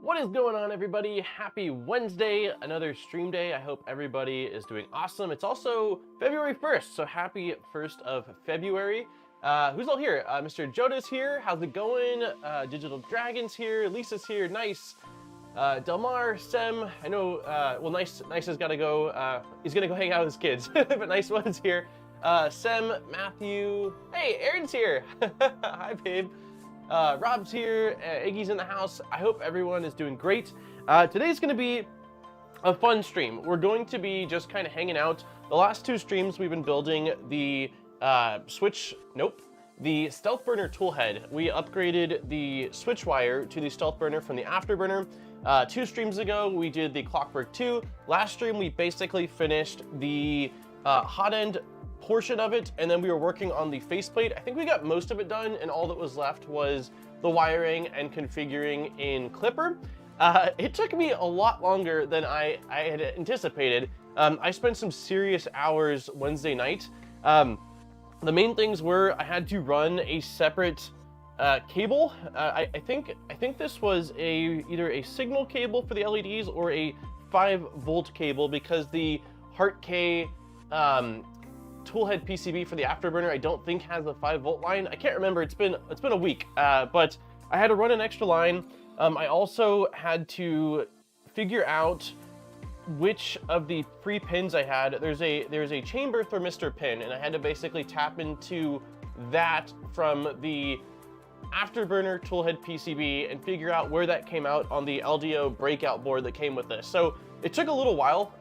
What is going on, everybody? Happy Wednesday, another stream day. I hope everybody is doing awesome. It's also February 1st, so happy 1st of February. Who's all here? Mr. Joda's here. How's it going? Digital Dragon's here. Lisa's here. Nice. Delmar, Sem, I know, well, Nice has got to go. He's going to go hang out with his kids, but Nice One's here. Sem, Matthew. Hey, Aaron's here. Hi, babe. Rob's here. Iggy's in the house. I hope everyone is doing great. Today's going to be a fun stream. We're going to be just kind of hanging out. The last two streams we've been building the the StealthBurner toolhead. We upgraded the SwitchWire to the StealthBurner from the Afterburner. 2 streams ago, we did the Clockwork 2. Last stream, we basically finished the hotend portion of it, and then we were working on the faceplate. I think we got most of it done, and all that was left was the wiring and configuring in Clipper. It took me a lot longer than I had anticipated. I spent some serious hours Wednesday night. The main things were I had to run a separate cable. I think this was either a signal cable for the LEDs or a 5-volt cable, because the HeartK toolhead PCB for the Afterburner I don't think has a 5-volt line. I can't remember. It's been a week, but I had to run an extra line. I also had to figure out which of the free pins I had. There's a chamber thermistor pin, and I had to basically tap into that from the Afterburner toolhead PCB and figure out where that came out on the LDO breakout board that came with this. So it took a little while.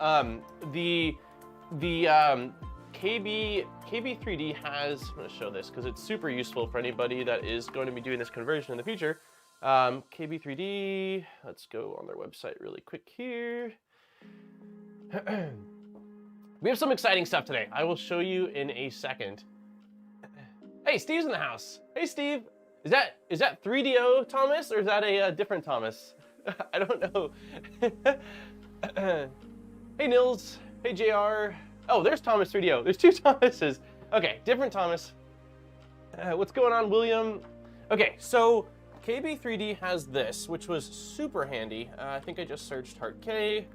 The KB3D has, I'm going to show this because it's super useful for anybody that is going to be doing this conversion in the future. KB3D, let's go on their website really quick here. We have some exciting stuff today. I will show you in a second. Hey, Steve's in the house. Hey, Steve. Is that 3DO Thomas, or is that a different Thomas? I don't know. Hey, Nils. Hey, JR. Oh, there's Thomas 3DO. There's 2 Thomases. Okay, different Thomas. What's going on, William? Okay, so KB3D has this, which was super handy. I think I just searched HeartK.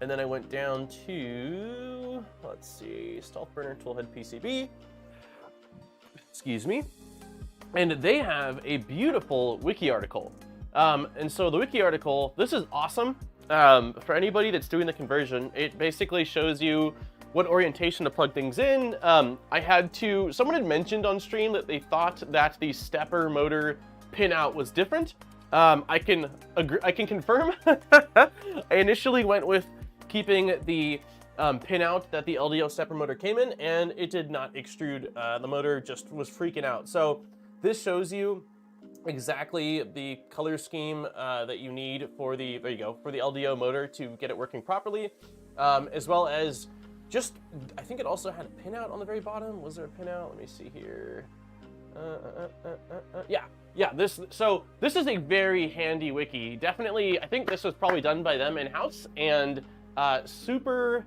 And then I went down to, let's see, StealthBurner Toolhead PCB. Excuse me. And they have a beautiful wiki article. And so the wiki article, this is awesome. For anybody that's doing the conversion, it basically shows you what orientation to plug things in. Someone had mentioned on stream that they thought that the stepper motor pinout was different. I can confirm. I initially went with keeping the pinout that the LDO stepper motor came in, and it did not extrude. The motor just was freaking out. So this shows you exactly the color scheme that you need for the, there you go, for the LDO motor to get it working properly, as well as just, I think it also had a pinout on the very bottom. Was there a pinout? Let me see here. Yeah, this is a very handy wiki. Definitely, I think this was probably done by them in-house, and super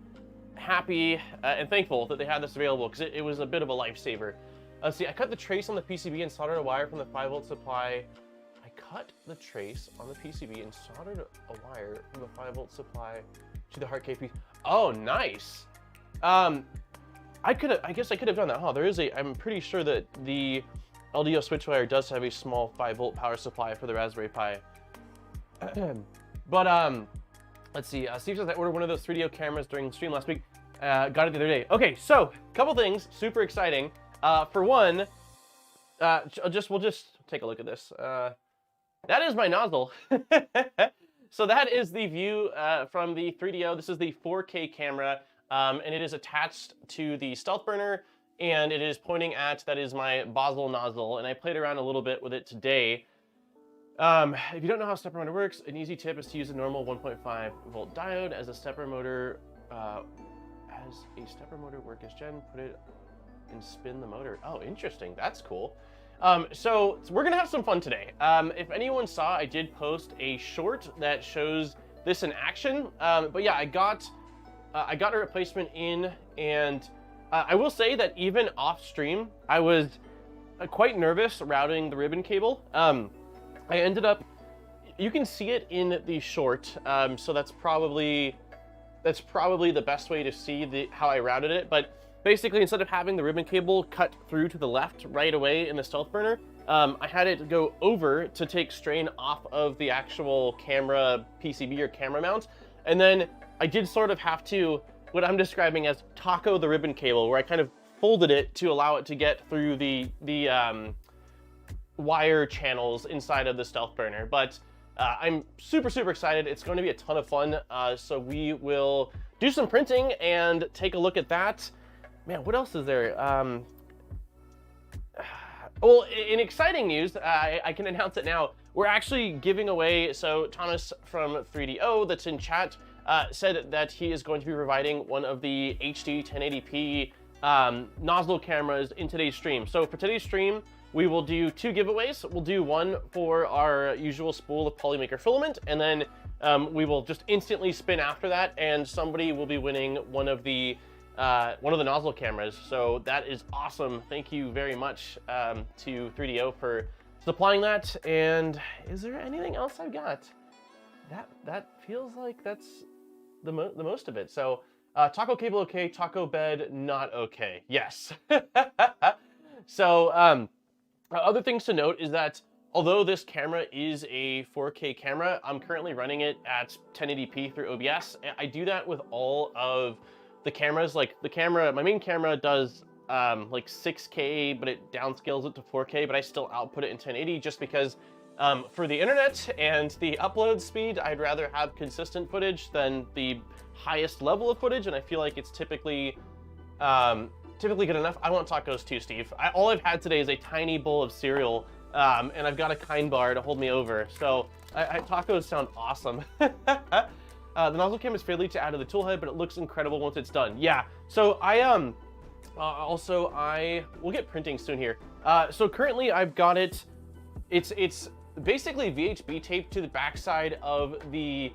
happy and thankful that they had this available, because it was a bit of a lifesaver. Let's see, I cut the trace on the PCB and soldered a wire from the 5-volt supply. I cut the trace on the PCB and soldered a wire from the 5-volt supply to the HeartK. Oh, nice. I guess I could have done that, huh? I'm pretty sure that the LDO SwitchWire does have a small 5-volt power supply for the Raspberry Pi. But, let's see, Steve says I ordered one of those 3DO cameras during the stream last week. Got it the other day. Okay, so, couple things, super exciting. For one, we'll just take a look at this. That is my nozzle. So that is the view from the 3DO. This is the 4K camera, and it is attached to the StealthBurner, and it is pointing at, that is my Basel nozzle, and I played around a little bit with it today. If you don't know how stepper motor works, an easy tip is to use a normal 1.5 volt diode as a stepper motor. Work as gen, put it and spin the motor. Oh, interesting. That's cool. So we're gonna have some fun today. If anyone saw, I did post a short that shows this in action. But yeah, I got a replacement in, and I will say that even off stream, I was quite nervous routing the ribbon cable. I ended up, you can see it in the short, so that's probably the best way to see how I routed it. But basically, instead of having the ribbon cable cut through to the left right away in the StealthBurner, I had it go over to take strain off of the actual camera PCB or camera mount. And then I did sort of have to what I'm describing as taco the ribbon cable, where I kind of folded it to allow it to get through the wire channels inside of the StealthBurner. But I'm super excited. It's going to be a ton of fun. So we will do some printing and take a look at that. Man, what else is there? Well, in exciting news, I can announce it now. We're actually giving away, so Thomas from 3DO that's in chat said that he is going to be providing one of the HD 1080p nozzle cameras in today's stream. So for today's stream, we will do 2 giveaways. We'll do one for our usual spool of Polymaker filament, and then we will just instantly spin after that, and somebody will be winning one of the nozzle cameras. So that is awesome. Thank you very much to 3DO for supplying that. And is there anything else I've got? That feels like that's the most of it. So taco cable okay, taco bed not okay. Yes. So other things to note is that although this camera is a 4K camera, I'm currently running it at 1080p through OBS. I do that with all of the cameras. Like my main camera does like 6K, but it downscales it to 4K, but I still output it in 1080 just because for the internet and the upload speed, I'd rather have consistent footage than the highest level of footage, and I feel like it's typically good enough. I want tacos too, Steve. All I've had today is a tiny bowl of cereal, and I've got a Kind bar to hold me over, so tacos sound awesome. The nozzle cam is fairly to add to the toolhead, but it looks incredible once it's done. Yeah, so we'll get printing soon here. So currently I've got it, it's basically VHB taped to the backside of the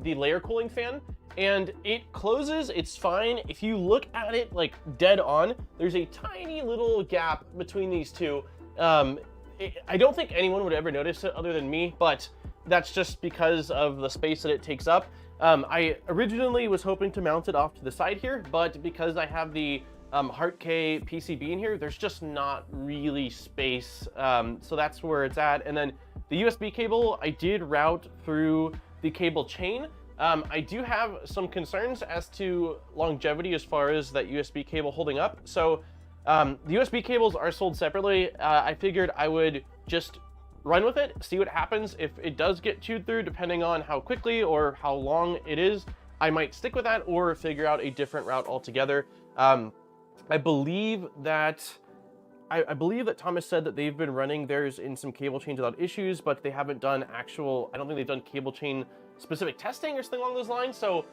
layer cooling fan, and it closes, it's fine. If you look at it like dead on, there's a tiny little gap between these two. I don't think anyone would ever notice it other than me, but that's just because of the space that it takes up. I originally was hoping to mount it off to the side here, but because I have the HeartK PCB in here, there's just not really space. So that's where it's at. And then the USB cable, I did route through the cable chain. I do have some concerns as to longevity as far as that USB cable holding up. So the USB cables are sold separately. I figured I would just run with it, see what happens. If it does get chewed through, depending on how quickly or how long it is, I might stick with that or figure out a different route altogether. I believe that Thomas said that they've been running theirs in some cable chains without issues, but they haven't done I don't think they've done cable chain specific testing or something along those lines. So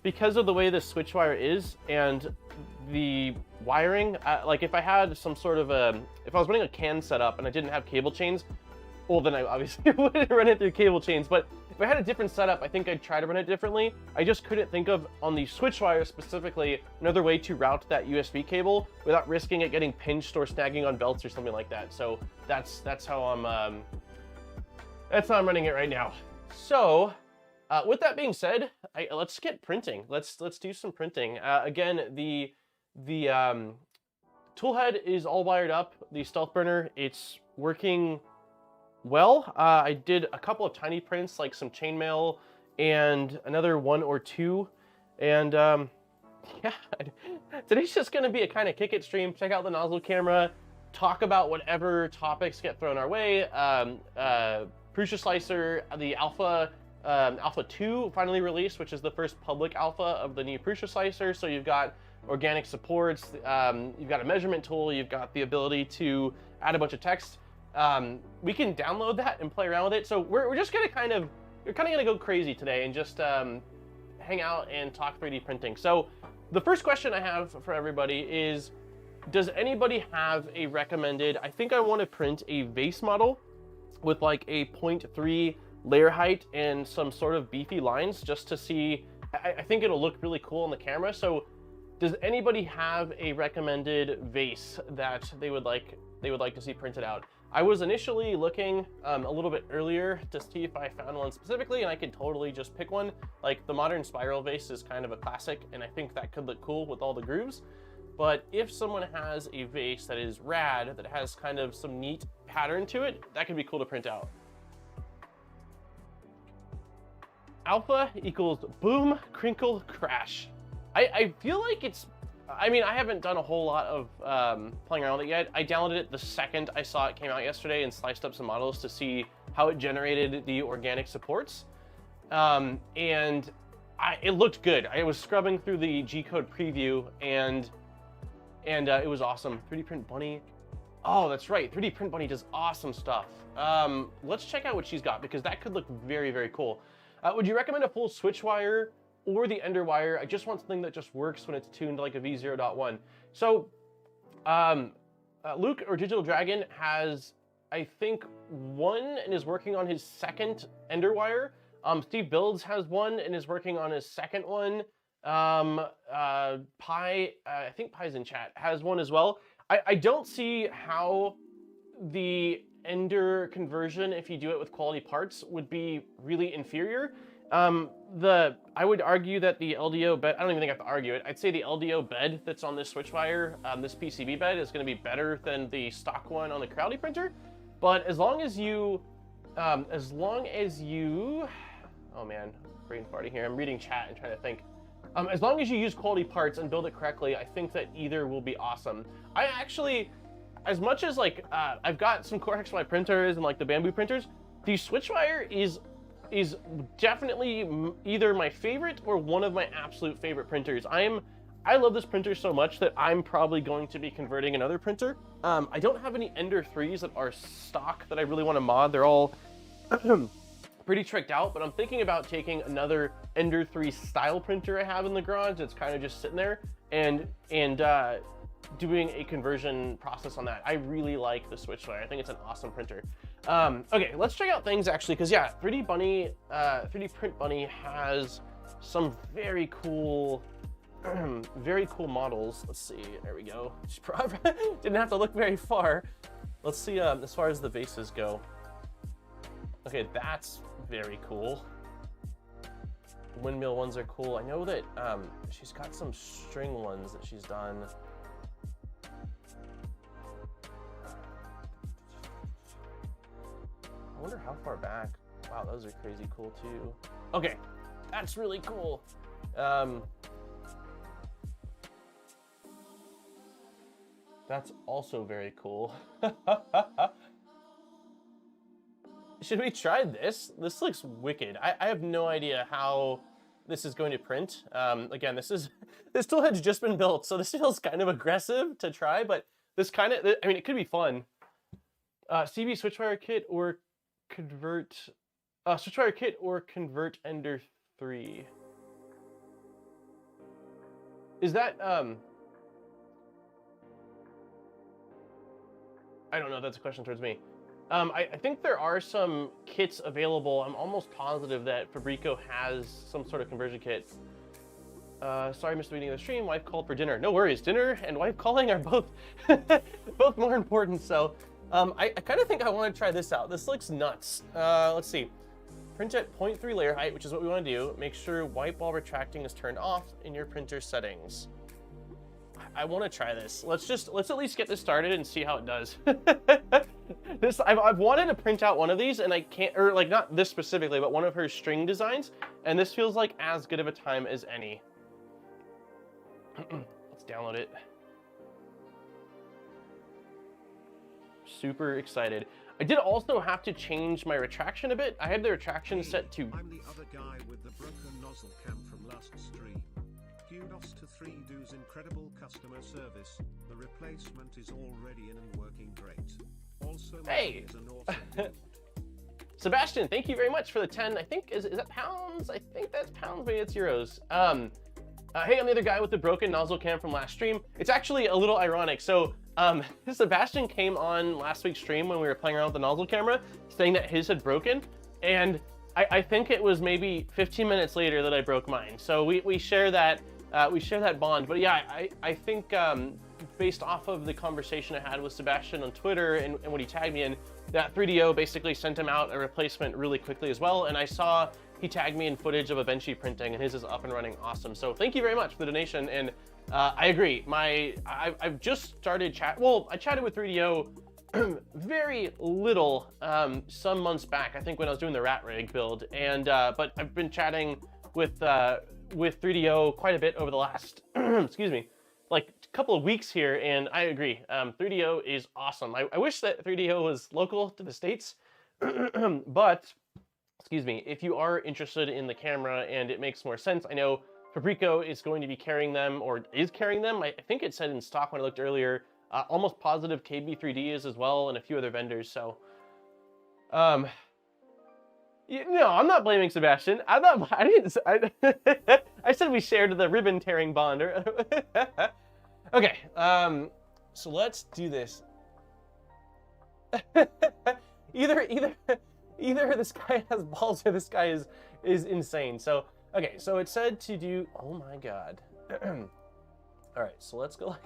because of the way this SwitchWire is and the wiring, like if I had some sort of if I was running a CAN setup and I didn't have cable chains, well then I obviously wouldn't run it through cable chains. But if I had a different setup, I think I'd try to run it differently. I just couldn't think of, on the SwitchWire specifically, another way to route that USB cable without risking it getting pinched or snagging on belts or something like that. So that's how I'm running it right now. So with that being said, let's get printing. Let's do some printing. Again, the toolhead is all wired up. The StealthBurner, it's working well. I did a couple of tiny prints, like some chainmail and another 1 or 2. And yeah, today's just gonna be a kind of kick it stream. Check out the nozzle camera, talk about whatever topics get thrown our way. Prusa Slicer, the Alpha 2 finally released, which is the first public alpha of the new Prusa Slicer. So you've got organic supports, you've got a measurement tool, you've got the ability to add a bunch of text. We can download that and play around with it. So we're just gonna we're kind of gonna go crazy today and just hang out and talk 3D printing. So the first question I have for everybody is, does anybody have a recommended, I think I want to print a vase model with like a 0.3 layer height and some sort of beefy lines just to see, I think it'll look really cool on the camera. So does anybody have a recommended vase that they would like to see printed out? I was initially looking a little bit earlier to see if I found one specifically, and I could totally just pick one. Like the modern spiral vase is kind of a classic, and I think that could look cool with all the grooves. But if someone has a vase that is rad, that has kind of some neat pattern to it, that could be cool to print out. alpha equals boom, crinkle, crash. I feel like it's, I mean, I haven't done a whole lot of playing around with it yet. I downloaded it the second I saw it came out yesterday and sliced up some models to see how it generated the organic supports. And it looked good. I was scrubbing through the G-code preview and it was awesome. 3D Print Bunny. Oh, that's right. 3D Print Bunny does awesome stuff. Let's check out what she's got because that could look very, very cool. Would you recommend a full SwitchWire or the Underwire? I just want something that just works when it's tuned like a V0.1. So, Luke or Digital Dragon has, I think, one and is working on his second Underwire. Steve Builds has one and is working on his second one. Pi, I think Pi's in chat, has one as well. I don't see how the Ender conversion, if you do it with quality parts, would be really inferior. I would argue that the LDO bed, I don't even think I have to argue it. I'd say the LDO bed that's on this SwitchWire, this PCB bed, is going to be better than the stock one on the Crowley printer. But as long as you, oh man, brain farting here. I'm reading chat and trying to think. As long as you use quality parts and build it correctly, I think that either will be awesome. I actually, as much as like, I've got some Cortex for my printers and like the Bamboo printers, the SwitchWire is definitely either my favorite or one of my absolute favorite printers. I love this printer so much that I'm probably going to be converting another printer. I don't have any Ender 3s that are stock that I really want to mod. They're all pretty tricked out, but I'm thinking about taking another Ender 3 style printer I have in the garage that's kind of just sitting there and doing a conversion process on that. I really like the SwitchWire. I think it's an awesome printer. Okay, let's check out things actually, because yeah, 3D Print Bunny has some very cool models. Let's see, there we go. Didn't have to look very far. Let's see as far as the bases go. Okay, that's very cool. Windmill ones are cool. I know that she's got some string ones that she's done. I wonder how far back. Wow, those are crazy cool too. Okay, that's really cool. That's also very cool. Should we try this? This looks wicked. I have no idea how this is going to print. Again, this toolhead's just been built, so this feels kind of aggressive to try, but this kind of, I mean, it could be fun. CB SwitchWire Kit or convert, SwitchWire Kit or convert Ender 3. Is that, I don't know if that's a question towards me. I think there are some kits available. I'm almost positive that Fabrico has some sort of conversion kit. Sorry, missed the beginning of the stream. Wife called for dinner. No worries. Dinner and wife calling are both both more important. So I kind of think I want to try this out. This looks nuts. Let's see. Print at 0.3 layer height, which is what we want to do. Make sure wipe while retracting is turned off in your printer settings. I want to try this. Let's at least get this started and see how it does. I've wanted to print out one of these and I can't, or like not this specifically, but one of her string designs, and this feels like as good of a time as any. Let's download it. Super excited. I did also have to change my retraction a bit. I had the retraction set to... I'm the other guy with the broken nozzle cam from last stream. Kudos to 3Do's incredible customer service. The replacement is already in and working great. Also, hey! Is an awesome dude. Sebastian, thank you very much for the 10. I think, is that pounds? I think that's pounds, maybe it's euros. Hey, I'm the other guy with the broken nozzle cam from last stream. It's actually a little ironic. So, Sebastian came on last week's stream when we were playing around with the nozzle camera, saying that his had broken, and I think it was maybe 15 minutes later that I broke mine. So we share that bond. But yeah, I think based off of the conversation I had with Sebastian on Twitter and what he tagged me in, that 3DO basically sent him out a replacement really quickly as well. And I saw he tagged me in footage of a Benchy printing, and his is up and running awesome. So thank you very much for the donation. And I agree. I've just started I chatted with 3DO very little some months back, I think when I was doing the rat rig build, and but I've been chatting with 3DO quite a bit over the last excuse me, like a couple of weeks here, and I agree. 3DO is awesome. I wish that 3DO was local to the States, but excuse me, if you are interested in the camera and it makes more sense, I know Fabrico is going to be carrying them, or is carrying them. I think it said in stock when I looked earlier. Almost positive KB3D is as well, and a few other vendors. So, no, I'm not blaming Sebastian. I didn't. I said we shared the ribbon tearing bond. Okay. So let's do this. Either this guy has balls or this guy is insane. So okay. So it said to do. Oh my god. All right. So let's go.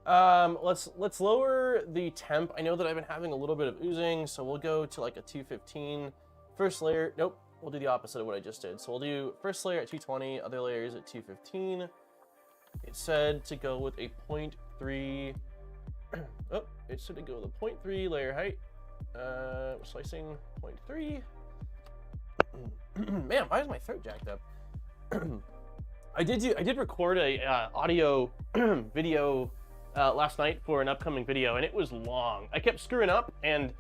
Let's lower the temp. I know that I've been having a little bit of oozing, so we'll go to like a 215. First layer, nope, we'll do the opposite of what I just did. So we'll do first layer at 220, other layers at 215. It said to go with a 0.3, oh, it said to go with a 0.3 layer height. Slicing 0.3. Man, why is my throat jacked up? I did record a audio video last night for an upcoming video, and it was long. I kept screwing up, and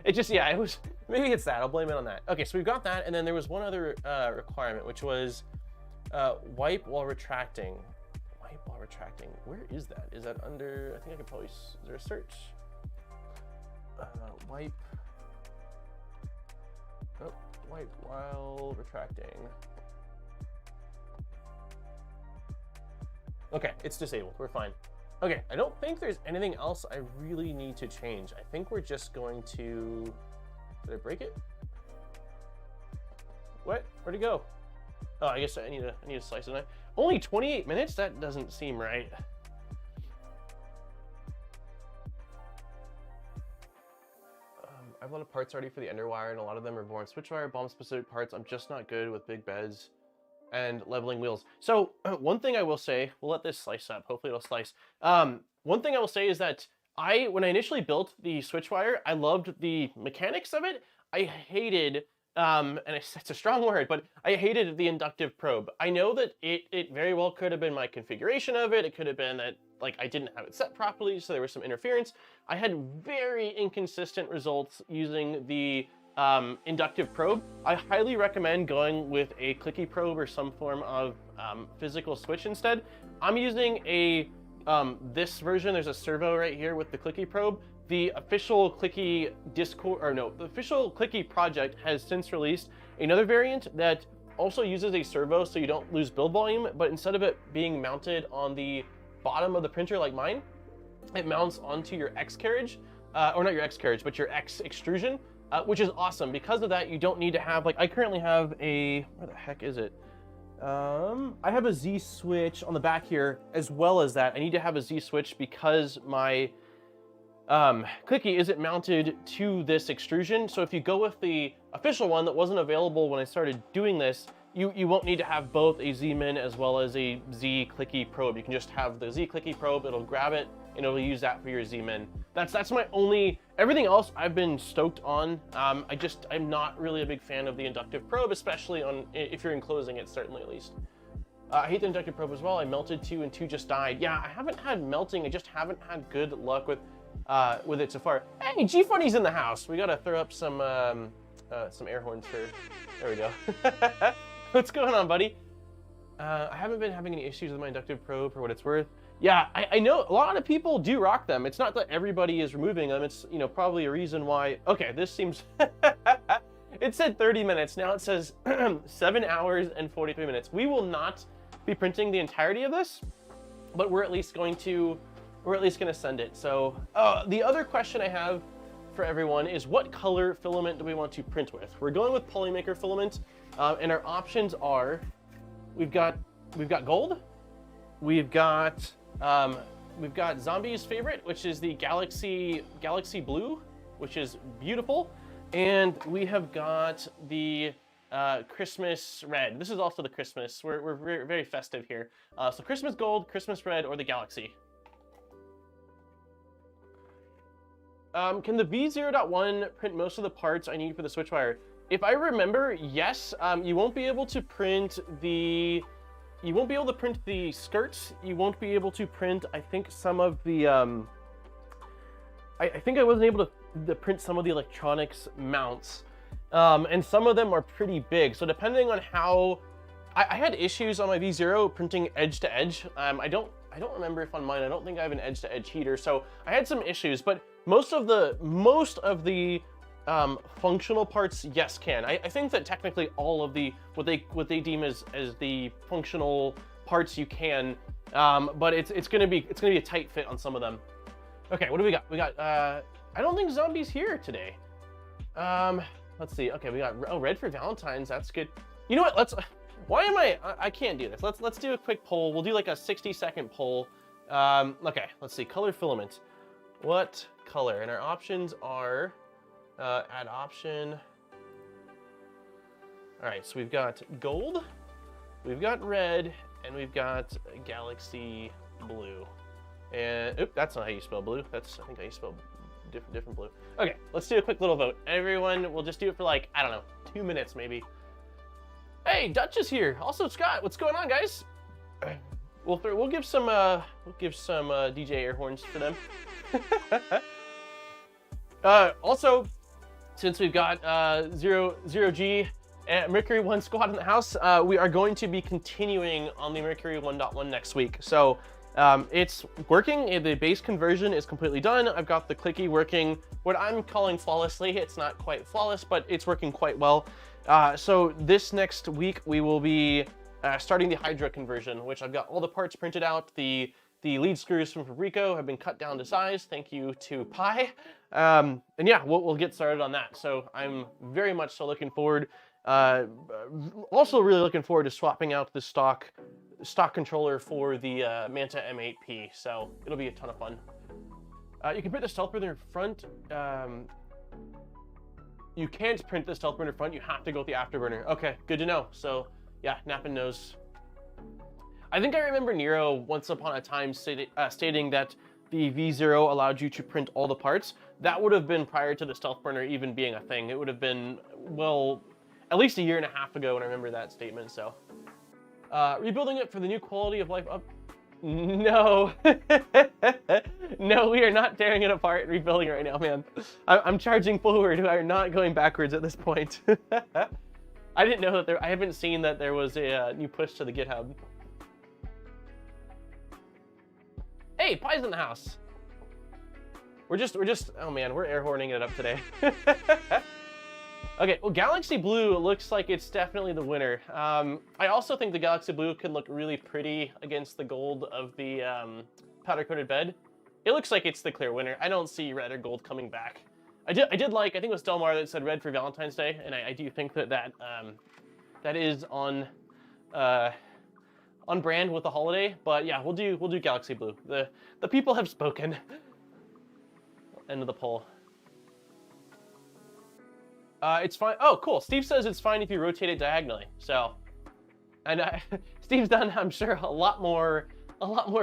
it just, yeah, it was, maybe it's that, I'll blame it on that. Okay, so we've got that, and then there was one other requirement, which was wipe while retracting. Wipe while retracting, where is that? Is that under, I think I could probably, is there a search? Wipe, oh, wipe while retracting. Okay, it's disabled, we're fine. Okay, I don't think there's anything else I really need to change. I think we're just going to, did I break it? What, where'd it go? Oh, I guess I need to slice it. Only 28 minutes? That doesn't seem right. I have a lot of parts already for the Underwire, and a lot of them are Voron SwitchWire, bomb-specific parts. I'm just not good with big beds and leveling wheels. So one thing I will say, we'll let this slice up. Hopefully it'll slice. One thing I will say is that when I initially built the SwitchWire, I loved the mechanics of it. I hated, and it's a strong word, but I hated the inductive probe. I know that it very well could have been my configuration of it. It could have been that like I didn't have it set properly, so there was some interference. I had very inconsistent results using the inductive probe. I highly recommend going with a clicky probe or some form of physical switch instead. I'm using a this version. There's a servo right here with the clicky probe. The official clicky Discord, or no, the official clicky project has since released another variant that also uses a servo, so you don't lose build volume, but instead of it being mounted on the bottom of the printer like mine, it mounts onto your X carriage, or not your X carriage, but your X extrusion. Which is awesome. Because of that, you don't need to have, like, I currently have a, where the heck is it? I have a Z switch on the back here, as well as that. I need to have a Z switch because my clicky isn't mounted to this extrusion. So if you go with the official one that wasn't available when I started doing this, you won't need to have both a Z-Min as well as a Z clicky probe. You can just have the Z clicky probe, it'll grab it, and it'll use that for your Z-Min. That's my only, everything else I've been stoked on. I'm not really a big fan of the inductive probe, especially if you're enclosing it, certainly at least. I hate the inductive probe as well. I melted 2 and 2 just died. Yeah, I haven't had melting. I just haven't had good luck with it so far. Hey, G-Funny's in the house. We gotta throw up some air horns for, there we go. What's going on, buddy? I haven't been having any issues with my inductive probe for what it's worth. Yeah, I know a lot of people do rock them. It's not that everybody is removing them. It's, you know, probably a reason why. Okay, this seems, it said 30 minutes. Now it says 7 hours and 43 minutes. We will not be printing the entirety of this, but we're at least going to send it. So the other question I have for everyone is, what color filament do we want to print with? We're going with Polymaker filament, and our options are, we've got gold, we've got Zombie's favorite, which is the Galaxy Blue, which is beautiful, and we have got the Christmas Red. This is also the Christmas. We're very, very festive here. So Christmas Gold, Christmas Red, or the Galaxy. can the V0.1 print most of the parts I need for the SwitchWire? If I remember, yes. You won't be able to print the skirts. You won't be able to print, I think, some of the I think I wasn't able to print some of the electronics mounts. And some of them are pretty big. So depending on how I had issues on my V0 printing edge to edge. I don't remember if on mine, I don't think I have an edge to edge heater. So I had some issues, but most of the functional parts, yes, can. I think that technically all of the what they deem as the functional parts you can, but it's gonna be a tight fit on some of them. Okay, what do we got? We got I don't think Zombie's here today. Let's see. Okay, we got red for Valentine's. That's good. You know what? Why am I can't do this. Let's do a quick poll. We'll do like a 60-second poll. Okay, let's see. Color filament. What color? And our options are add option. All right, so we've got gold, we've got red, and we've got galaxy blue. And oop, that's not how you spell blue. That's, I think, how you spell different blue. Okay, let's do a quick little vote. Everyone, we'll just do it for like, I don't know, 2 minutes maybe. Hey, Dutch is here. Also, Scott, what's going on, guys? We'll give some DJ air horns for them. Also, since we've got zero G and Mercury 1 squad in the house, we are going to be continuing on the Mercury 1.1 next week. So it's working. The base conversion is completely done. I've got the clicky working, what I'm calling flawlessly. It's not quite flawless, but it's working quite well. So this next week we will be starting the Hydra conversion, which I've got all the parts printed out. The lead screws from Fabrico have been cut down to size. Thank you to Pi. And yeah, we'll get started on that. So I'm very much so looking forward. Also really looking forward to swapping out the stock controller for the Manta M8P. So it'll be a ton of fun. You can print the StealthBurner front. You can't print the StealthBurner front. You have to go with the Afterburner. Okay, good to know. So yeah, Nappin knows. I think I remember Nero once upon a time stating that the V0 allowed you to print all the parts. That would have been prior to the StealthBurner even being a thing. It would have been, well, at least 1.5 years ago when I remember that statement, so. Rebuilding it for the new quality of life up. No. No, we are not tearing it apart and rebuilding it right now, man. I'm charging forward. We are not going backwards at this point. I didn't know that I haven't seen that there was a new push to the GitHub. Hey, Pi's in the house. We're just, oh man, we're air horning it up today. Okay, well, Galaxy Blue looks like it's definitely the winner. I also think the Galaxy Blue can look really pretty against the gold of the powder-coated bed. It looks like it's the clear winner. I don't see red or gold coming back. I did like, I think it was Delmar that said red for Valentine's Day, and I do think that is on brand with the holiday. But yeah, we'll do Galaxy Blue. The people have spoken. End of the poll. It's fine. Oh, cool. Steve says it's fine if you rotate it diagonally. So, and Steve's done, I'm sure, a lot more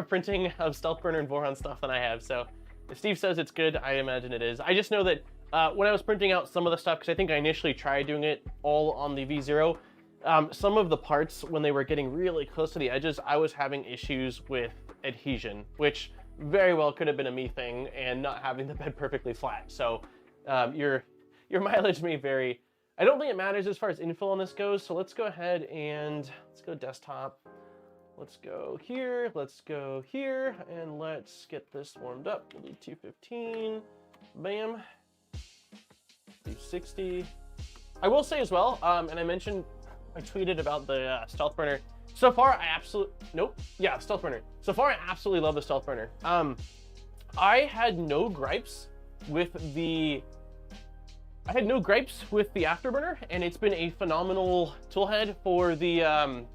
printing of StealthBurner and Voron stuff than I have. So, if Steve says it's good, I imagine it is. I just know that when I was printing out some of the stuff, because I think I initially tried doing it all on the V0, some of the parts, when they were getting really close to the edges, I was having issues with adhesion, which very well could have been a me thing and not having the bed perfectly flat. So, your mileage may vary. I don't think it matters as far as infill on this goes, so let's go ahead and let's go desktop. Let's go here, let's go here, and let's get this warmed up. We'll do 215, bam, 260. I will say as well, and I mentioned, I tweeted about the StealthBurner. So far, StealthBurner. So far, I absolutely love the StealthBurner. I had no gripes with the Afterburner, and it's been a phenomenal toolhead for the, how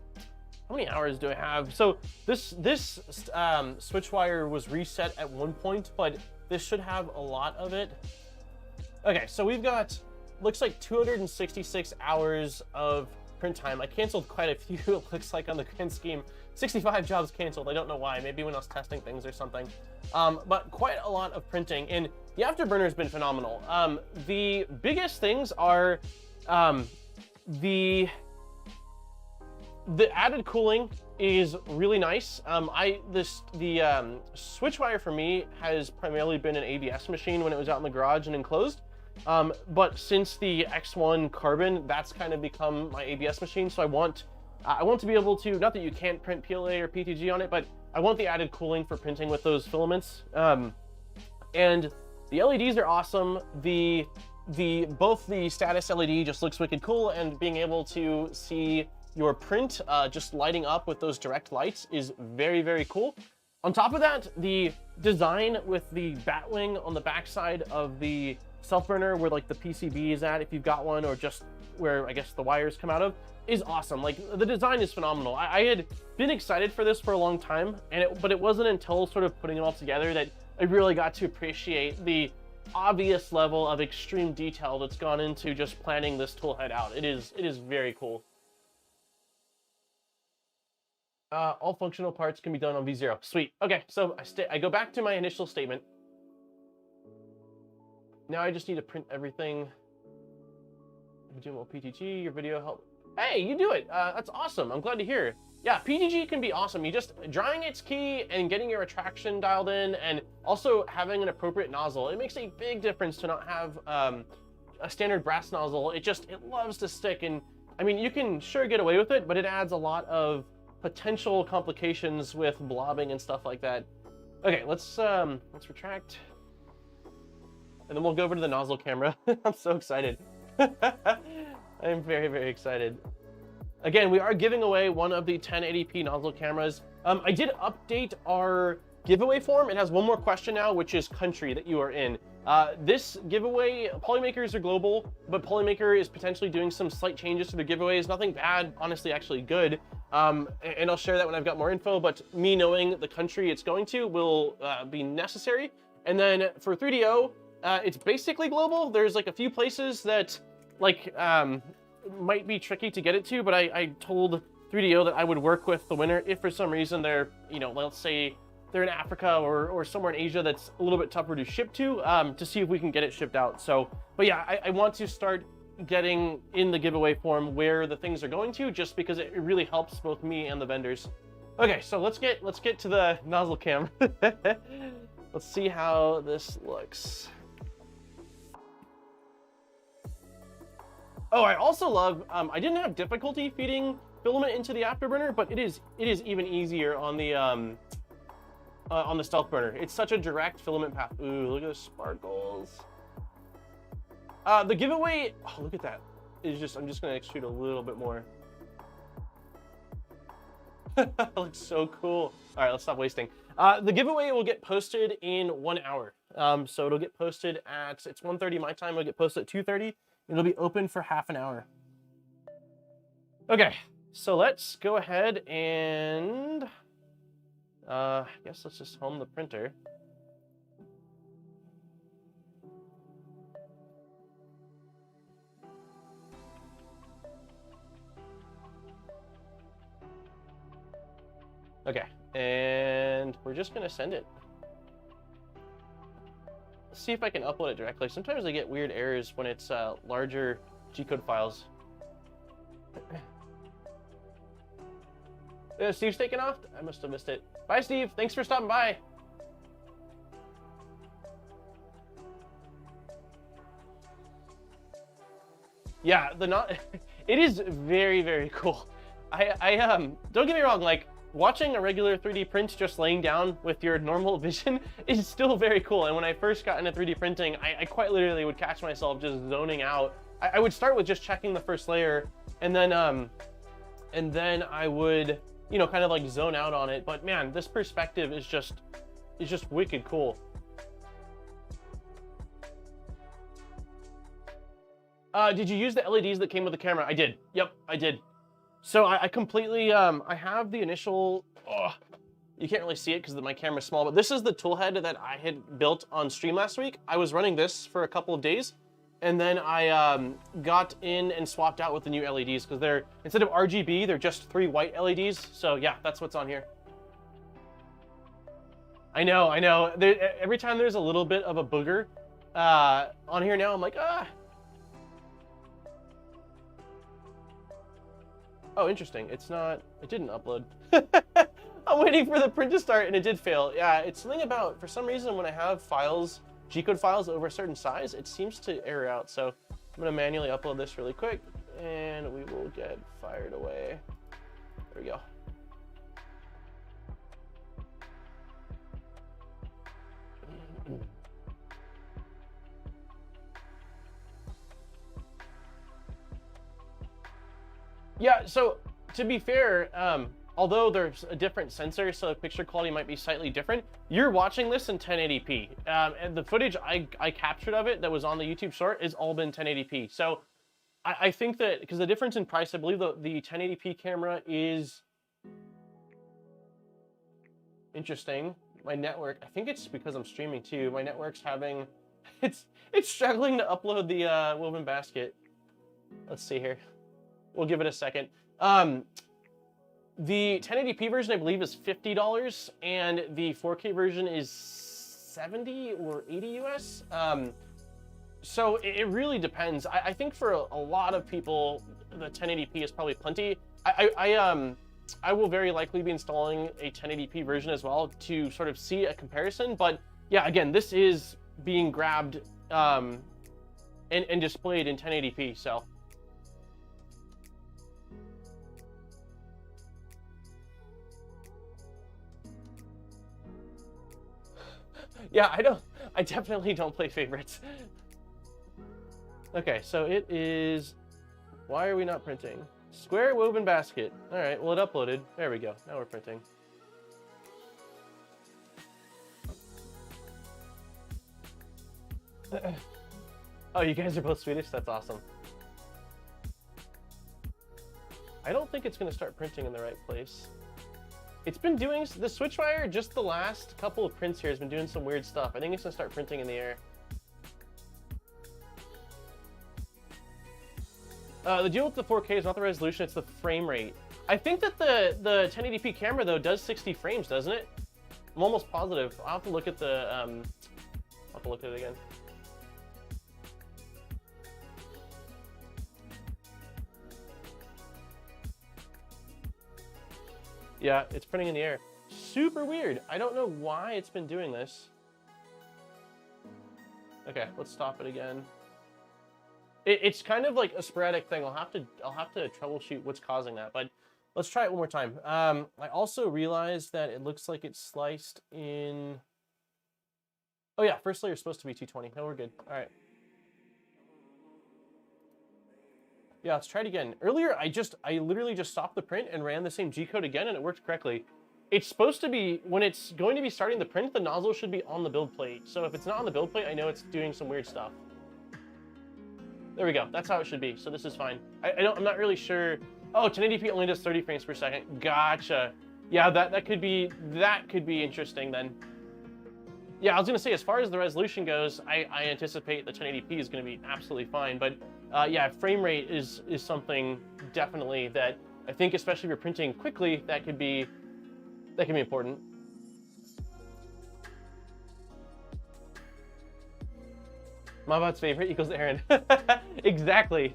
many hours do I have? So this SwitchWire was reset at one point, but this should have a lot of it. Okay, so we've got, looks like 266 hours of print time. I canceled quite a few, it looks like, on the grand scheme. 65 jobs canceled. I don't know why. Maybe when I was testing things or something. But quite a lot of printing, and the Afterburner has been phenomenal. The biggest things are the added cooling is really nice. The SwitchWire for me has primarily been an ABS machine when it was out in the garage and enclosed. But since the X1 Carbon, that's kind of become my ABS machine. So I want to be able to, not that you can't print PLA or PTG on it, but I want the added cooling for printing with those filaments. And the LEDs are awesome. Both the status LED just looks wicked cool, and being able to see your print just lighting up with those direct lights is very, very cool. On top of that, the design with the bat wing on the backside of the StealthBurner, where like the PCB is at, if you've got one, or just where I guess the wires come out of, is awesome. Like, the design is phenomenal. I had been excited for this for a long time, but it wasn't until sort of putting it all together that I really got to appreciate the obvious level of extreme detail that's gone into just planning this tool head out. It is very cool. All functional parts can be done on V0. Sweet. Okay, so I go back to my initial statement. Now I just need to print everything. PTG, your video help. Hey, you do it. That's awesome. I'm glad to hear. Yeah, PTG can be awesome. You just drying its key and getting your retraction dialed in, and also having an appropriate nozzle. It makes a big difference to not have a standard brass nozzle. It loves to stick, and I mean, you can sure get away with it, but it adds a lot of potential complications with blobbing and stuff like that. Okay, let's retract, and then we'll go over to the nozzle camera. I'm so excited. I'm very, very excited. Again, we are giving away one of the 1080p nozzle cameras. I did update our giveaway form. It has one more question now, which is country that you are in. This giveaway, Polymakers are global, but Polymaker is potentially doing some slight changes to the giveaways. Nothing bad, honestly, actually good. And I'll share that when I've got more info, but me knowing the country it's going to will be necessary. And then for 3DO, it's basically global. There's like a few places that like might be tricky to get it to, but I told 3DO that I would work with the winner if for some reason they're, you know, let's say they're in Africa or somewhere in Asia that's a little bit tougher to ship to see if we can get it shipped out. So, but yeah, I want to start getting in the giveaway form where the things are going to, just because it really helps both me and the vendors. Okay, so let's get to the nozzle cam. Let's see how this looks. Oh, I also love, I didn't have difficulty feeding filament into the Afterburner, but it is even easier on the StealthBurner. It's such a direct filament path. Ooh, look at those sparkles. The giveaway, oh, look at that. It's just, I'm just gonna extrude a little bit more. That looks so cool. All right, let's stop wasting. The giveaway will get posted in 1 hour. So it'll get posted at, it's 1:30 my time, it'll get posted at 2:30. It'll be open for half an hour. Okay, so let's go ahead and I guess let's just home the printer. Okay, and we're just gonna send it. Let's see if I can upload it directly. Sometimes I get weird errors when it's larger G-code files. Steve's taking off? I must have missed it. Bye, Steve. Thanks for stopping by. Yeah, it is very, very cool. I don't get me wrong, like, watching a regular 3D print just laying down with your normal vision is still very cool. And when I first got into 3D printing, I quite literally would catch myself just zoning out. I would start with just checking the first layer, and then I would, you know, kind of like zone out on it. But man, this perspective is just wicked cool. Did you use the LEDs that came with the camera? I did. Yep, I did. So I completely, I have the initial, you can't really see it because my camera's small, but this is the tool head that I had built on stream last week. I was running this for a couple of days, And then I got in and swapped out with the new LEDs because they're, instead of RGB, they're just 3 white LEDs. So yeah, that's what's on here. I know. Every time there's a little bit of a booger on here now, I'm like, ah. Oh, interesting. It didn't upload. I'm waiting for the print to start and it did fail. Yeah, it's something about, for some reason, when I have files, G-code files over a certain size, it seems to error out. So I'm gonna manually upload this really quick and we will get fired away. There we go. Yeah, so to be fair, although there's a different sensor, so picture quality might be slightly different, you're watching this in 1080p. And the footage I captured of it that was on the YouTube short is all been 1080p. So I think that, because the difference in price, I believe the 1080p camera is interesting. My network, I think it's because I'm streaming too. My network's having, it's struggling to upload the woven basket. Let's see here. We'll give it a second. The 1080p version, I believe, is $50, and the 4K version is 70 or 80 US. So it really depends. I think for a lot of people, the 1080p is probably plenty. I will very likely be installing a 1080p version as well to sort of see a comparison. But yeah, again, this is being grabbed and displayed in 1080p, so. Yeah, I definitely don't play favorites. Okay, so it is, why are we not printing? Square woven basket. All right, well, it uploaded. There we go. Now we're printing. Oh, you guys are both Swedish? That's awesome. I don't think it's going to start printing in the right place. It's been doing, the SwitchWire, just the last couple of prints here has been doing some weird stuff. I think it's going to start printing in the air. The deal with the 4K is not the resolution, it's the frame rate. I think that the 1080p camera, though, does 60 frames, doesn't it? I'm almost positive. I'll have to look at the, I'll have to look at it again. Yeah, it's printing in the air. Super weird. I don't know why it's been doing this. Okay, let's stop it again. It's kind of like a sporadic thing. I'll have to troubleshoot what's causing that, but let's try it one more time. I also realized that it looks like it's sliced in. Oh yeah, first layer is supposed to be 220. No, we're good. All right. Yeah, let's try it again. Earlier, I literally just stopped the print and ran the same G-code again, and it worked correctly. It's supposed to be, when it's going to be starting the print, the nozzle should be on the build plate. So if it's not on the build plate, I know it's doing some weird stuff. There we go. That's how it should be. So this is fine. I'm not really sure. Oh, 1080p only does 30 frames per second. Gotcha. Yeah, that could be interesting then. Yeah, I was gonna say, as far as the resolution goes, I anticipate the 1080p is gonna be absolutely fine. But yeah, frame rate is something definitely that I think, especially if you're printing quickly, that can be important. Mabot's favorite equals Aaron. Exactly.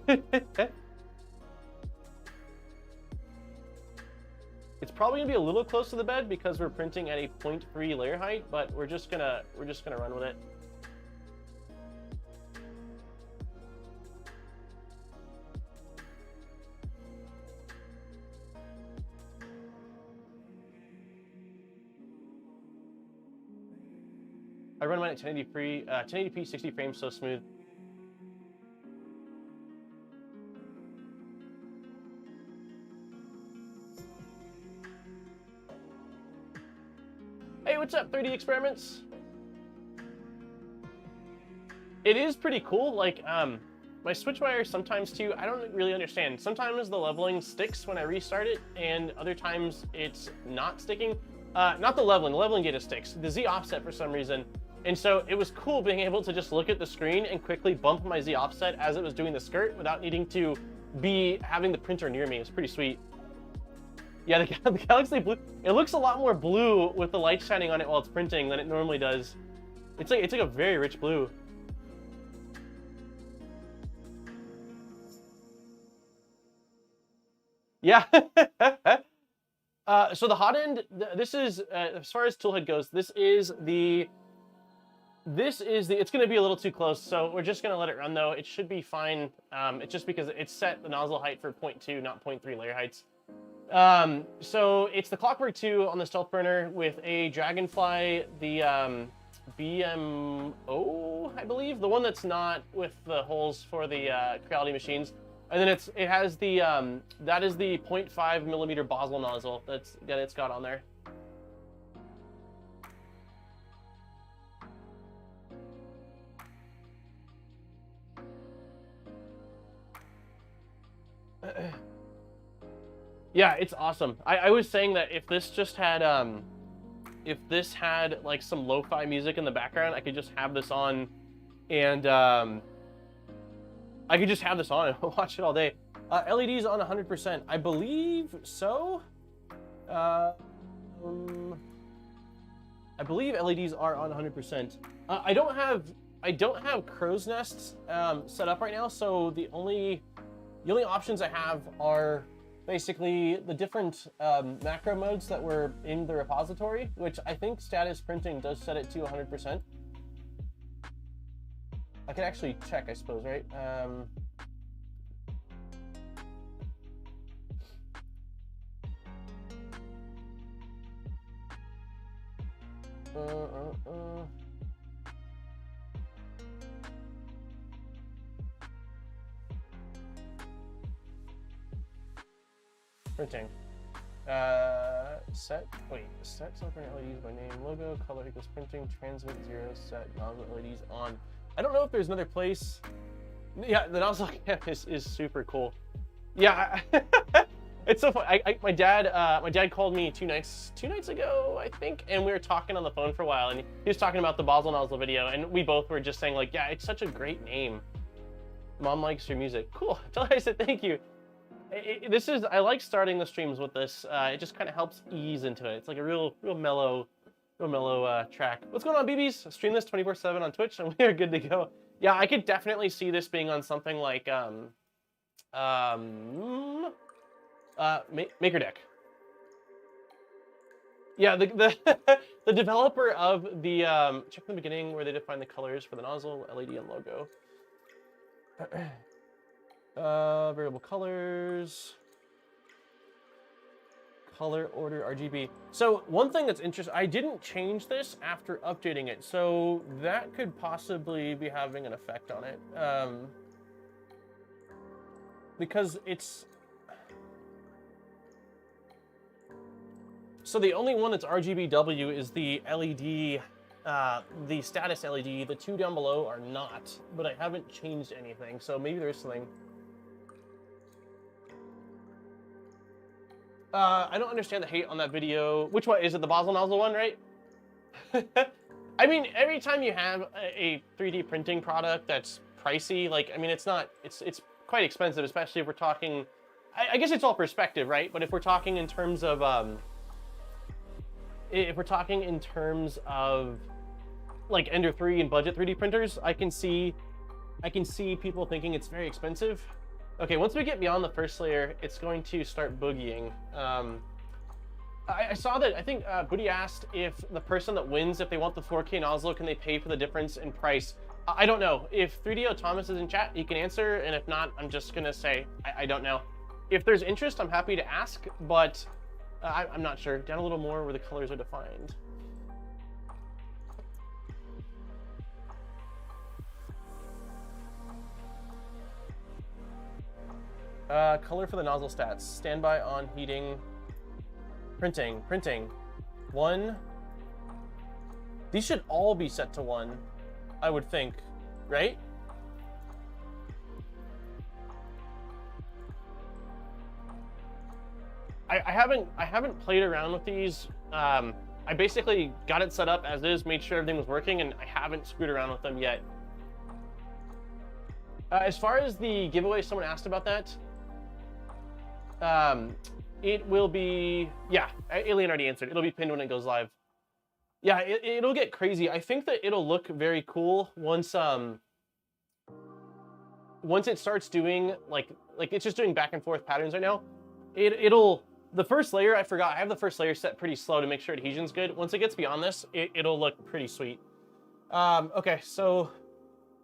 It's probably gonna be a little close to the bed because we're printing at a 0.3 layer height, but we're just gonna run with it. I run mine at 1080p 60 frames, so smooth. Hey, what's up, 3D Experiments? It is pretty cool. Like, my SwitchWire sometimes too, I don't really understand. Sometimes the leveling sticks when I restart it, and other times it's not sticking. Not the leveling data sticks. The Z offset, for some reason, And so it was cool being able to just look at the screen and quickly bump my Z offset as it was doing the skirt without needing to be having the printer near me. It's pretty sweet. Yeah, the Galaxy Blue, it looks a lot more blue with the light shining on it while it's printing than it normally does. It's like a very rich blue. Yeah. So the hot end, this is, as far as toolhead goes, it's going to be a little too close, so we're just going to let it run though. It should be fine. It's just because it's set the nozzle height for 0.2, not 0.3 layer heights. So it's the Clockwork 2 on the StealthBurner with a Dragonfly, the BMO, I believe, the one that's not with the holes for the Creality machines. And then it has the that is the 0.5 millimeter Basel nozzle that it's got on there. Yeah, it's awesome. I was saying that if this just had like some lo-fi music in the background, I could just have this on and I could just have this on and watch it all day. LEDs on 100%. I believe so. I believe LEDs are on 100%. I don't have crow's nests set up right now, so the only options I have are basically the different macro modes that were in the repository, which I think status printing does set it to 100%. I can actually check, I suppose, right? Printing. Set StealthBurner LEDs by name, logo, color equals printing, transmit 0, set nozzle LEDs on. I don't know if there's another place. Yeah, the Nozzle Cam is super cool. Yeah, it's so fun. My dad called me two nights ago, I think, and we were talking on the phone for a while, and he was talking about the Basel nozzle video, and we both were just saying like, yeah, it's such a great name. Mom likes your music. Cool. Tell her I said thank you. I like starting the streams with this. It just kind of helps ease into it. It's like a real mellow track. What's going on, BBs? I stream this 24/7 on Twitch, and we are good to go. Yeah, I could definitely see this being on something like MakerDeck. Yeah, the developer of the check in the beginning where they define the colors for the nozzle, LED, and logo. Variable colors. Color order RGB. So one thing that's interesting, I didn't change this after updating it, so that could possibly be having an effect on it. Because it's... So the only one that's RGBW is the LED, the status LED. The two down below are not, but I haven't changed anything, so maybe there's something. I don't understand the hate on that video. Which one? Is it the Basel nozzle one, right? I mean, every time you have a 3D printing product that's pricey, like, I mean, it's quite expensive, especially if we're talking, I guess it's all perspective, right? But if we're talking in terms of, like Ender 3 and budget 3D printers, I can see people thinking it's very expensive. Okay, once we get beyond the first layer, it's going to start boogieing. I saw that, I think Booty asked if the person that wins, if they want the 4K nozzle, can they pay for the difference in price? I don't know. If 3DO Thomas is in chat, he can answer, and if not, I'm just gonna say, I don't know. If there's interest, I'm happy to ask, but I'm not sure. Down a little more where the colors are defined. Color for the nozzle stats. Standby, on, heating, printing. 1. These should all be set to 1, I would think, right? I haven't played around with these I basically got it set up as is, made sure everything was working, and I haven't screwed around with them yet. As far as the giveaway, someone asked about that. It will be, yeah, Alien already answered. It'll be pinned when it goes live. Yeah, it'll get crazy. I think that it'll look very cool once it starts doing like it's just doing back and forth patterns right now. The first layer, I forgot, I have the first layer set pretty slow to make sure adhesion's good. Once it gets beyond this, it'll look pretty sweet. Okay, so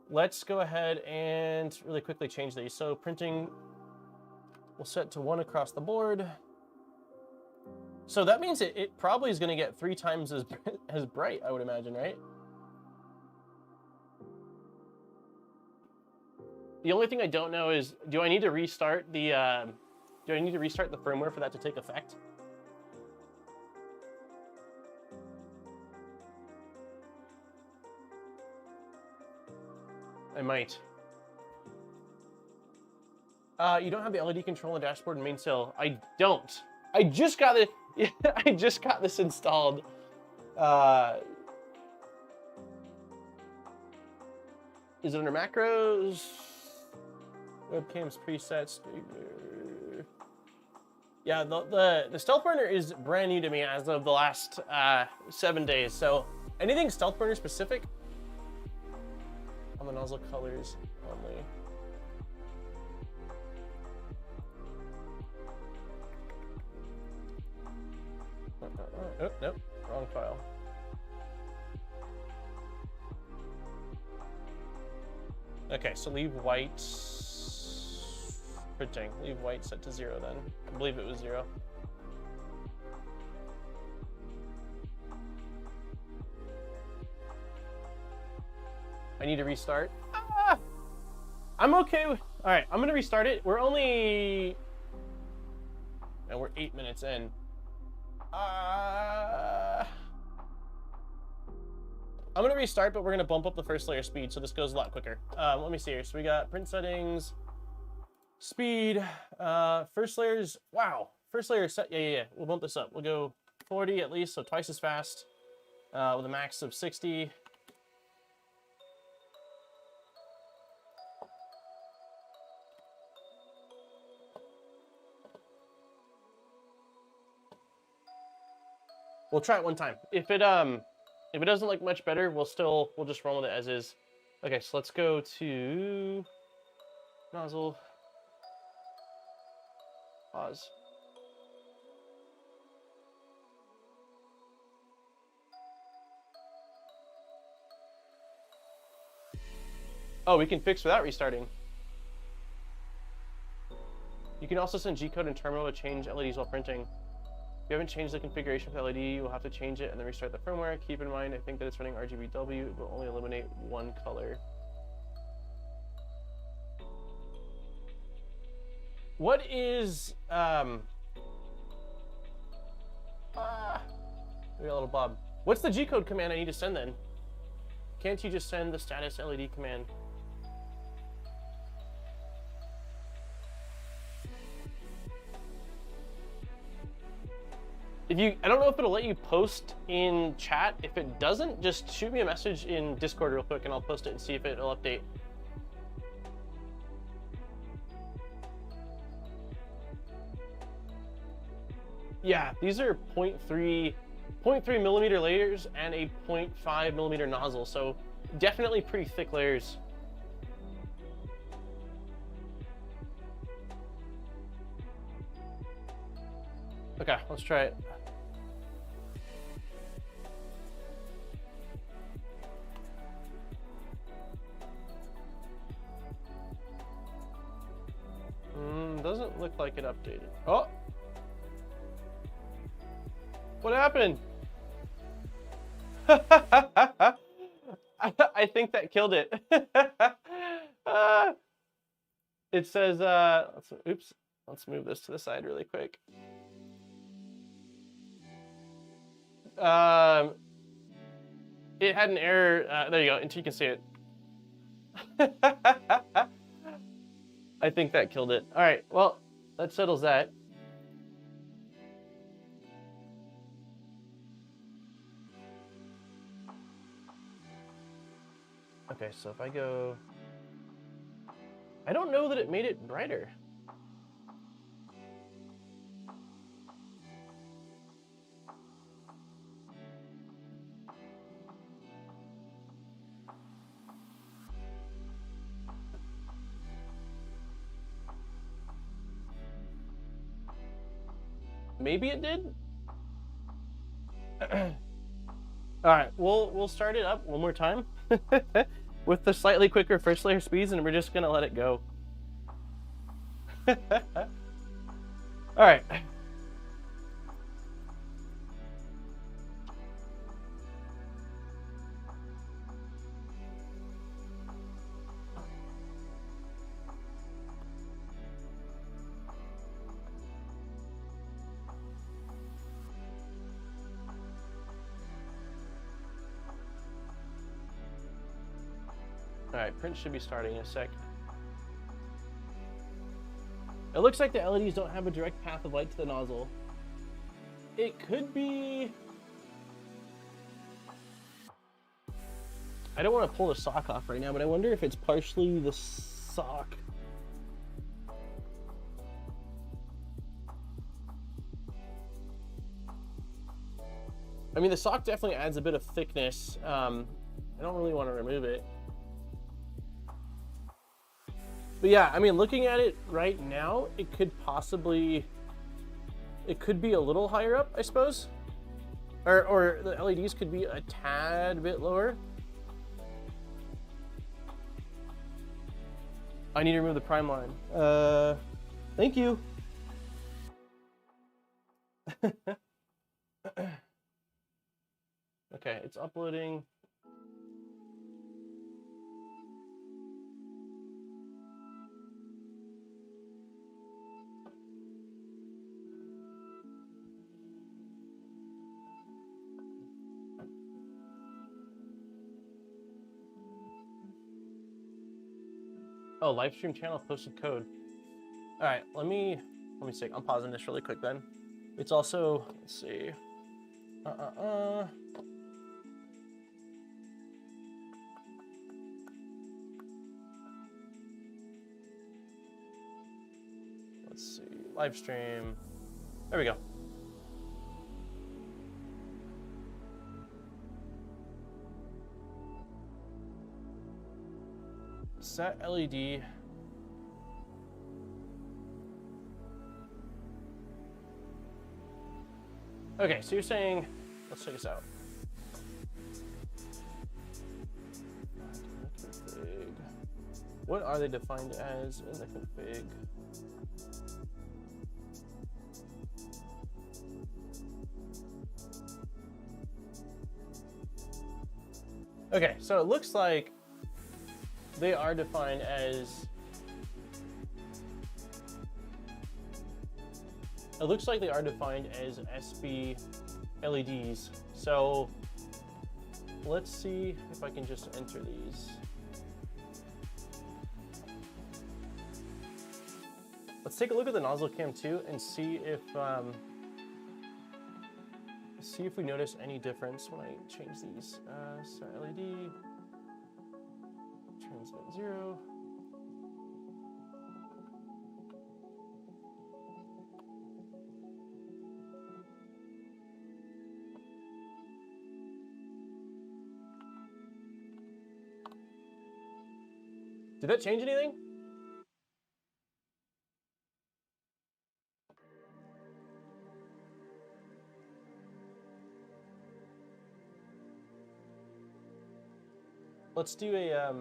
let's go ahead and really quickly change these. So printing, we'll set to 1 across the board. So that means it probably is going to get 3 times as bright, I would imagine, right? The only thing I don't know is, do I need to restart the firmware for that to take effect? I might. You don't have the LED control on the dashboard and mainsail. I don't. I just got it. I just got this installed. Is it under macros? Webcams presets. Yeah, the StealthBurner is brand new to me as of the last 7 days. So anything StealthBurner specific on the nozzle colors only. Oh, nope, wrong file. Okay, so leave white printing. Leave white set to 0 then. I believe it was 0. I need to restart. Ah! I'm okay with, all right, I'm gonna restart it. We're 8 minutes in. I'm gonna restart, but we're gonna bump up the first layer speed so this goes a lot quicker. Let me see here. So we got print settings, speed, first layers. Wow, first layer set. Yeah. We'll bump this up. We'll go 40 at least, so twice as fast, with a max of 60. We'll try it one time. If it doesn't look much better, we'll just run with it as is. Okay, so let's go to nozzle. Pause. Oh, we can fix without restarting. You can also send G-code and terminal to change LEDs while printing. If you haven't changed the configuration for the LED, you will have to change it and then restart the firmware. Keep in mind, I think that it's running RGBW. It will only eliminate one color. What is, we got a little Bob. What's the G-code command I need to send then? Can't you just send the status LED command? I don't know if it'll let you post in chat. If it doesn't, just shoot me a message in Discord real quick and I'll post it and see if it'll update. Yeah, these are 0.3 millimeter layers and a 0.5 millimeter nozzle, so definitely pretty thick layers. Okay, let's try it. Doesn't look like it updated. Oh! What happened? I think that killed it. It says, oops, let's move this to the side really quick. It had an error. There you go, until you can see it. I think that killed it. All right, well, that settles that. Okay, so if I go, I don't know that it made it brighter. Maybe it did. All right, we'll start it up one more time with the slightly quicker first layer speeds, and we're just gonna let it go. All right. All right, print should be starting in a sec. It looks like the LEDs don't have a direct path of light to the nozzle. It could be... I don't want to pull the sock off right now, but I wonder if it's partially the sock. I mean, the sock definitely adds a bit of thickness. I don't really want to remove it. But yeah, I mean, looking at it right now, it could possibly, it could be a little higher up, I suppose. Or the LEDs could be a tad bit lower. I need to remove the prime line. Thank you. Okay, it's uploading. Oh, live stream channel posted code. All right, let me see. I'm pausing this really quick then. It's also, let's see. Let's see, live stream. There we go. Set LED. Okay, so you're saying, let's check this out. Config. What are they defined as in the config? Okay, so it looks like they are defined as, it looks like they are defined as SB LEDs. So let's see if I can just enter these. Let's take a look at the Nozzle Cam too and see if we notice any difference when I change these. Start LED, transmit 0. Did that change anything? Let's do a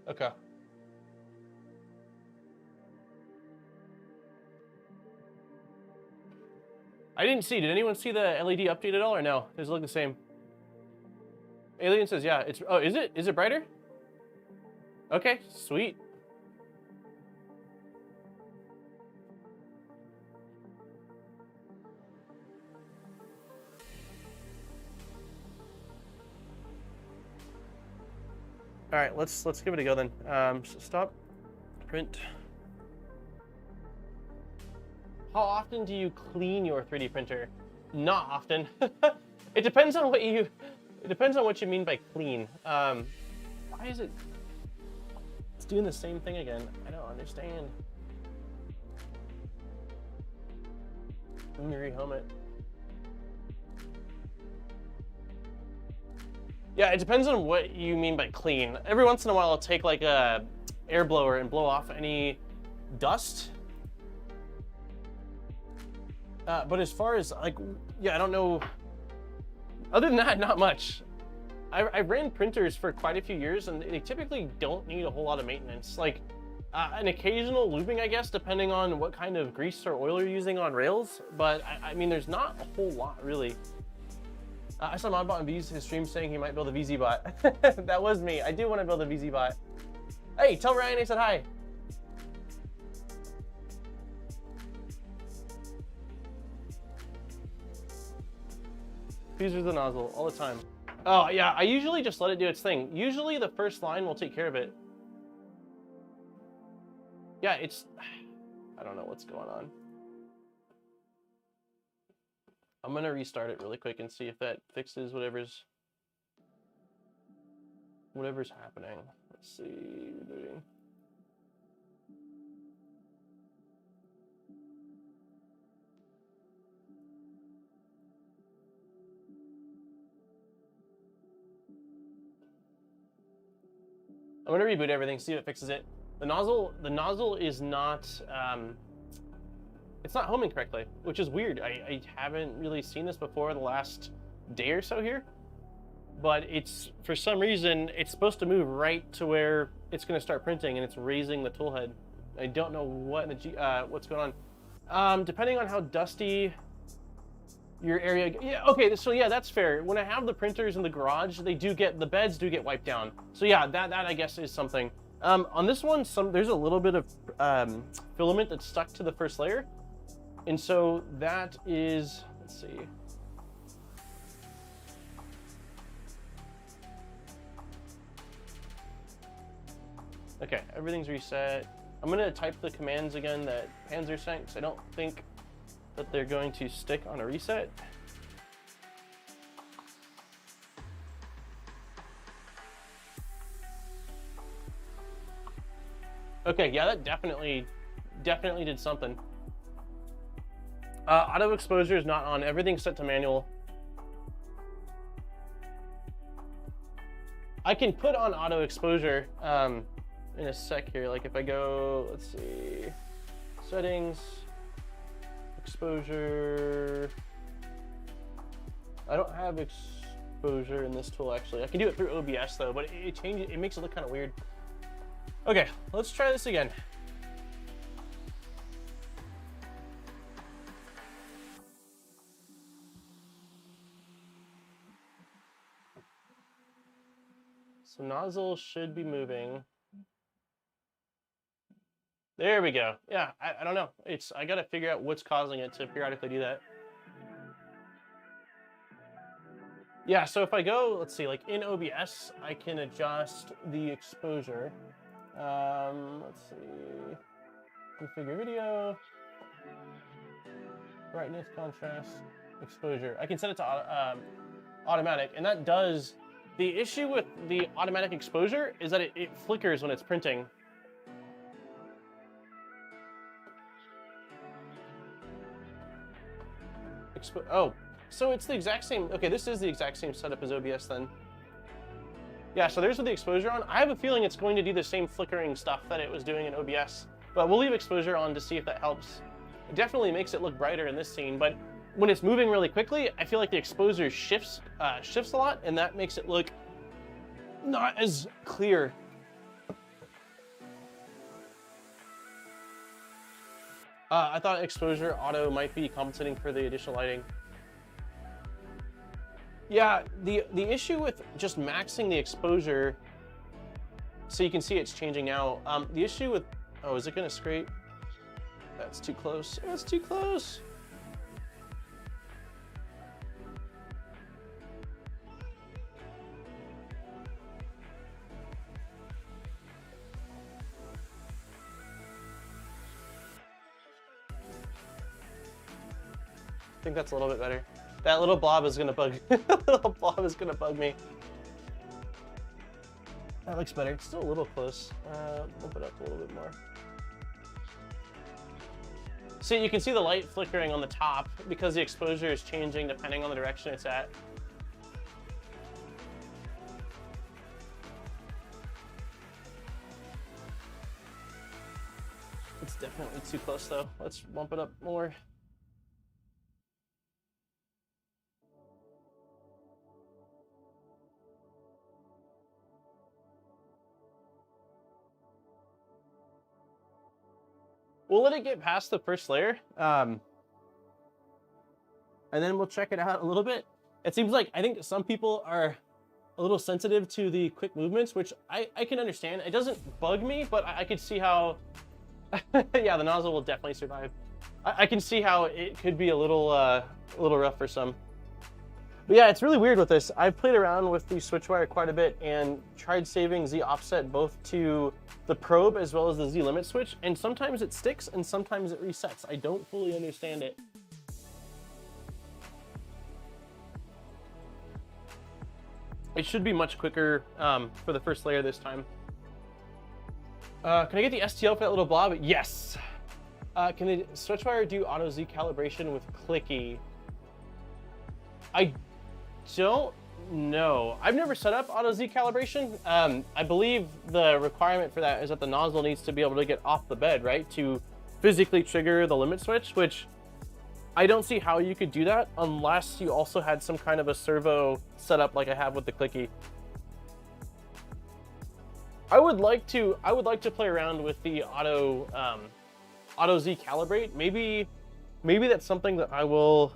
okay. I didn't see. Did anyone see the LED update at all, or no? Does it look the same? Alien says, yeah, it's, oh, is it? Is it brighter? Okay, sweet. All right, let's give it a go then. So stop, print. How often do you clean your 3D printer? Not often. It depends on what you mean by clean. Why is it? It's doing the same thing again. I don't understand. Let me rehome it. Yeah, it depends on what you mean by clean. Every once in a while, I'll take like a air blower and blow off any dust. But as far as like, yeah, I don't know. Other than that, not much. I ran printers for quite a few years, and they typically don't need a whole lot of maintenance. Like an occasional lubing, I guess, depending on what kind of grease or oil you're using on rails. But I mean, there's not a whole lot really. I saw Modbot on his stream saying he might build a VZ bot. That was me. I do want to build a VZ bot. Hey, tell Ryan I said hi. Users the nozzle all the time. Oh yeah, I usually just let it do its thing. Usually the first line will take care of it. Yeah, it's, I don't know what's going on. I'm gonna restart it really quick and see if that fixes whatever's happening. Let's see, rebooting. I'm gonna reboot everything, see if it fixes it. The nozzle is not, it's not homing correctly, which is weird. I haven't really seen this before the last day or so here, but it's, for some reason, it's supposed to move right to where it's gonna start printing, and it's raising the tool head. I don't know what what's going on. Depending on how dusty your area, yeah, okay, so yeah, that's fair. When I have the printers in the garage, the beds do get wiped down. So yeah, that I guess is something. On this one, there's a little bit of filament that's stuck to the first layer. And so that is, let's see. Okay, everything's reset. I'm gonna type the commands again that Panzer sent, because I don't think that they're going to stick on a reset. Okay, yeah, that definitely did something. Auto exposure is not on. Everything's set to manual. I can put on auto exposure in a sec here. Like if I go, let's see, settings, exposure. I don't have exposure in this tool actually. I can do it through OBS though, but it makes it look kind of weird. Okay, let's try this again. So nozzle should be moving. There we go. Yeah, I don't know. I gotta figure out what's causing it to periodically do that. Yeah, so if I go, let's see, like in OBS, I can adjust the exposure. Let's see, configure video, brightness, contrast, exposure. I can set it to automatic, and that does. The issue with the automatic exposure is that it flickers when it's printing. Oh, so it's the exact same. Okay, this is the exact same setup as OBS then. Yeah, so there's with the exposure on. I have a feeling it's going to do the same flickering stuff that it was doing in OBS, but we'll leave exposure on to see if that helps. It definitely makes it look brighter in this scene, but when it's moving really quickly, I feel like the exposure shifts a lot, and that makes it look not as clear. I thought exposure auto might be compensating for the additional lighting. Yeah, the issue with just maxing the exposure, so you can see it's changing now. The issue with, oh, is it gonna scrape? That's too close. That's too close. I think that's a little bit better. That little blob is gonna bug. Little blob is gonna bug me. That looks better. It's still a little close. Bump it up a little bit more. See, you can see the light flickering on the top because the exposure is changing depending on the direction it's at. It's definitely too close though. Let's bump it up more. We'll let it get past the first layer, and then we'll check it out a little bit. It seems like, I think some people are a little sensitive to the quick movements, which I can understand. It doesn't bug me, but I could see how, yeah, the nozzle will definitely survive. I can see how it could be a little rough for some. But yeah, it's really weird with this. I've played around with the SwitchWire quite a bit and tried saving Z offset both to the probe as well as the Z limit switch, and sometimes it sticks and sometimes it resets. I don't fully understand it. It should be much quicker for the first layer this time. Can I get the STL for that little blob? Yes. Can the SwitchWire do auto Z calibration with clicky? I don't know. I've never set up auto Z calibration. I believe the requirement for that is that the nozzle needs to be able to get off the bed, right? To physically trigger the limit switch, which I don't see how you could do that unless you also had some kind of a servo setup like I have with the clicky. I would like to play around with the auto Z calibrate. Maybe that's something that I will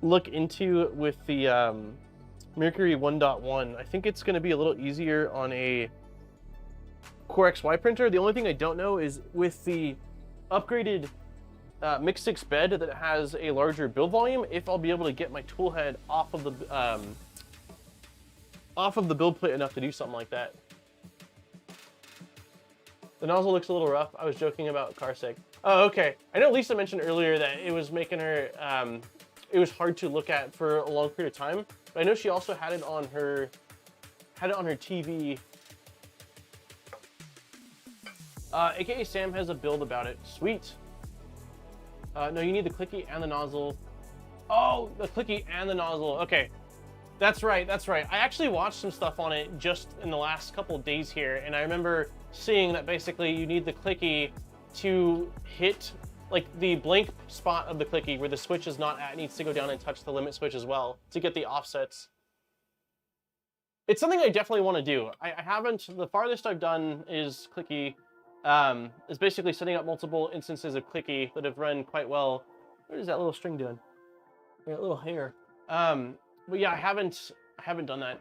look into with the Mercury 1.1. I think it's going to be a little easier on a Core XY printer. The only thing I don't know is with the upgraded Mix 6 bed that has a larger build volume, if I'll be able to get my tool head off of the build plate enough to do something like that. The nozzle looks a little rough. I was joking about car seg. Oh, okay. I know Lisa mentioned earlier that it was making her, it was hard to look at for a long period of time. But I know she also had it on her TV. AKA Sam has a build about it. Sweet. No, you need the clicky and the nozzle. Oh, the clicky and the nozzle. Okay. That's right, that's right. I actually watched some stuff on it just in the last couple of days here, and I remember seeing that basically you need the clicky to hit, like the blank spot of the clicky where the switch is not at needs to go down and touch the limit switch as well to get the offsets. It's something I definitely want to do. I haven't, the farthest I've done is clicky, is basically setting up multiple instances of clicky that have run quite well. What is that little string doing? That little hair. But yeah, I haven't done that.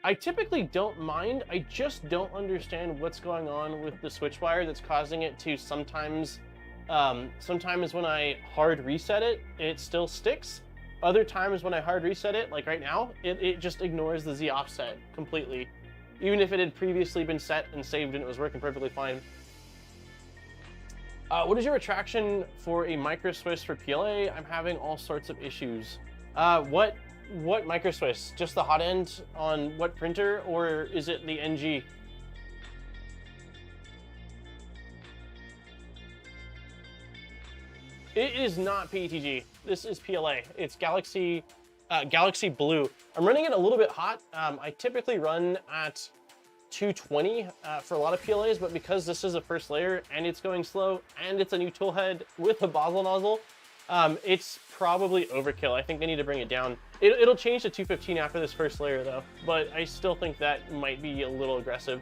I typically don't mind. I just don't understand what's going on with the SwitchWire that's causing it to sometimes when I hard reset it, it still sticks. Other times when I hard reset it, like right now, it just ignores the Z offset completely. Even if it had previously been set and saved and it was working perfectly fine. What is your retraction for a micro Swiss for PLA? I'm having all sorts of issues. What micro Swiss? Just the hot end on what printer, or is it the NG? It is not PETG. This is PLA. It's Galaxy Blue. I'm running it a little bit hot. I typically run at 220 for a lot of PLAs, but because this is a first layer and it's going slow and it's a new tool head with a Basel nozzle, it's probably overkill. I think they need to bring it down. It'll change to 215 after this first layer though, but I still think that might be a little aggressive.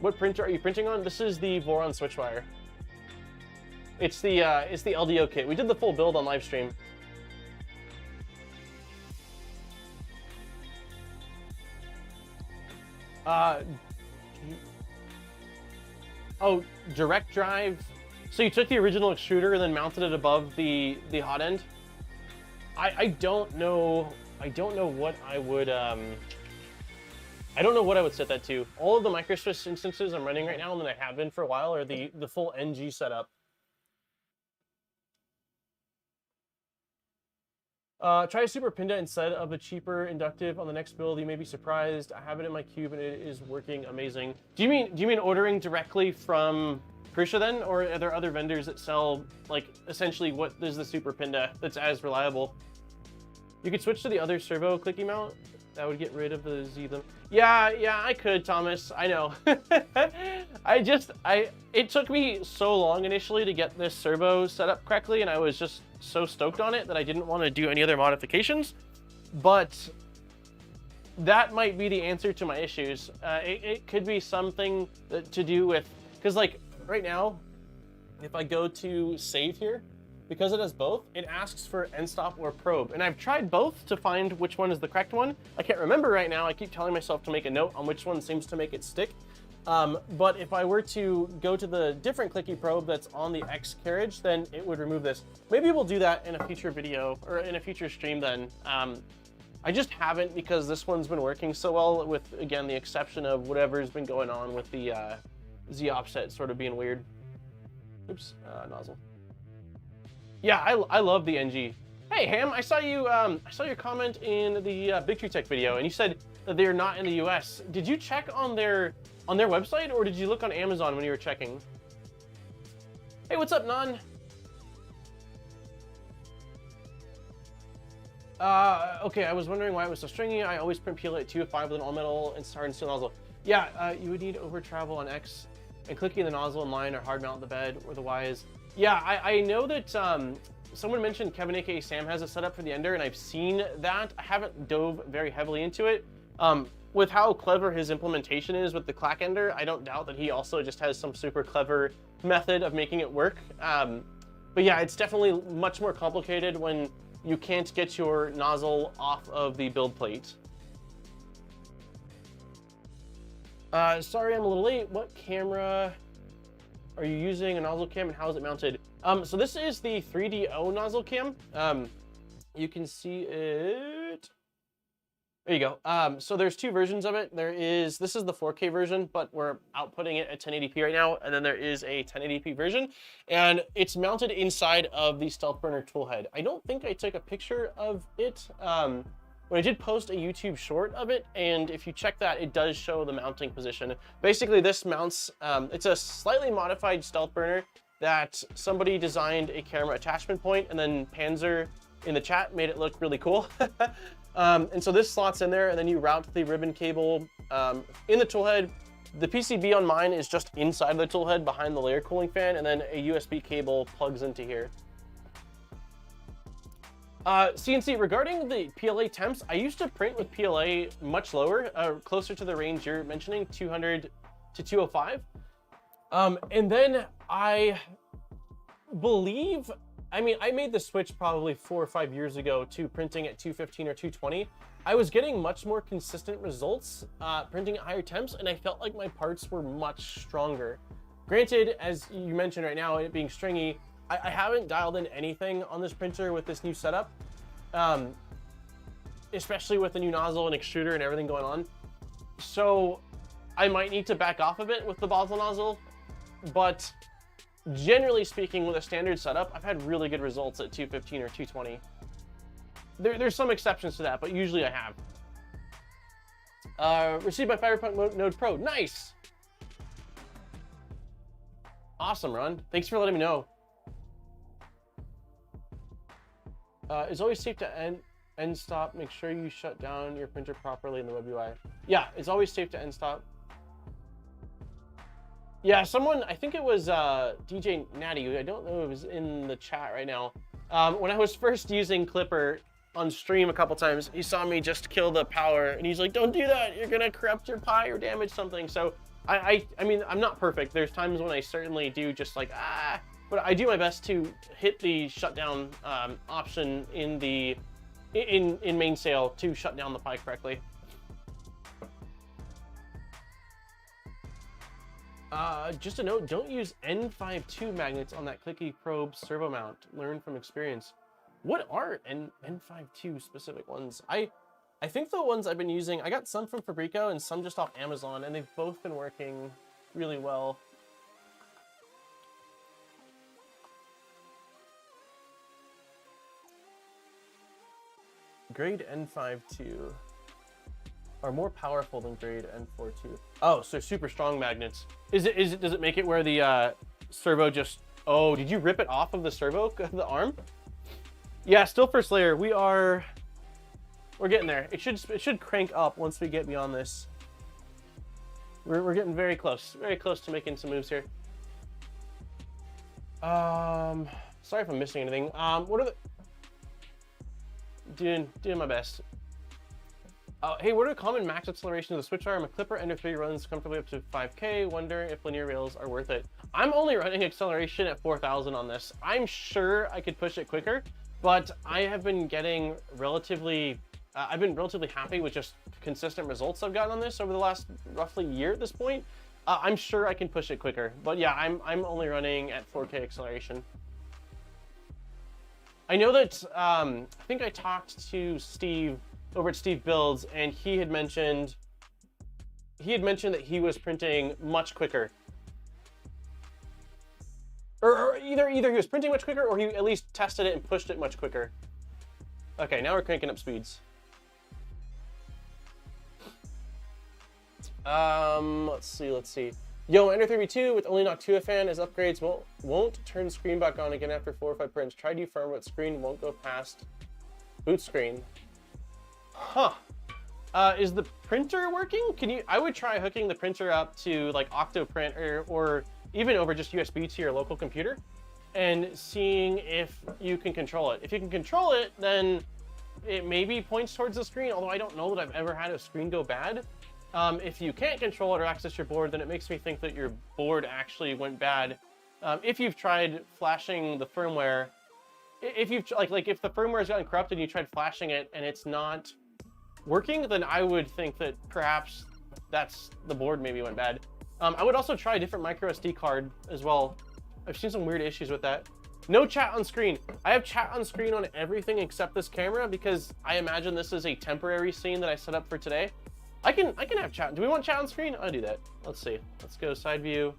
What printer are you printing on? This is the Voron SwitchWire. It's the LDO kit. We did the full build on live stream. Oh, direct drive. So you took the original extruder and then mounted it above the hot end? I don't know I don't know what I would, I don't know what I would set that to. All of the microswitch instances I'm running right now, and that I have been for a while, are the full NG setup. Try a Super Pinda instead of the cheaper inductive on the next build. You may be surprised. I have it in my cube and it is working amazing. Do you mean ordering directly from Prusa then, or are there other vendors that sell like essentially what is the Super Pinda that's as reliable? You could switch to the other servo clicky mount. That would get rid of the Z. Yeah, I could, Thomas. I know. It took me so long initially to get this servo set up correctly, and I was just so stoked on it that I didn't want to do any other modifications. But that might be the answer to my issues. It could be something to do with, because like right now, if I go to save here, because it has both, it asks for end stop or probe. And I've tried both to find which one is the correct one. I can't remember right now. I keep telling myself to make a note on which one seems to make it stick. But if I were to go to the different clicky probe that's on the X carriage, then it would remove this. Maybe we'll do that in a future video or in a future stream then. I just haven't, because this one's been working so well, with, again, the exception of whatever's been going on with the Z offset sort of being weird. Oops, nozzle. Yeah, I love the NG. Hey Ham, I saw your comment in the Big Tree Tech video, and you said that they're not in the US. Did you check on their website, or did you look on Amazon when you were checking? Hey, what's up, Non? Okay, I was wondering why it was so stringy. I always print PLA at 205 with an all metal and hard and steel nozzle. Yeah, you would need over travel on X, and clicking the nozzle in line or hard mount the bed or the Y is. Yeah, I know that someone mentioned Kevin aka Sam has a setup for the Ender, and I've seen that. I haven't dove very heavily into it. With how clever his implementation is with the Clack Ender, I don't doubt that he also just has some super clever method of making it work. But yeah, it's definitely much more complicated when you can't get your nozzle off of the build plate. Sorry I'm a little late. What camera are you using, a Nozzle Cam, and how is it mounted? So this is the 3DO Nozzle Cam. You can see it. There you go. So there's two versions of it. This is the 4K version, but we're outputting it at 1080p right now. And then there is a 1080p version, and it's mounted inside of the StealthBurner toolhead. I don't think I took a picture of it. But I did post a YouTube short of it, and if you check that, it does show the mounting position. Basically, this mounts, it's a slightly modified StealthBurner that somebody designed a camera attachment point, and then Panzer in the chat made it look really cool. And so this slots in there, and then you route the ribbon cable in the toolhead. The PCB on mine is just inside the toolhead behind the layer cooling fan, and then a USB cable plugs into here. CNC, regarding the PLA temps, I used to print with PLA much lower, closer to the range you're mentioning, 200 to 205. And then I believe, I made the switch probably 4 or 5 years ago to printing at 215 or 220. I was getting much more consistent results printing at higher temps, and I felt like my parts were much stronger. Granted, as you mentioned right now, it being stringy, I haven't dialed in anything on this printer with this new setup, especially with the new nozzle and extruder and everything going on. So I might need to back off a bit with the Basel nozzle, but generally speaking, with a standard setup, I've had really good results at 215 or 220. There's some exceptions to that, but usually I have. Received by Cyberpunk Node Pro. Nice! Awesome, Ron. Thanks for letting me know. It's always safe to end stop. Make sure you shut down your printer properly in the web UI. Yeah, it's always safe to end stop. Yeah, someone, I think it was DJ Natty, I don't know if it was in the chat right now. When I was first using Clipper on stream a couple times, he saw me just kill the power, and he's like, don't do that, you're gonna corrupt your Pi or damage something. So I mean, I'm not perfect. There's times when I certainly do just like, but I do my best to hit the shutdown option in mainsail to shut down the Pi correctly. Just a note, don't use N52 magnets on that clicky probe servo mount. Learn from experience. What are N52 specific ones? I think the ones I've been using, I got some from Fabrico and some just off Amazon, and they've both been working really well. Grade N52 are more powerful than grade N42. Oh, so super strong magnets. Does it make it where the servo just, oh, did you rip it off of the servo, the arm? Yeah, still first layer. We're getting there. It should crank up once we get beyond this. We're getting very close to making some moves here. Sorry if I'm missing anything. What are the doing my best. Hey, what are the common max acceleration of the SwitchWire? My Clipper Ender 3 runs comfortably up to 5K. Wonder if linear rails are worth it. I'm only running acceleration at 4,000 on this. I'm sure I could push it quicker, but I have been getting relatively, I've been relatively happy with just consistent results I've gotten on this over the last roughly year at this point. I'm sure I can push it quicker, but yeah, I'm only running at 4K acceleration. I know that, I think I talked to Steve over at Steve Builds, and he had mentioned that he was printing much quicker. Or either he was printing much quicker, or he at least tested it and pushed it much quicker. Okay, now we're cranking up speeds. Let's see. Yo, Ender 3v2 with only knock 2 fan as upgrades won't turn screen back on again after 4 or 5 prints. Try defirm, but screen won't go past boot screen. Huh. Is the printer working? I would try hooking the printer up to like Octoprint or even over just USB to your local computer and seeing if you can control it. If you can control it, then it maybe points towards the screen, although I don't know that I've ever had a screen go bad. If you can't control it or access your board, then it makes me think that your board actually went bad. If you've tried flashing the firmware, if you've if the firmware has gotten corrupted and you tried flashing it and it's not working, then I would think that perhaps that's the board maybe went bad. I would also try a different micro SD card as well. I've seen some weird issues with that. No chat on screen. I have chat on screen on everything except this camera because I imagine this is a temporary scene that I set up for today. I can have chat. Do we want chat on screen? I'll do that. Let's see. Let's go side view.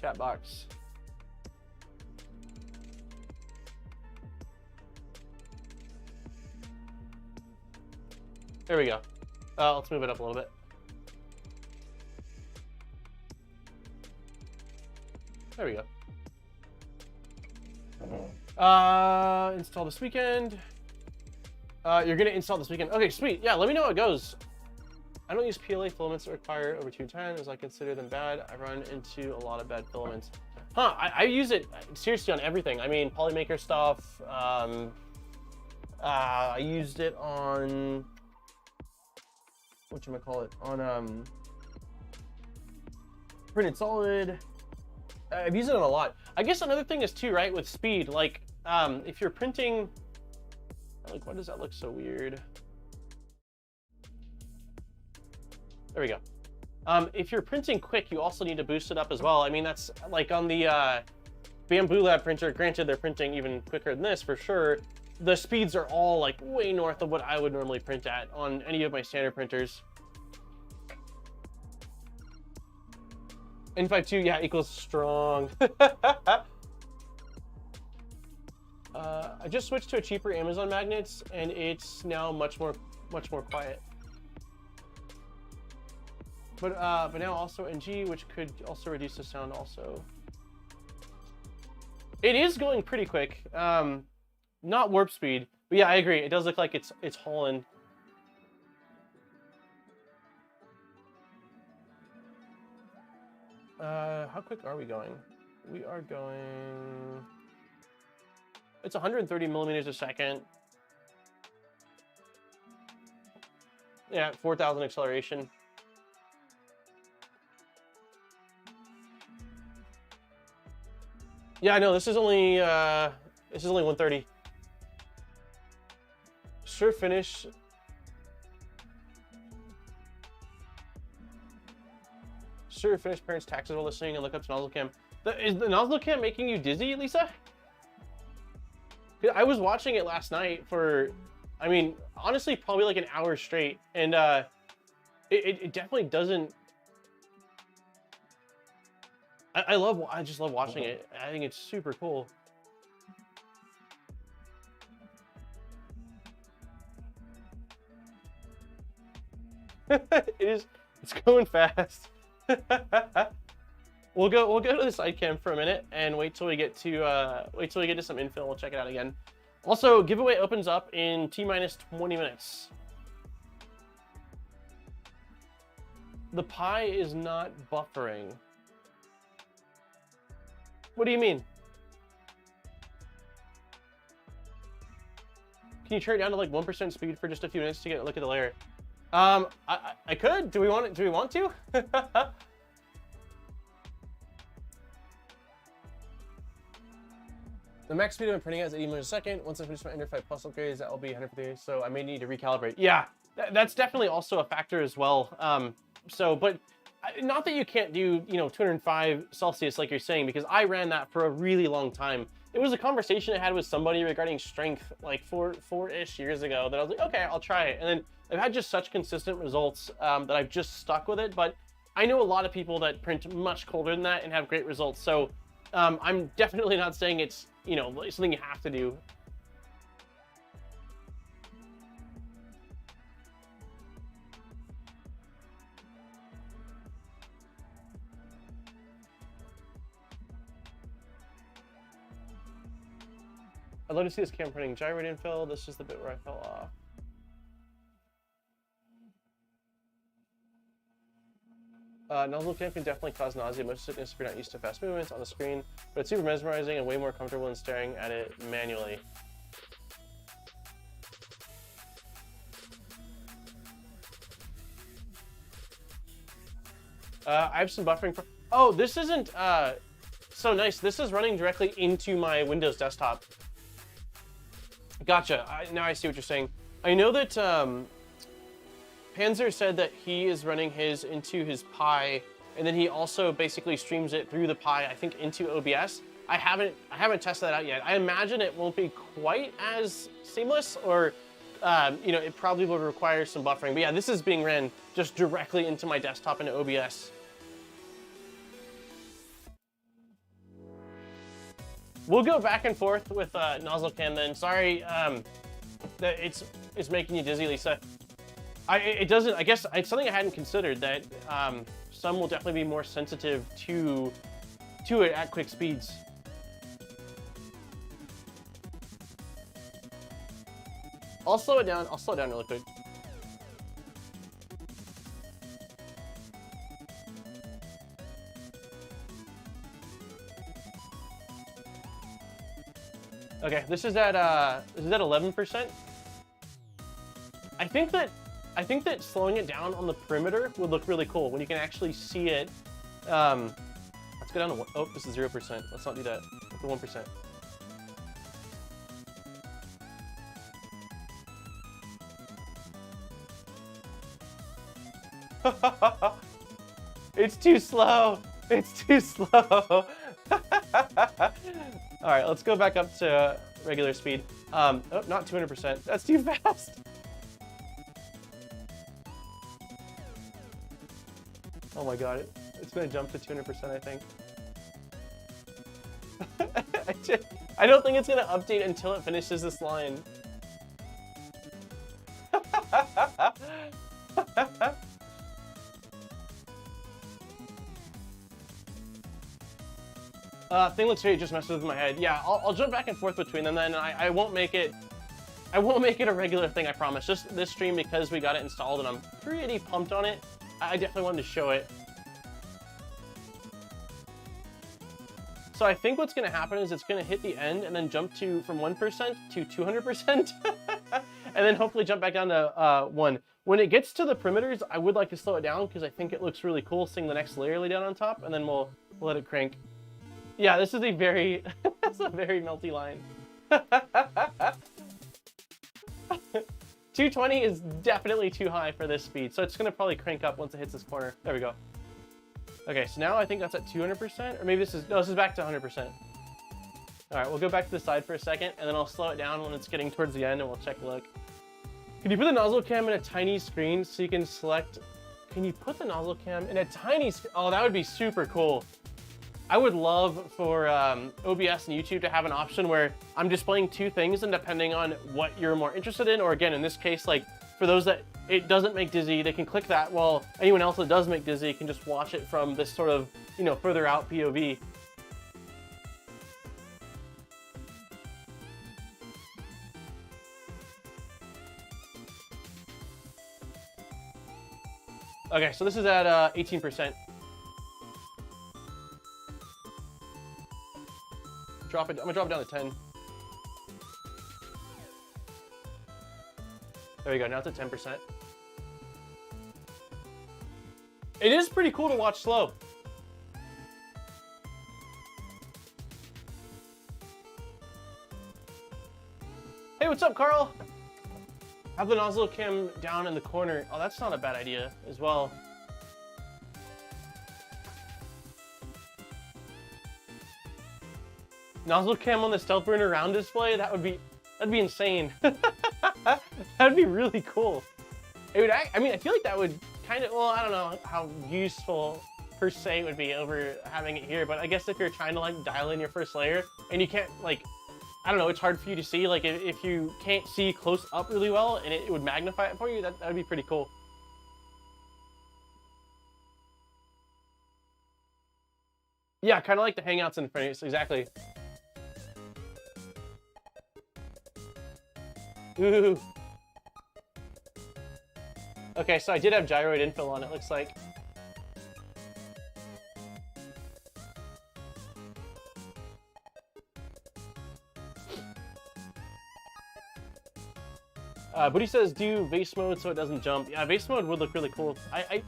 Chat box. There we go. Let's move it up a little bit. There we go. Install this weekend. You're gonna install this weekend. Okay, sweet. Yeah, let me know how it goes. I don't use PLA filaments that require over 210 as I consider them bad. I run into a lot of bad filaments. Huh, I use it seriously on everything. I mean, Polymaker stuff. I used it on, whatchamacallit, on printed solid. I've used it on a lot. I guess another thing is too, right, with speed, like if you're printing, like, why does that look so weird? There we go. If you're printing quick, you also need to boost it up as well. I mean, that's like on the Bamboo Lab printer, granted they're printing even quicker than this for sure. The speeds are all like way north of what I would normally print at on any of my standard printers. N52, yeah, equals strong. I just switched to a cheaper Amazon magnets and it's now much more quiet. But now also NG, which could also reduce the sound also. It is going pretty quick. Not warp speed, but yeah, I agree. It does look like it's hauling. How quick are we going? We are going, it's 130 millimeters a second. Yeah, 4,000 acceleration. Yeah, no, this is only 130. Sure finish. Sure finish parents' taxes while listening and look up to Nozzle Cam. Is the Nozzle Cam making you dizzy, Lisa? I was watching it last night for, I mean, honestly, probably like an hour straight, and it definitely doesn't. I just love watching it. I think it's super cool. It's going fast. We'll go to the side cam for a minute and wait till we get to some infill. We'll check it out again. Also, giveaway opens up in T-minus 20 minutes. The Pi is not buffering. What do you mean? Can you turn it down to like 1% speed for just a few minutes to get a look at the layer? I could. Do we want it? Do we want to? The max speed I'm printing at is 80 meters a second. Once I finish my Ender 5 Plus upgrades, that will be 150, so I may need to recalibrate. Yeah, that's definitely also a factor as well. But not that you can't do, 205 Celsius like you're saying, because I ran that for a really long time. It was a conversation I had with somebody regarding strength like four-ish years ago that I was like, okay, I'll try it. And then I've had just such consistent results that I've just stuck with it. But I know a lot of people that print much colder than that and have great results. So I'm definitely not saying it's, something you have to do. I'd love to see this cam printing gyrate infill. This is the bit where I fell off. Nozzle Cam can definitely cause nausea, most sickness if you're not used to fast movements on the screen, but it's super mesmerizing and way more comfortable than staring at it manually. I have some buffering for... Oh, this isn't so nice. This is running directly into my Windows desktop. Gotcha. Now I see what you're saying. I know that Panzer said that he is running his into his Pi, and then he also basically streams it through the Pi, I think, into OBS. I haven't tested that out yet. I imagine it won't be quite as seamless, or it probably will require some buffering. But yeah, this is being ran just directly into my desktop into OBS. We'll go back and forth with Nozzle Cam then. Sorry that it's making you dizzy, Lisa. It doesn't. I guess it's something I hadn't considered, that some will definitely be more sensitive to it at quick speeds. I'll slow it down. I'll slow it down really quick. Okay, this is at 11%. I think that slowing it down on the perimeter would look really cool when you can actually see it. Let's go down to one. Oh, this is 0%. Let's not do that. To 1%. It's too slow. It's too slow. All right, let's go back up to regular speed. Oh, not 200%. That's too fast. Oh my god, it's gonna jump to 200%, I think. I don't think it's gonna update until it finishes this line. Thing looks great, just messes with my head. Yeah, I'll jump back and forth between them then, and I won't make it a regular thing, I promise. Just this stream, because we got it installed and I'm pretty pumped on it. I definitely wanted to show it. So I think what's going to happen is it's going to hit the end and then jump from 1% to 200%, and then hopefully jump back down to 1. When it gets to the perimeters, I would like to slow it down because I think it looks really cool seeing the next layer lay down on top, and then we'll let it crank. Yeah, this is a very that's a very melty line. 220 is definitely too high for this speed, so it's gonna probably crank up once it hits this corner. There we go. Okay, so now I think that's at 200%, or maybe this is back to 100%. All right, we'll go back to the side for a second, and then I'll slow it down when it's getting towards the end, and we'll check look. Can you put the nozzle cam in a tiny screen so you can select? Can you put the nozzle cam in a tiny screen? Oh, that would be super cool. I would love for OBS and YouTube to have an option where I'm displaying two things, and depending on what you're more interested in, or again, in this case, like for those that it doesn't make dizzy, they can click that, while anyone else that does make dizzy can just watch it from this sort of, you know, further out POV. Okay, so this is at 18%. Drop it. I'm gonna drop it down to 10. There we go. Now it's at 10%. It is pretty cool to watch slow. Hey, what's up, Carl? Have the nozzle cam down in the corner. Oh, that's not a bad idea as well. Nozzle cam on the StealthBurner round display? That'd be insane. That'd be really cool. It would, I mean, I feel like that would kind of, well, I don't know how useful per se it would be over having it here, but I guess if you're trying to like dial in your first layer and you can't like, I don't know, it's hard for you to see, like if you can't see close up really well and it would magnify it for you, that would be pretty cool. Yeah, kind of like the Hangouts interface, exactly. Ooh. Okay, so I did have gyroid infill on it, looks like. But he says do vase mode so it doesn't jump. Yeah, vase mode would look really cool. I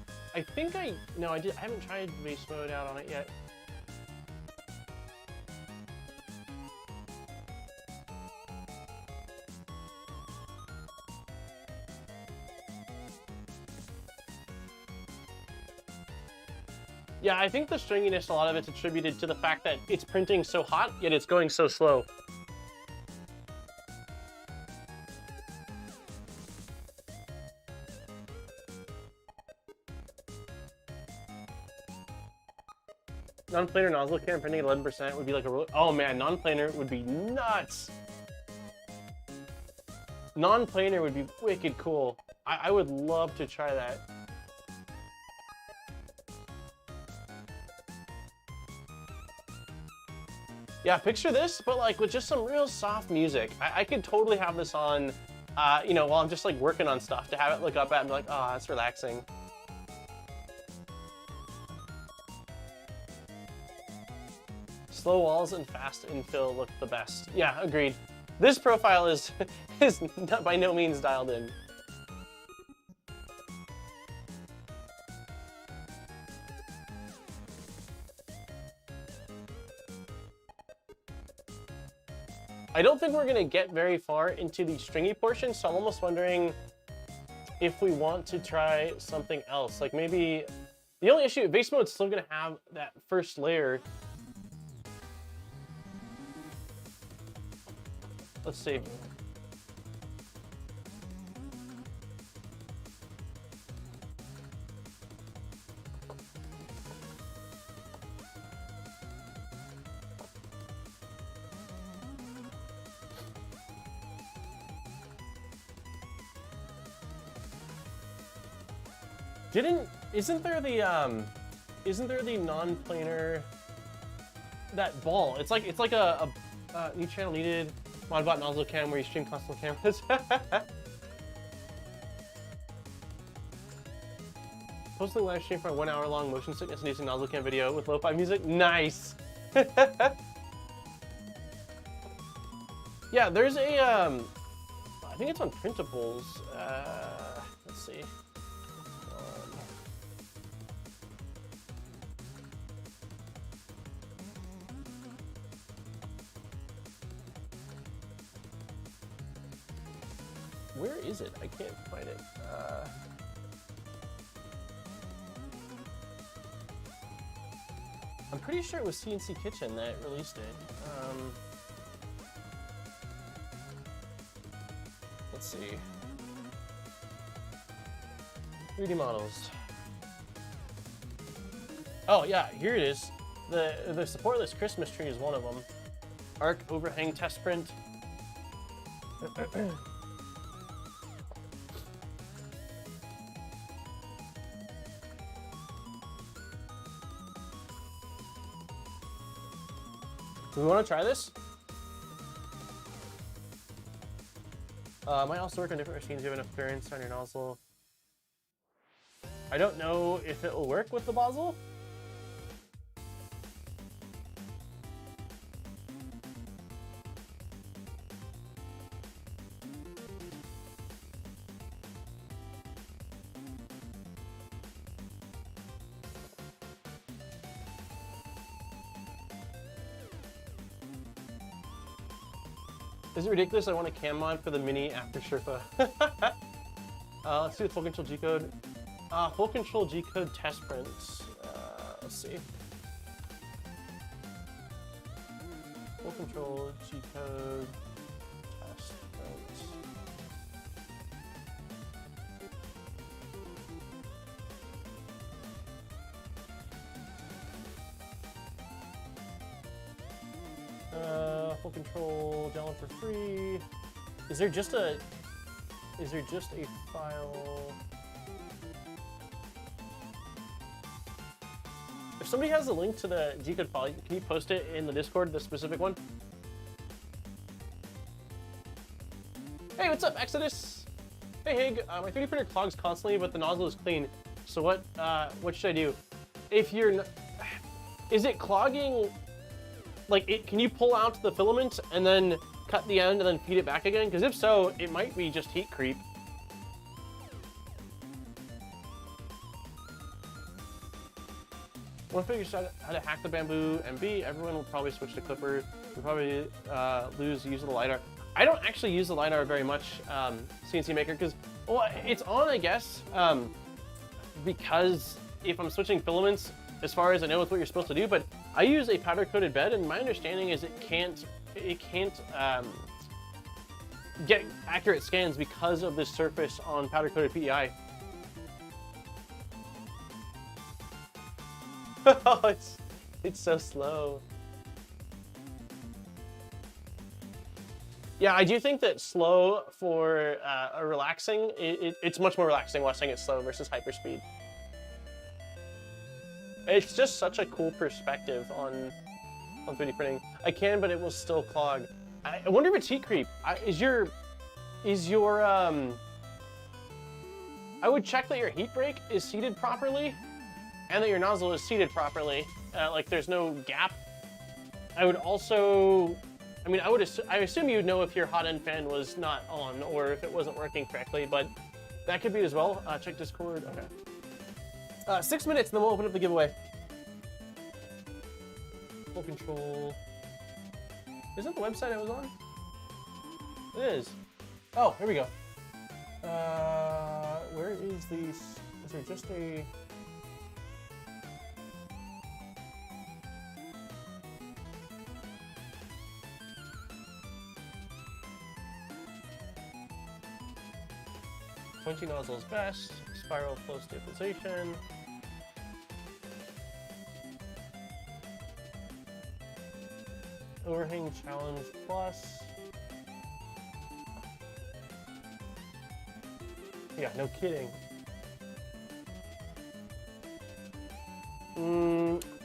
think I haven't tried vase mode out on it yet. Yeah, I think the stringiness, a lot of it's attributed to the fact that it's printing so hot, yet it's going so slow. Non-planar nozzle cam printing at 11% would be like a oh man, non-planar would be nuts. Non-planar would be wicked cool. I would love to try that. Yeah, picture this, but like with just some real soft music. I could totally have this on, you know, while I'm just like working on stuff, to have it look up at and be like, oh, that's relaxing. Slow walls and fast infill look the best. Yeah, agreed. This profile is not by no means dialed in. I don't think we're gonna get very far into the stringy portion, so I'm almost wondering if we want to try something else. Like maybe, the only issue, vase mode's still gonna have that first layer. Let's see. Isn't there the non-planar, that ball? It's like a new channel needed, modbot nozzle cam where you stream console cameras. Posting live stream for a 1 hour long motion sickness inducing nozzle cam video with lo-fi music. Nice. Yeah, there's a I think it's on printables. Let's see. Where is it? I can't find it. pretty sure it was CNC Kitchen that released it. Let's see. 3D models. Oh yeah, here it is. The supportless Christmas tree is one of them. Arc overhang test print. Do we want to try this? Might also work on different machines. You have enough clearance on your nozzle. I don't know if it will work with the nozzle. Is it ridiculous? I want a cam mod for the mini after Sherpa. Let's see the full control G code. Full control G code test prints. Let's see. Full control G code test prints. Full control, download for free. Is there just a file? If somebody has a link to the G-code file, can you post it in the Discord, the specific one? Hey, what's up, Exodus? Hey, Hig. My 3D printer clogs constantly, but the nozzle is clean. So what should I do? If you're, is it clogging? Like, can you pull out the filament and then cut the end and then feed it back again? Because if so, it might be just heat creep. One figure out how to hack the bamboo, and B, everyone will probably switch to Clipper. You'll probably lose use of the LiDAR. I don't actually use the LiDAR very much, CNC Maker, because, well, it's on, I guess, because if I'm switching filaments, as far as I know, it's what you're supposed to do, but I use a powder-coated bed, and my understanding is it can't get accurate scans because of this surface on powder-coated PEI. It's so slow. Yeah, I do think that slow for a relaxing, it's much more relaxing watching it slow versus hyperspeed. It's just such a cool perspective on 3D printing. I can, but it will still clog. I wonder if it's heat creep. I would check that your heat break is seated properly and that your nozzle is seated properly. Like there's no gap. I would also, I assume you'd know if your hot end fan was not on or if it wasn't working correctly, but that could be as well. Check Discord, okay. 6 minutes, then we'll open up the giveaway. Full control. Isn't the website I was on? It is. Oh, here we go. Where is the? Is there just a? Pointy nozzle is best. Spiral flow stabilization. Overhang challenge plus. Yeah, no kidding.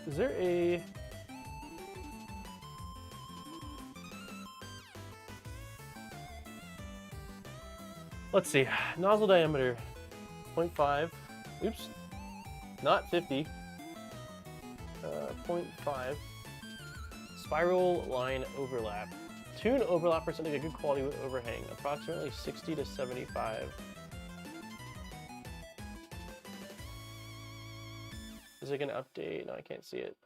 Is there a? Let's see. Nozzle diameter 0.5. Oops. Not 50. 0.5. Spiral line overlap. Tune overlap for something a good quality with overhang. Approximately 60 to 75. Is it gonna update? No, I can't see it.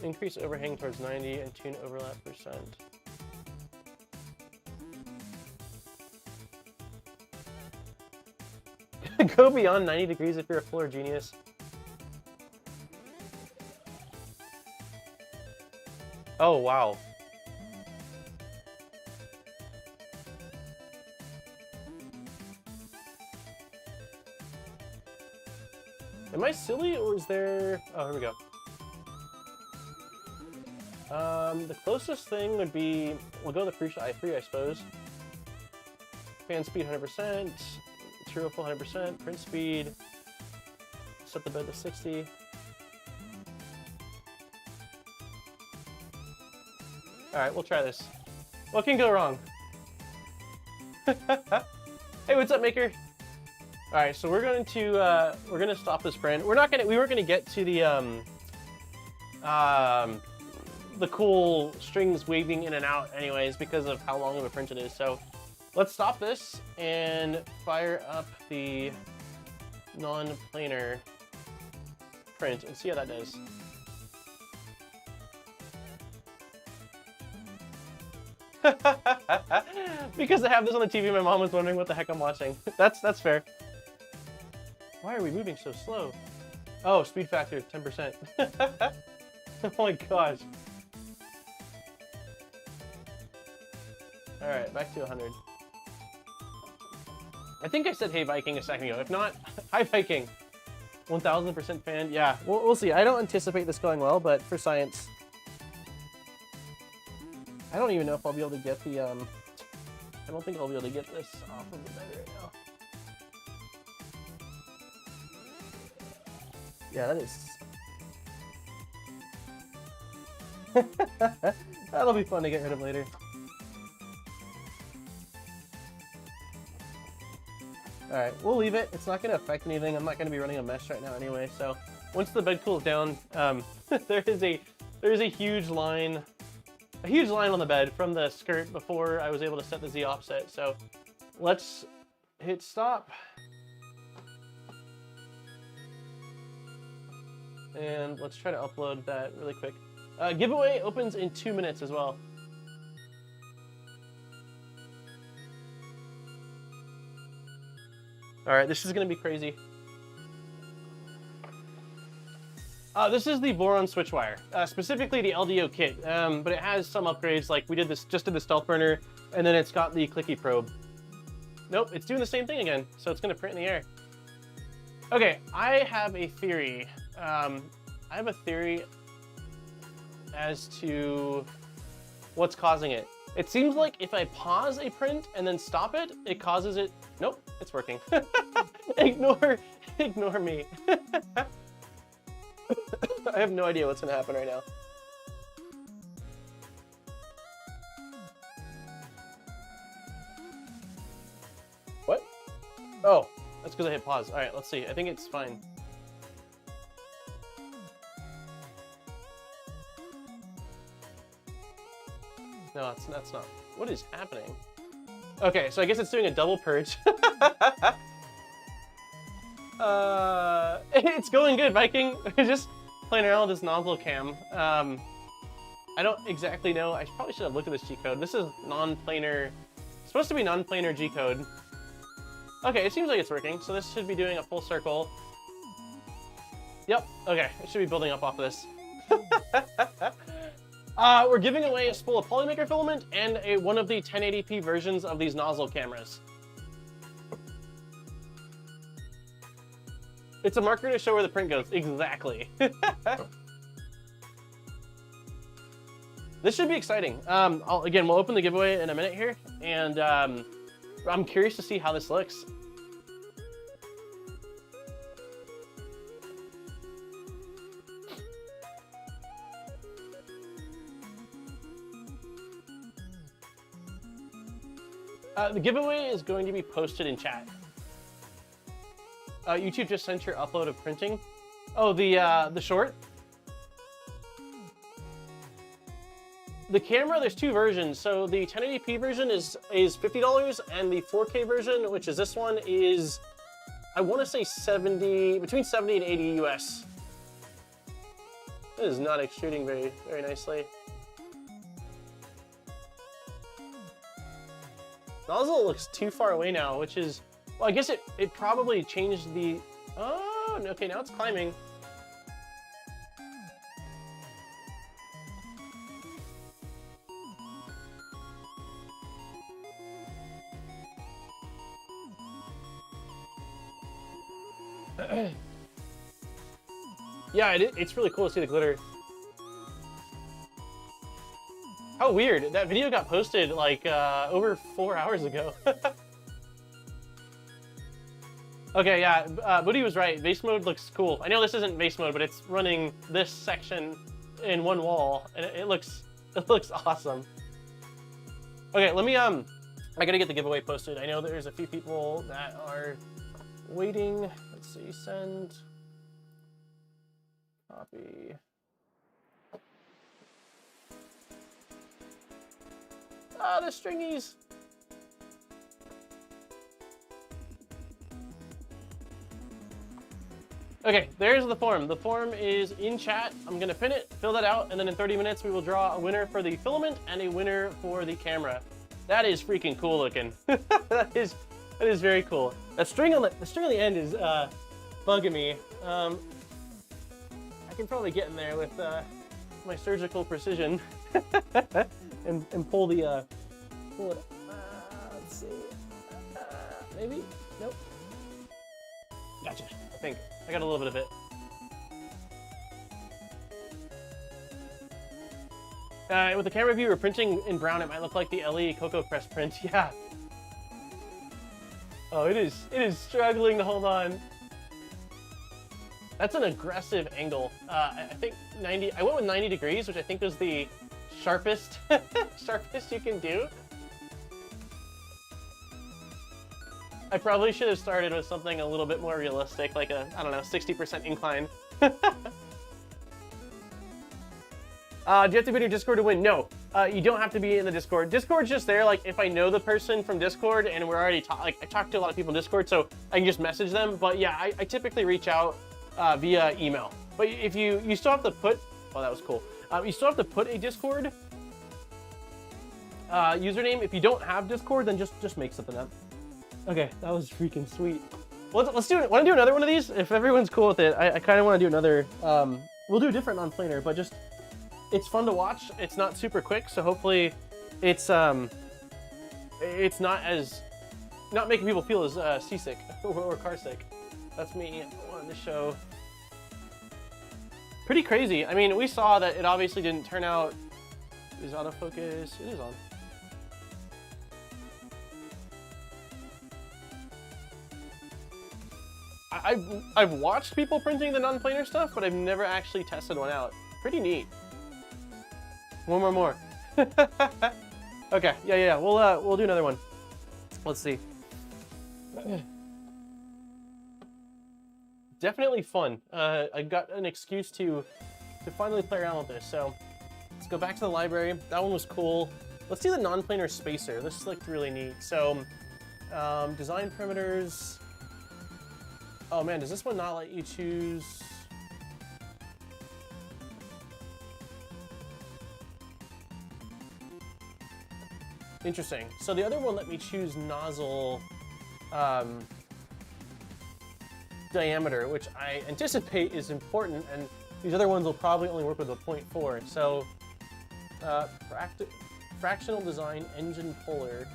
Increase overhang towards 90 and tune overlap percent. Go beyond 90 degrees if you're a floor genius. Oh, wow. Am I silly, or is there... Oh, here we go. The closest thing would be... We'll go the i3, I suppose. Fan speed 100%. Material full 100%. Print speed. Set the bed to 60. Alright, we'll try this. What can go wrong? Hey, what's up, Maker? Alright, so we're gonna stop this print. We weren't gonna get to the cool strings waving in and out anyways because of how long of a print it is. So let's stop this and fire up the non-planar print and see how that does. Because I have this on the TV, my mom was wondering what the heck I'm watching. That's fair. Why are we moving so slow? Oh, speed factor 10%. Oh my gosh. All right, back to 100. I think I said hey Viking a second ago. If not, hi Viking. 1000% fan. Yeah, we'll see. I don't anticipate this going well, but for science. I don't even know if I'll be able to get the, I don't think I'll be able to get this off of the bed right now. Yeah, that is... That'll be fun to get rid of later. Alright, we'll leave it. It's not going to affect anything. I'm not going to be running a mesh right now anyway, so once the bed cools down, there is a huge line on the bed from the skirt before I was able to set the Z offset. So let's hit stop. And let's try to upload that really quick. Giveaway opens in 2 minutes as well. All right, this is gonna be crazy. This is the Voron SwitchWire, specifically the LDO kit, but it has some upgrades. Like we did this, just did the StealthBurner, and then it's got the clicky probe. Nope, it's doing the same thing again, so it's gonna print in the air. Okay, I have a theory. As to what's causing it. It seems like if I pause a print and then stop it, it causes it. Nope, it's working. Ignore me. I have no idea what's gonna happen right now. What? Oh, that's because I hit pause. All right, let's see. I think it's fine. No, that's not. What is happening? Okay, so I guess it's doing a double purge. It's going good, Viking. Just playing around with this Nozzle Cam. I don't exactly know. I probably should have looked at this G code. This is non-planar. Supposed to be non-planar G code. Okay, it seems like it's working. So this should be doing a full circle. Yep. Okay, it should be building up off of this. We're giving away a spool of Polymaker filament and one of the 1080p versions of these nozzle cameras. It's a marker to show where the print goes. Exactly. This should be exciting. Again, we'll open the giveaway in a minute here, and I'm curious to see how this looks. The giveaway is going to be posted in chat. YouTube just sent your upload of printing. Oh, the short? The camera, there's two versions. So the 1080p version is $50, and the 4K version, which is this one, is, I want to say between 70 and 80 US. This is not extruding very, very nicely. Nozzle looks too far away now, which is Well, I guess it probably changed the... Oh, okay, now it's climbing. Yeah, it's really cool to see the glitter. How weird. That video got posted like over 4 hours ago. Okay, yeah, Booty was right. Vase mode looks cool. I know this isn't vase mode, but it's running this section in one wall, and it looks awesome. Okay, let me I gotta get the giveaway posted. I know there's a few people that are waiting. Let's see, send, copy. Ah, the stringies. Okay, there's the form. The form is in chat. I'm gonna pin it, fill that out, and then in 30 minutes we will draw a winner for the filament and a winner for the camera. That is freaking cool looking. that is very cool. The string on the end is bugging me. I can probably get in there with my surgical precision and pull the pull it. Let's see. Maybe? Nope. Gotcha. I think I got a little bit of it. With the camera view, we're printing in brown. It might look like the LE Cocoa Press print. Yeah. Oh, it is struggling to hold on. That's an aggressive angle. I think 90. I went with 90 degrees, which I think was the sharpest sharpest you can do. I probably should have started with something a little bit more realistic, like a, I don't know, 60% incline. Do you have to be in your Discord to win? No, you don't have to be in the Discord. Discord's just there, like, if I know the person from Discord and we're already I talk to a lot of people in Discord, so I can just message them. But yeah, I typically reach out via email. But if you still have to put, oh, that was cool. You still have to put a Discord username. If you don't have Discord, then just make something up. Okay, that was freaking sweet. Let's do it. Want to do another one of these? If everyone's cool with it, I kind of want to do another. We'll do a different non-planar, but just it's fun to watch. It's not super quick, so hopefully it's not making people feel as seasick or car sick. That's me on the show. Pretty crazy. I mean, we saw that it obviously didn't turn out. Is autofocus? It is on. I've watched people printing the non-planar stuff, but I've never actually tested one out. Pretty neat. One more. Okay, yeah. We'll do another one. Let's see. Definitely fun. I got an excuse to finally play around with this. So let's go back to the library. That one was cool. Let's do the non-planar spacer. This looked really neat. So design parameters. Oh man, does this one not let you choose? Interesting. So the other one let me choose nozzle diameter, which I anticipate is important, and these other ones will probably only work with a 0.4. So fractional design engine puller.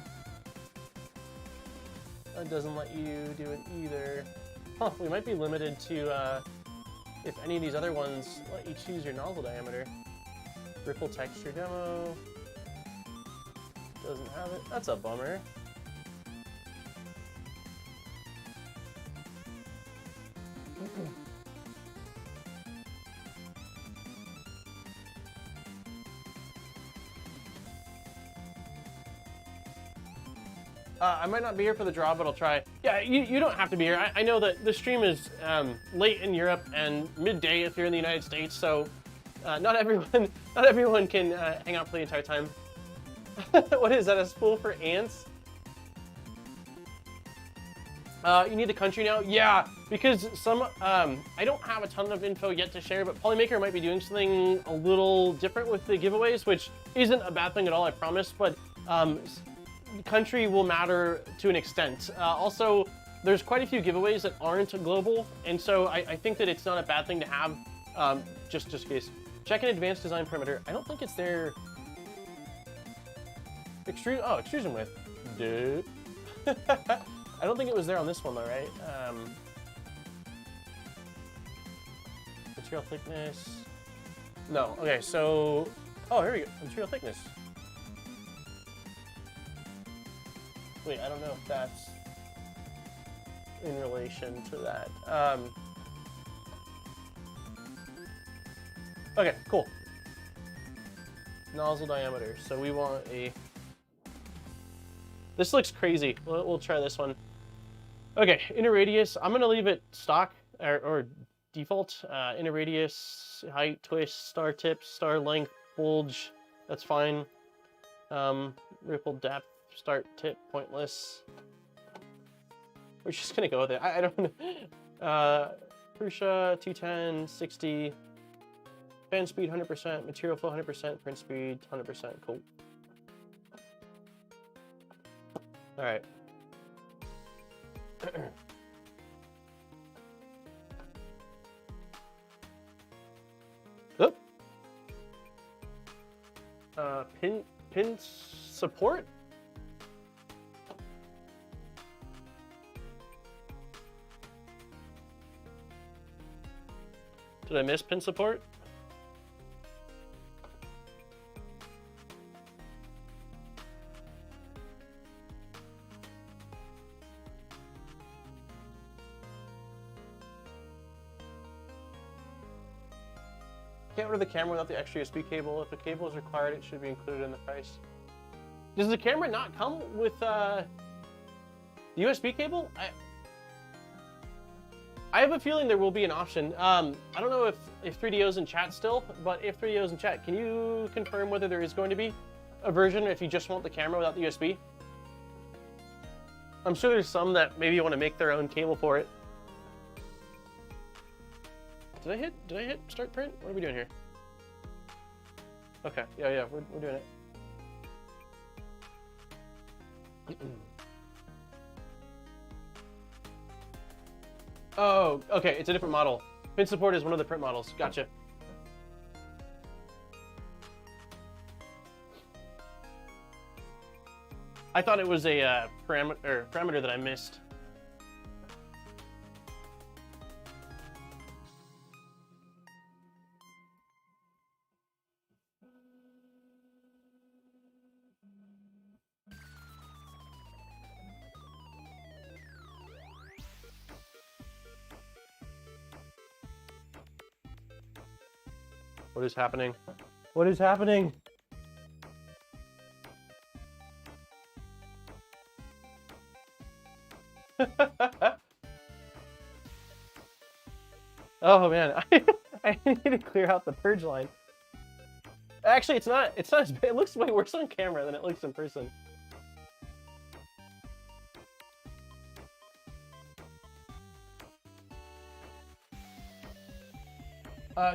That doesn't let you do it either. Huh, we might be limited to if any of these other ones let you choose your nozzle diameter. Ripple texture demo. Doesn't have it. That's a bummer. I might not be here for the draw, but I'll try. Yeah, you don't have to be here. I know that the stream is late in Europe and midday if you're in the United States, so not everyone can hang out for the entire time. What is that, a spool for ants? You need the country now? Yeah, because some, I don't have a ton of info yet to share, but Polymaker might be doing something a little different with the giveaways, which isn't a bad thing at all, I promise, but country will matter to an extent. Also, there's quite a few giveaways that aren't global, and so I think that it's not a bad thing to have, just in case. Check an advanced design parameter. I don't think it's there. Extrusion width. Dude. I don't think it was there on this one though, right? Material thickness. No. Okay, so oh, here we go. Material thickness. Wait, I don't know if that's in relation to that. Okay, cool. Nozzle diameter. So we want a... This looks crazy. We'll try this one. Okay, inner radius. I'm gonna leave it stock or default. Inner radius, height, twist, star tip, star length, bulge. That's fine. Ripple depth, start tip, pointless. We're just gonna go with it. I don't know. Prusa, 210, 60. Fan speed 100%, material flow 100%, print speed 100%. Cool. All right. Oop. Pin support. Did I miss pin support? Can't order the camera without the extra USB cable. If a cable is required, it should be included in the price. Does the camera not come with the USB cable? I have a feeling there will be an option. I don't know if 3DO's in chat still, but if 3DO's in chat, can you confirm whether there is going to be a version if you just want the camera without the USB? I'm sure there's some that maybe want to make their own cable for it. Did I hit start print? What are we doing here? Okay, yeah, we're doing it. Oh, okay, it's a different model. Pin support is one of the print models. Gotcha. I thought it was a parameter that I missed. What is happening? What is happening? Oh man, I need to clear out the purge line. Actually, it's not as bad. It looks way worse on camera than it looks in person.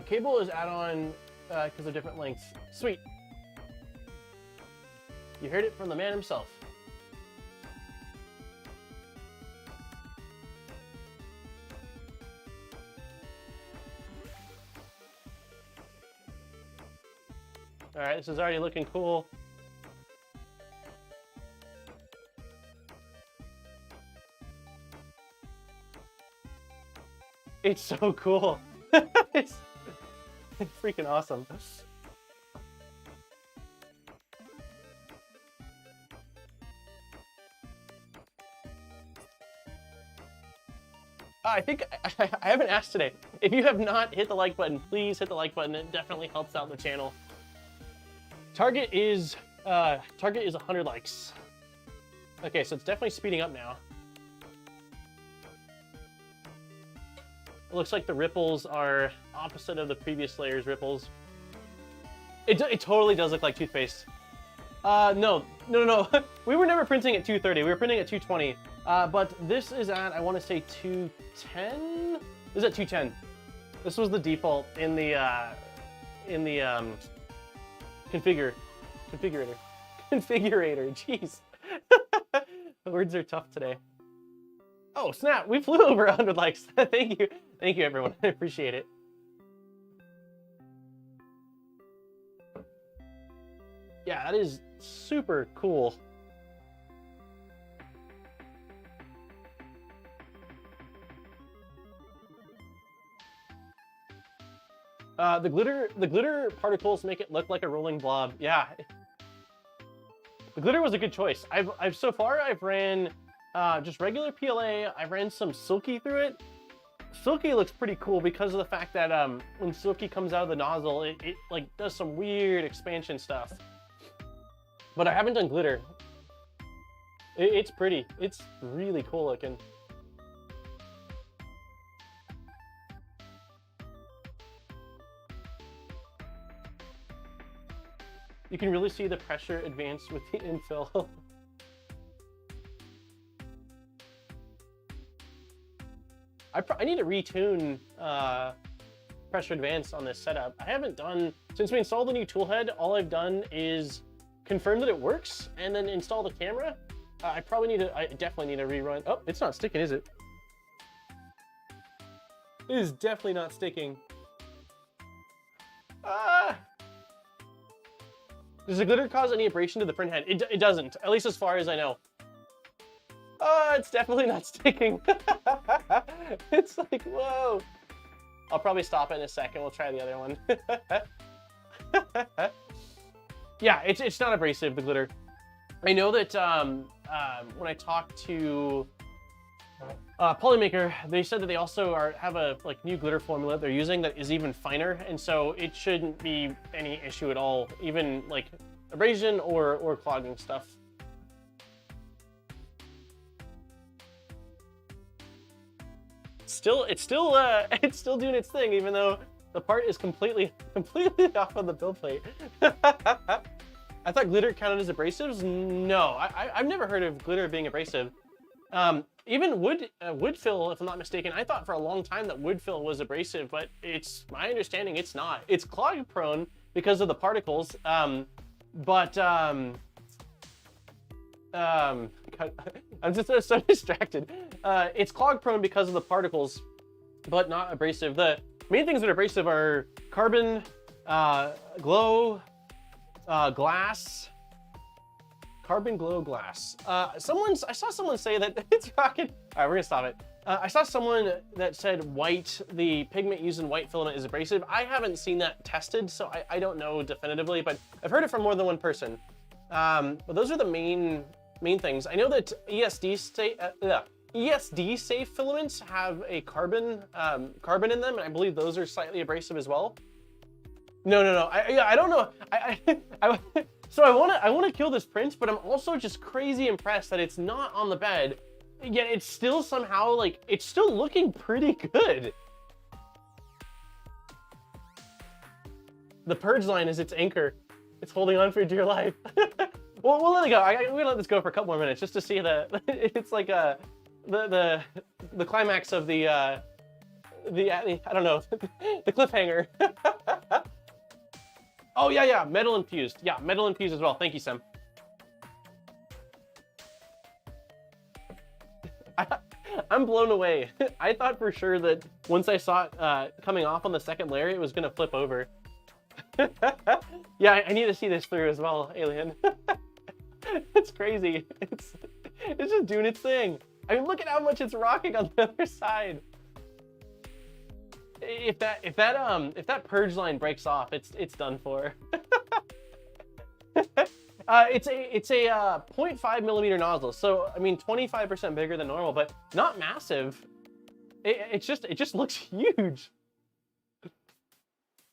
Cable is add-on because of different lengths. Sweet. You heard it from the man himself. All right, this is already looking cool. It's so cool. It's freaking awesome. I think I haven't asked today. If you have not hit the like button, please hit the like button. It definitely helps out the channel. Target is 100 likes. Okay, so it's definitely speeding up now. It looks like the ripples are opposite of the previous layer's ripples. It totally does look like toothpaste. No. We were never printing at 230. We were printing at 220. But this is at, I want to say 210? This is at 210. This was the default in the configurator. Configurator, jeez. The words are tough today. Oh, snap. We flew over 100 likes. Thank you. Thank you, everyone. I appreciate it. Yeah, that is super cool. The glitter particles make it look like a rolling blob. Yeah. The glitter was a good choice. I've so far I've ran just regular PLA. I ran some Silky through it. Silky looks pretty cool because of the fact that when Silky comes out of the nozzle, it like does some weird expansion stuff. But I haven't done glitter. It's pretty. It's really cool looking. You can really see the pressure advance with the infill. I need to retune pressure advance on this setup. I haven't done, since we installed the new toolhead, all I've done is confirm that it works and then install the camera. I definitely need to rerun. Oh, it's not sticking, is it? It is definitely not sticking. Does the glitter cause any abrasion to the print head? It doesn't, at least as far as I know. It's definitely not sticking. It's like, whoa. I'll probably stop it in a second. We'll try the other one. Yeah, it's not abrasive, the glitter. I know that when I talked to Polymaker, they said that they also have a new glitter formula they're using that is even finer, and so it shouldn't be any issue at all, even like abrasion or clogging stuff. It's still doing its thing, even though the part is completely off of the build plate. I thought glitter counted as abrasives. No, I've never heard of glitter being abrasive. Even wood fill, if I'm not mistaken, I thought for a long time that wood fill was abrasive, but it's my understanding it's not. It's clog prone because of the particles, but I'm just so distracted. It's clog prone because of the particles, but not abrasive. The main things that are abrasive are carbon, glow, glass. Carbon glow glass. I saw someone say that it's rocking. All right, we're gonna stop it. I saw someone that said white, the pigment used in white filament is abrasive. I haven't seen that tested, so I don't know definitively, but I've heard it from more than one person. But those are the main things. I know that ESD safe filaments have a carbon in them, and I believe those are slightly abrasive as well. No. I don't know. So I want to kill this print, but I'm also just crazy impressed that it's not on the bed, yet it's still somehow it's still looking pretty good. The purge line is its anchor. It's holding on for dear life. We'll let it go. We're gonna let this go for a couple more minutes just to see it's like the climax of the I don't know, the cliffhanger. Oh, yeah, metal infused. Yeah, metal infused as well. Thank you, Sam. I'm blown away. I thought for sure that once I saw it coming off on the second layer, it was going to flip over. Yeah, I need to see this through as well, Alien. It's crazy. It's just doing its thing. I mean, look at how much it's rocking on the other side. If that purge line breaks off, it's done for. It's a 0.5 millimeter nozzle, so I mean 25% bigger than normal, but not massive. It just looks huge.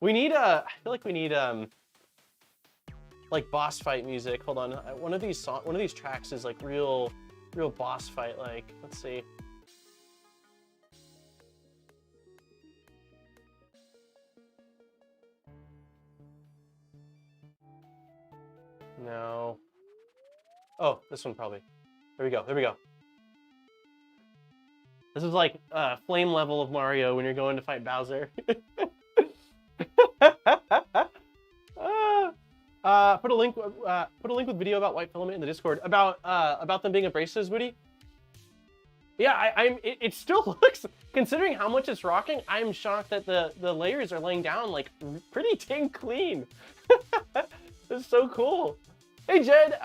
We need I feel like we need like boss fight music. Hold on, one of these tracks is like real boss fight. Like, let's see. No. Oh, this one probably. There we go. This is like flame level of Mario when you're going to fight Bowser. Put a link with video about white filament in the Discord about them being abrasives, Woody. Yeah, it still looks, considering how much it's rocking, I'm shocked that the layers are laying down like pretty dang clean. It's so cool. Hey Jed,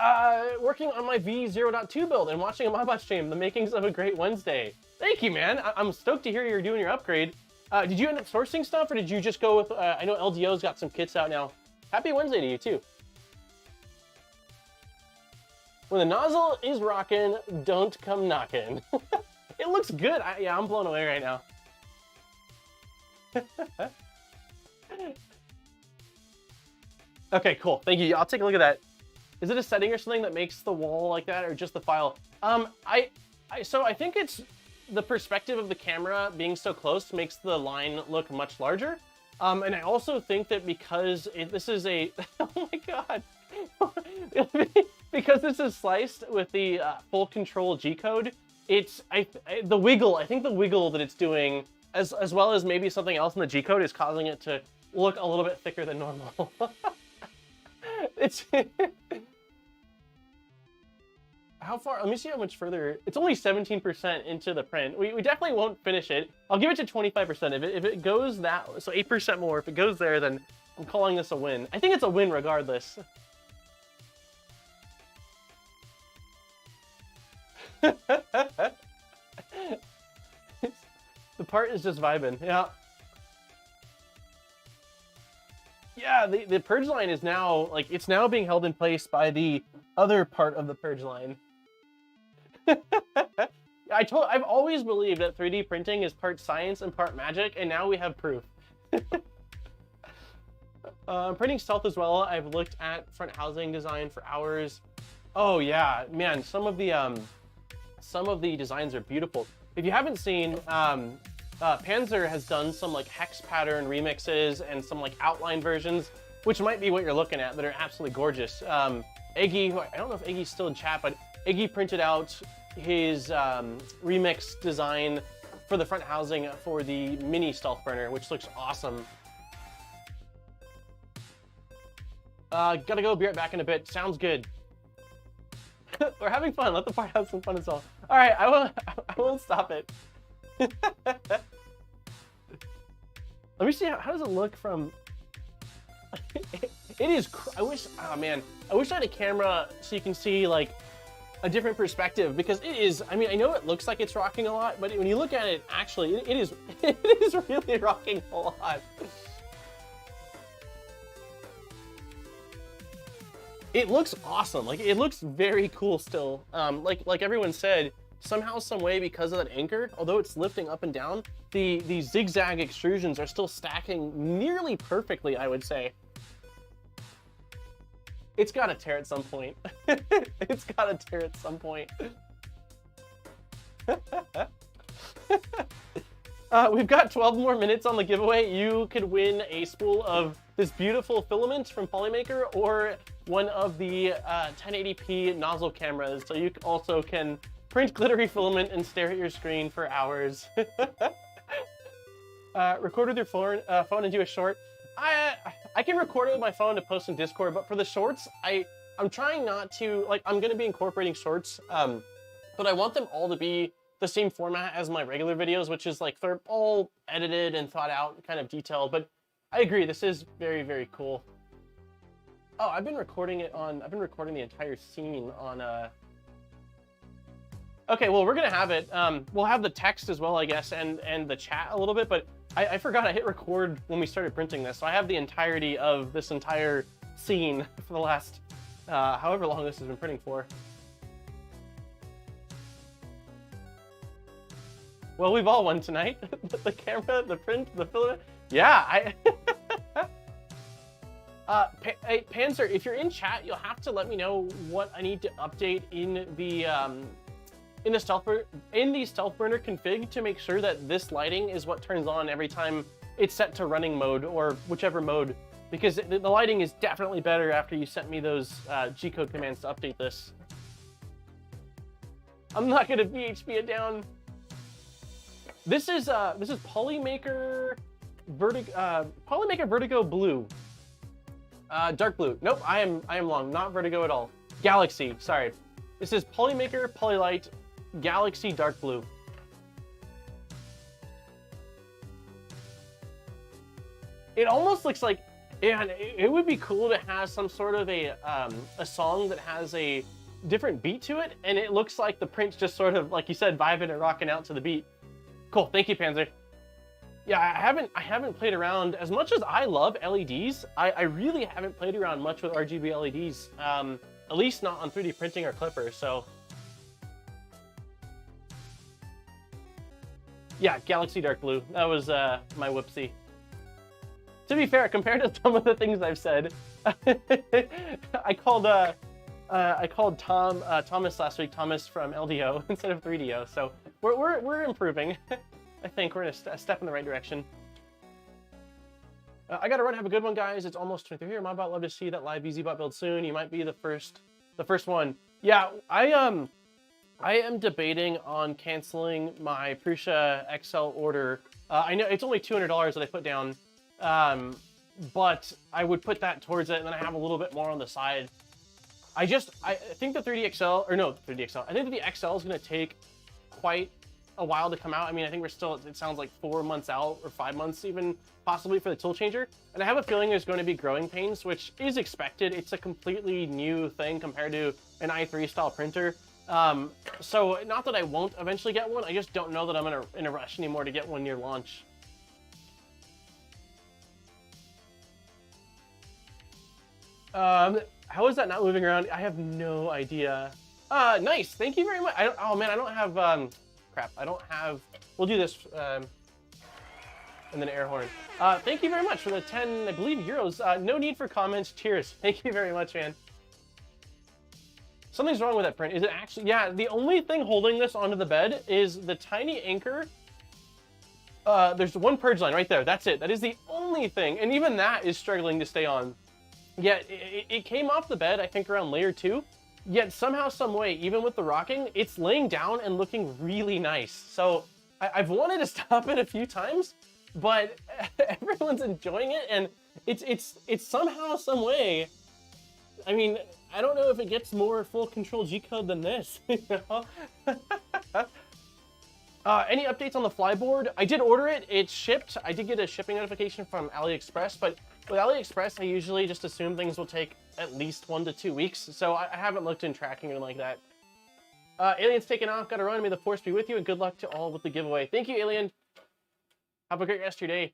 working on my V0.2 build and watching a ModBot stream, the makings of a great Wednesday. Thank you, man. I'm stoked to hear you're doing your upgrade. Did you end up sourcing stuff, or did you just go with, I know LDO's got some kits out now. Happy Wednesday to you too. When the nozzle is rocking, don't come knocking. It looks good. Yeah, I'm blown away right now. Okay, cool. Thank you. I'll take a look at that. Is it a setting or something that makes the wall like that, or just the file? So I think it's the perspective of the camera being so close makes the line look much larger. And I also think that because this is a, oh my God. Because this is sliced with the full control G code, it's the wiggle. I think the wiggle that it's doing, as well as maybe something else in the G code, is causing it to look a little bit thicker than normal. It's how far? Let me see how much further. It's only 17% into the print. We definitely won't finish it. I'll give it to 25%. If it goes that, so 8% more. If it goes there, then I'm calling this a win. I think it's a win regardless. The part is just vibing, yeah. Yeah, the purge line is now, like, it's now being held in place by the other part of the purge line. I've always believed that 3D printing is part science and part magic, and now we have proof. I'm printing stealth as well. I've looked at front housing design for hours. Oh yeah, man, some of the designs are beautiful. If you haven't seen, Panzer has done some like hex pattern remixes and some like outline versions, which might be what you're looking at, that are absolutely gorgeous. Eggy, I don't know if Eggy's still in chat, but Eggy printed out his remix design for the front housing for the mini StealthBurner, which looks awesome. Gotta go, be right back in a bit. Sounds good. We're having fun. Let the part have some fun as well. All right, I won't stop it. Let me see, how does it look from... It is, oh man, I wish I had a camera so you can see like a different perspective, because it is, I mean, I know it looks like it's rocking a lot, but when you look at it, actually, it is really rocking a lot. It looks awesome. Like, it looks very cool still. Like everyone said, somehow, some way, because of that anchor, although it's lifting up and down, the zigzag extrusions are still stacking nearly perfectly, I would say. It's gotta tear at some point. It's gotta tear at some point. We've got 12 more minutes on the giveaway. You could win a spool of this beautiful filament from Polymaker, or one of the 1080p nozzle cameras, so you also can print glittery filament and stare at your screen for hours. Record with your phone and do a short. I can record it with my phone to post in Discord, but for the shorts, I'm trying not to, like, I'm gonna be incorporating shorts, but I want them all to be the same format as my regular videos, which is like, they're all edited and thought out, kind of detailed, but I agree, this is very, very cool. Oh, I've been recording the entire scene on, okay, well, we're gonna have it. We'll have the text as well, I guess, and the chat a little bit, but I forgot I hit record when we started printing this, so I have the entirety of this entire scene for the last, however long this has been printing for. Well, we've all won tonight. The camera, the print, the filament. Yeah, hey, Panzer, if you're in chat, you'll have to let me know what I need to update in the StealthBurner config to make sure that this lighting is what turns on every time it's set to running mode, or whichever mode, because the lighting is definitely better after you sent me those G-code commands to update this. I'm not gonna PHP it down. This is Polymaker Vertigo Blue. Dark blue. Nope, I am long, not Vertigo at all. Galaxy, sorry. This is Polymaker Polylight Galaxy Dark Blue. It almost looks like, yeah, it would be cool to have some sort of a song that has a different beat to it, and it looks like the print's just sort of, like you said, vibing and rocking out to the beat. Cool, thank you, Panzer. Yeah, I haven't played around as much as I love LEDs. I really haven't played around much with RGB LEDs, at least not on 3D printing or Clipper. So yeah, Galaxy Dark Blue. That was my whoopsie. To be fair, compared to some of the things I've said, I called Thomas last week, Thomas from LDO instead of 3DO. So we're improving. I think we're in a step in the right direction. I gotta run. Have a good one, guys. It's almost 23 here. My bot, love to see that live EZBot build soon. You might be the first one. Yeah, I am debating on canceling my Prusa XL order. I know it's only $200 that I put down, but I would put that towards it, and then I have a little bit more on the side. I think the 3D XL, or no, 3D XL. I think that the XL is gonna take quite a while to come out. I mean, I think we're still, it sounds like 4 months out, or 5 months even, possibly, for the tool changer. And I have a feeling there's going to be growing pains, which is expected. It's a completely new thing compared to an i3 style printer. So not that I won't eventually get one, I just don't know that I'm in a rush anymore to get one near launch. How is that not moving around? I have no idea. Nice, thank you very much. Oh man, I don't have, crap, I don't have, we'll do this, and then air horn. Thank you very much for the 10, I believe, euros. No need for comments, cheers. Thank you very much, man. Something's wrong with that print. Is it actually, yeah, the only thing holding this onto the bed is the tiny anchor. There's one purge line right there, that's it. That is the only thing, and even that is struggling to stay on. Yet, it came off the bed, I think, around layer 2. Yet somehow, some way, even with the rocking, it's laying down and looking really nice. So I've wanted to stop it a few times, but everyone's enjoying it, and it's somehow, some way. I mean, I don't know if it gets more full control G code than this. You know? Any updates on the flyboard? I did order it. It's shipped. I did get a shipping notification from AliExpress, but with AliExpress, I usually just assume things will take at least 1 to 2 weeks, so I haven't looked in tracking or like that. Alien's taking off, gotta run. May the force be with you, and good luck to all with the giveaway. Thank you, Alien. Have a great rest of your day.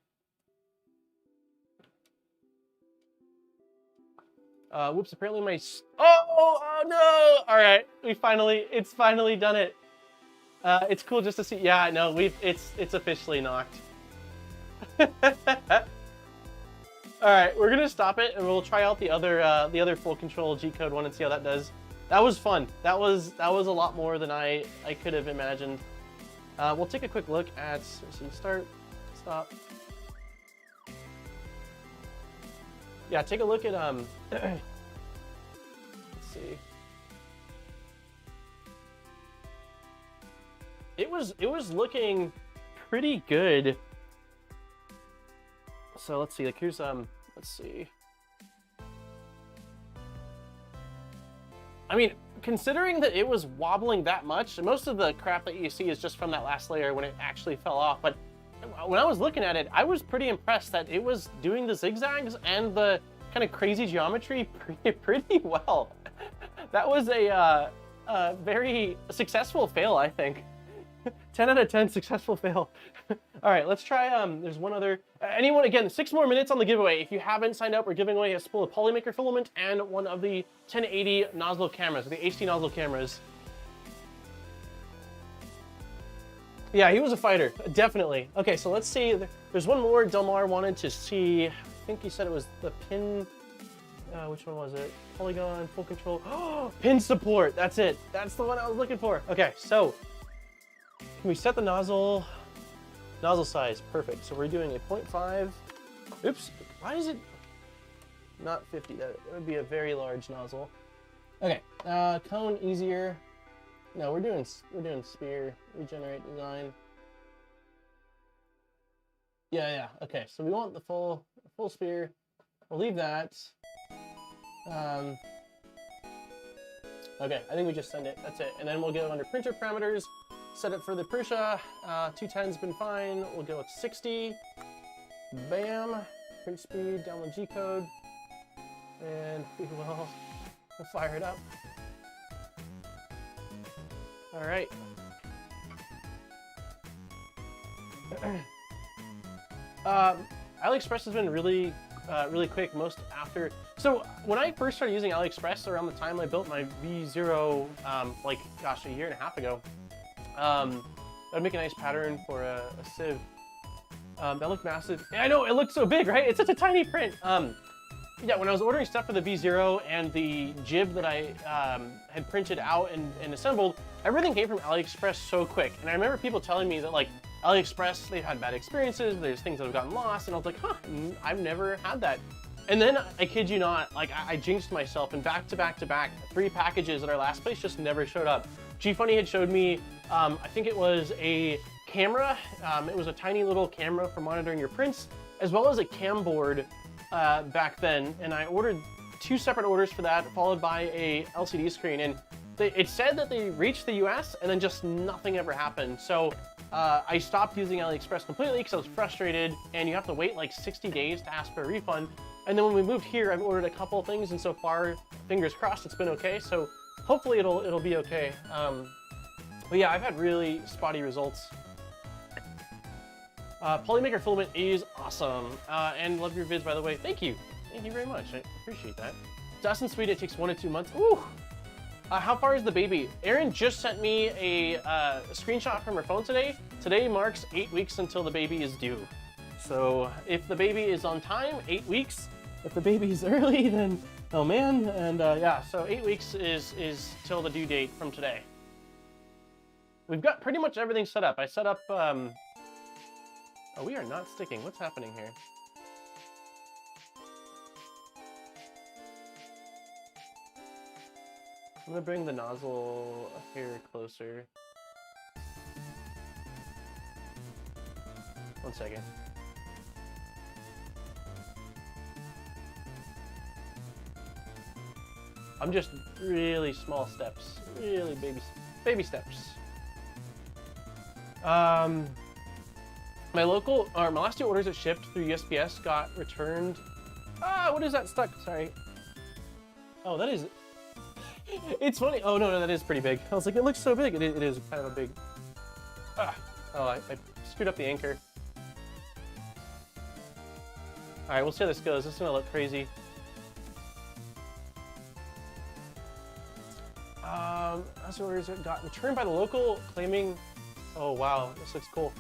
Whoops, apparently my... Oh no! All right, it's finally done it. It's cool just to see. Yeah, no, it's officially knocked. All right, we're gonna stop it, and we'll try out the other full control G code one and see how that does. That was fun. That was a lot more than I could have imagined. We'll take a quick look at, let's see, start, stop. Yeah, take a look at let's see. It was looking pretty good. So let's see, like here's let's see. I mean, considering that it was wobbling that much, most of the crap that you see is just from that last layer when it actually fell off. But when I was looking at it, I was pretty impressed that it was doing the zigzags and the kind of crazy geometry pretty well. That was a very successful fail, I think. 10 out of 10 successful fail. All right, let's try, there's one other, anyone, again, 6 more minutes on the giveaway. If you haven't signed up, we're giving away a spool of Polymaker filament and one of the 1080 nozzle cameras, the HD nozzle cameras. Yeah, he was a fighter, definitely. Okay, so let's see, there's one more Delmar wanted to see. I think he said it was the pin, which one was it? Polygon, full control, oh, pin support, that's it. That's the one I was looking for. Okay, so, can we set the nozzle size? Perfect. So we're doing a 0.5. Oops. Why is it not 50? That would be a very large nozzle. Okay. Cone easier. No, we're doing sphere. Regenerate design. Yeah. Okay. So we want the full sphere. We'll leave that. Okay. I think we just send it. That's it. And then we'll go under printer parameters. Set it for the Prusa, 210's been fine. We'll go with 60. Bam. print speed, download G-code, and we will fire it up. All right. AliExpress has been really quick. So when I first started using AliExpress around the time I built my V0, like gosh, a year and a half ago, that'd make a nice pattern for a sieve. That looked massive. I know, it looked so big, right? It's such a tiny print. Yeah, when I was ordering stuff for the V0 and the jib that I had printed out and assembled, everything came from AliExpress so quick. And I remember people telling me that like AliExpress, they've had bad experiences, there's things that have gotten lost, and I was like, huh, I've never had that. And then, I kid you not, like I jinxed myself, and back to back, 3 packages at our last place just never showed up. G-Funny had showed me, I think it was a camera, it was a tiny little camera for monitoring your prints, as well as a cam board back then, and I ordered 2 separate orders for that, followed by a LCD screen, and it said that they reached the US, and then just nothing ever happened. So I stopped using AliExpress completely because I was frustrated, and you have to wait like 60 days to ask for a refund. And then when we moved here, I've ordered a couple of things, and so far, fingers crossed, it's been okay. So hopefully it'll be okay. But yeah, I've had really spotty results. Polymaker filament is awesome, and love your vids, by the way. Thank you very much. I appreciate that. Dust and Sweet, it takes 1 to 2 months. Ooh. How far is the baby? Erin just sent me a screenshot from her phone today. Today marks 8 weeks until the baby is due. So if the baby is on time, 8 weeks. If the baby is early, then oh man. And yeah, so 8 weeks is till the due date from today. We've got pretty much everything set up. I set up. Oh, we are not sticking. What's happening here? I'm gonna bring the nozzle here closer. 1 second. I'm just really small steps, really baby steps. My last 2 orders that shipped through USPS got returned. Ah, what is that stuck? Sorry. Oh, that is. It's funny. Oh no, that is pretty big. I was like, it looks so big. It is kind of a big. Ah. Oh, I screwed up the anchor. All right, we'll see how this goes. This is gonna look crazy. Last orders that got returned by the local, claiming. Oh wow, this looks cool.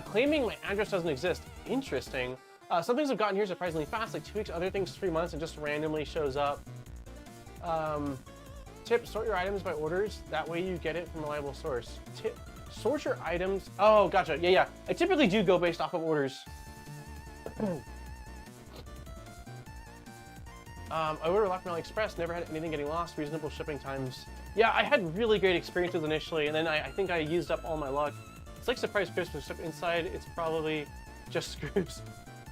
Claiming my address doesn't exist. Interesting. Some things have gotten here surprisingly fast, like 2 weeks. Other things 3 months, and just randomly shows up. Tip, sort your items by orders. That way you get it from a reliable source. Tip, sort your items. Oh, gotcha. Yeah. I typically do go based off of orders. I ordered a lot from AliExpress, never had anything getting lost, reasonable shipping times. Yeah, I had really great experiences initially, and then I think I used up all my luck. It's like surprise Christmas stuff inside. It's probably just screws.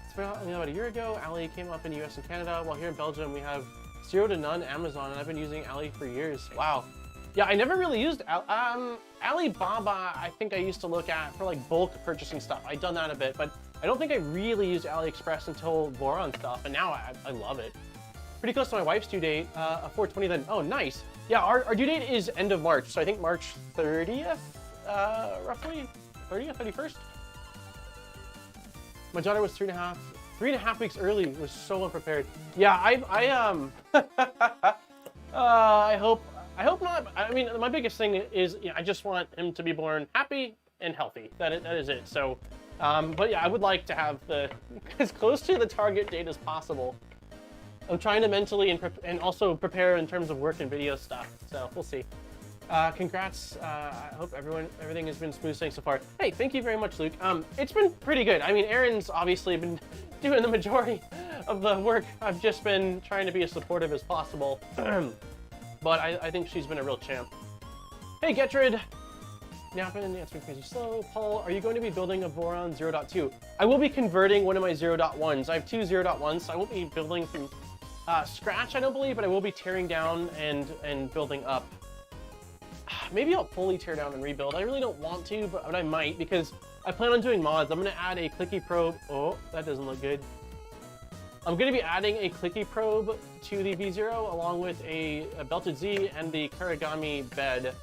It's about a year ago. Ali came up in the US and Canada, while here in Belgium we have 0 to none Amazon, and I've been using Ali for years. Wow. Yeah, I never really used Alibaba. I think I used to look at for like bulk purchasing stuff. I'd done that a bit, but I don't think I really used AliExpress until Voron stuff, and now I love it. Pretty close to my wife's due date, a 4/20 then. Oh, nice. Yeah, our due date is end of March, so I think March 30th, roughly? 30th, 31st? My daughter was 3.5 weeks early, was so unprepared. Yeah, I hope not. I mean, my biggest thing is, I just want him to be born happy and healthy. That is it. So, but yeah, I would like to have as close to the target date as possible. I'm trying to mentally and also prepare in terms of work and video stuff. So we'll see. Congrats. I hope everything has been smooth sailing so far. Hey, thank you very much, Luke. It's been pretty good. I mean, Erin's obviously been doing the majority of the work. I've just been trying to be as supportive as possible. But I think she's been a real champ. Hey, Getrid. Nappin, the answering crazy slow. Paul, are you going to be building a Voron 0.2? I will be converting one of my 0.1s. I have 2 0.1s, so I won't be building from scratch, I don't believe, but I will be tearing down and building up. Maybe I'll fully tear down and rebuild. I really don't want to, but I might, because I plan on doing mods. I'm going to add a clicky probe. Oh, that doesn't look good. I'm going to be adding a clicky probe to the V0 along with a belted Z and the Karigami bed.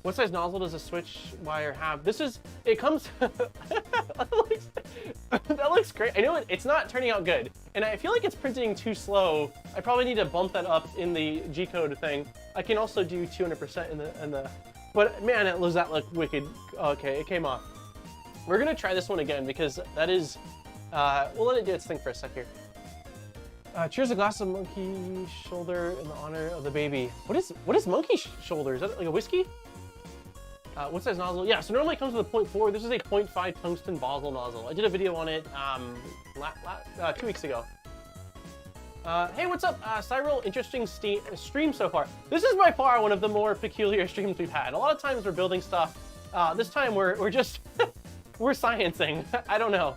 What size nozzle does a SwitchWire have? It comes, that looks great. I know it's not turning out good, and I feel like it's printing too slow. I probably need to bump that up in the G-code thing. I can also do 200% in the, but man, does that look wicked. Okay, it came off. We're gonna try this one again because that is, we'll let it do its thing for a sec here. Cheers a glass of monkey shoulder in the honor of the baby. What is monkey shoulder? Is that like a whiskey? What size nozzle? Yeah, so normally it comes with a 0.4. This is a 0.5 tungsten Basel nozzle. I did a video on it 2 weeks ago. Hey, what's up, Cyril? Interesting stream so far. This is by far one of the more peculiar streams we've had. A lot of times we're building stuff. This time we're just we're sciencing. I don't know.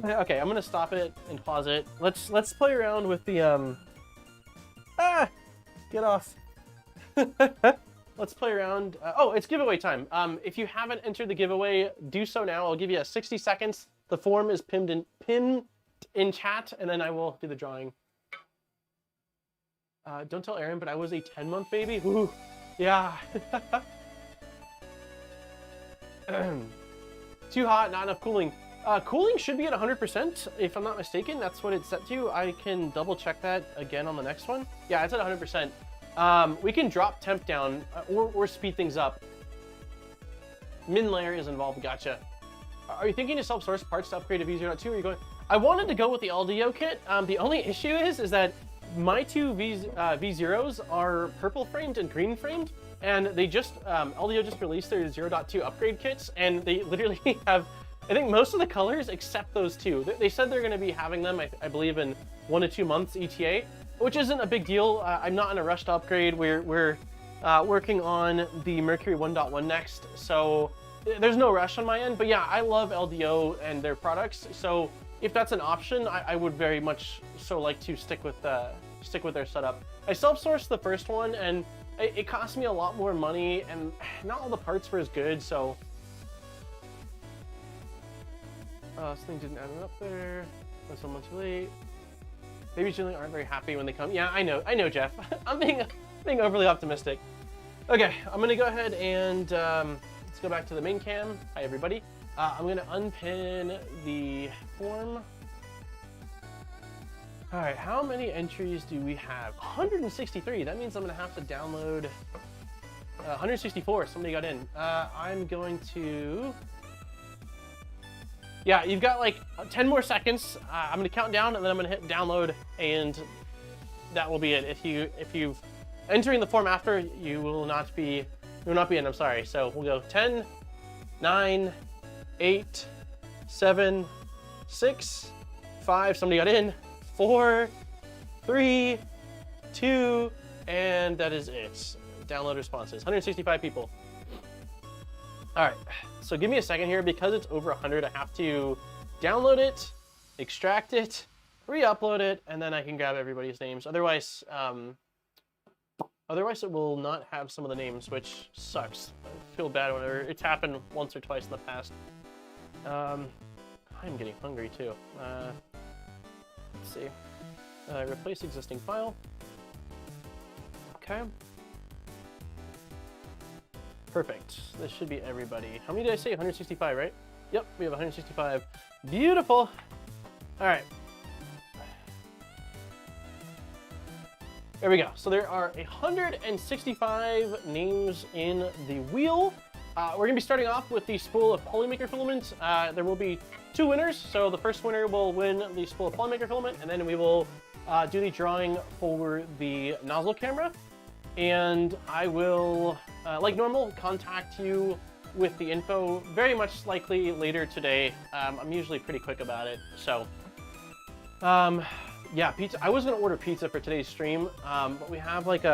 Okay, I'm gonna stop it and pause it. Let's play around with the get off. Let's play around. Oh, it's giveaway time. If you haven't entered the giveaway, do so now. I'll give you 60 seconds. The form is pinned in chat, and then I will do the drawing. Don't tell Aaron, but I was a 10-month baby. Ooh, yeah. Too hot, not enough cooling. Cooling should be at 100%, if I'm not mistaken. That's what it's set to. I can double check that again on the next one. Yeah, it's at 100%. We can drop temp down or speed things up. Min layer is involved, gotcha. Are you thinking to self-source parts to upgrade to V0.2? Or are you going? I wanted to go with the LDO kit. The only issue is that my two V0s are purple framed and green framed, and they just, LDO just released their 0.2 upgrade kits, and they literally have, I think, most of the colors except those two. They said they're going to be having them, I believe, in 1 to 2 months ETA. Which isn't a big deal. I'm not in a rush to upgrade. We're working on the Mercury 1.1 next, so there's no rush on my end. But yeah, I love LDO and their products. So if that's an option, I would very much so like to stick with their setup. I self-sourced the first one, and it cost me a lot more money, and not all the parts were as good. So this thing didn't add it up there. That's 1 month too late. Babies generally aren't very happy when they come. Yeah, I know, Jeff. I'm being overly optimistic. Okay, I'm gonna go ahead and let's go back to the main cam. Hi, everybody. I'm gonna unpin the form. All right, how many entries do we have? 163. That means I'm gonna have to download 164. Somebody got in. I'm going to. Yeah, you've got like 10 more seconds. I'm gonna count down, and then I'm gonna hit download, and that will be it. If you've entering the form after, you will not be in. I'm sorry. So we'll go 10, 9, 8, 7, 6, 5. Somebody got in. 4, 3, 2, and that is it. Download responses. 165 people. All right, so give me a second here. Because it's over 100, I have to download it, extract it, re-upload it, and then I can grab everybody's names. Otherwise it will not have some of the names, which sucks. I feel bad whenever it's happened once or twice in the past. I'm getting hungry too. Let's see. Replace existing file. Okay. Perfect. This should be everybody. How many did I say? 165, right? Yep, we have 165. Beautiful. All right. There we go. So there are 165 names in the wheel. We're gonna be starting off with the spool of Polymaker filament. There will be 2 winners. So the first winner will win the spool of Polymaker filament, and then we will do the drawing for the nozzle camera. And I will, like normal, contact you with the info very much likely later today. I'm usually pretty quick about it. So, yeah, pizza. I was gonna order pizza for today's stream, but we have like we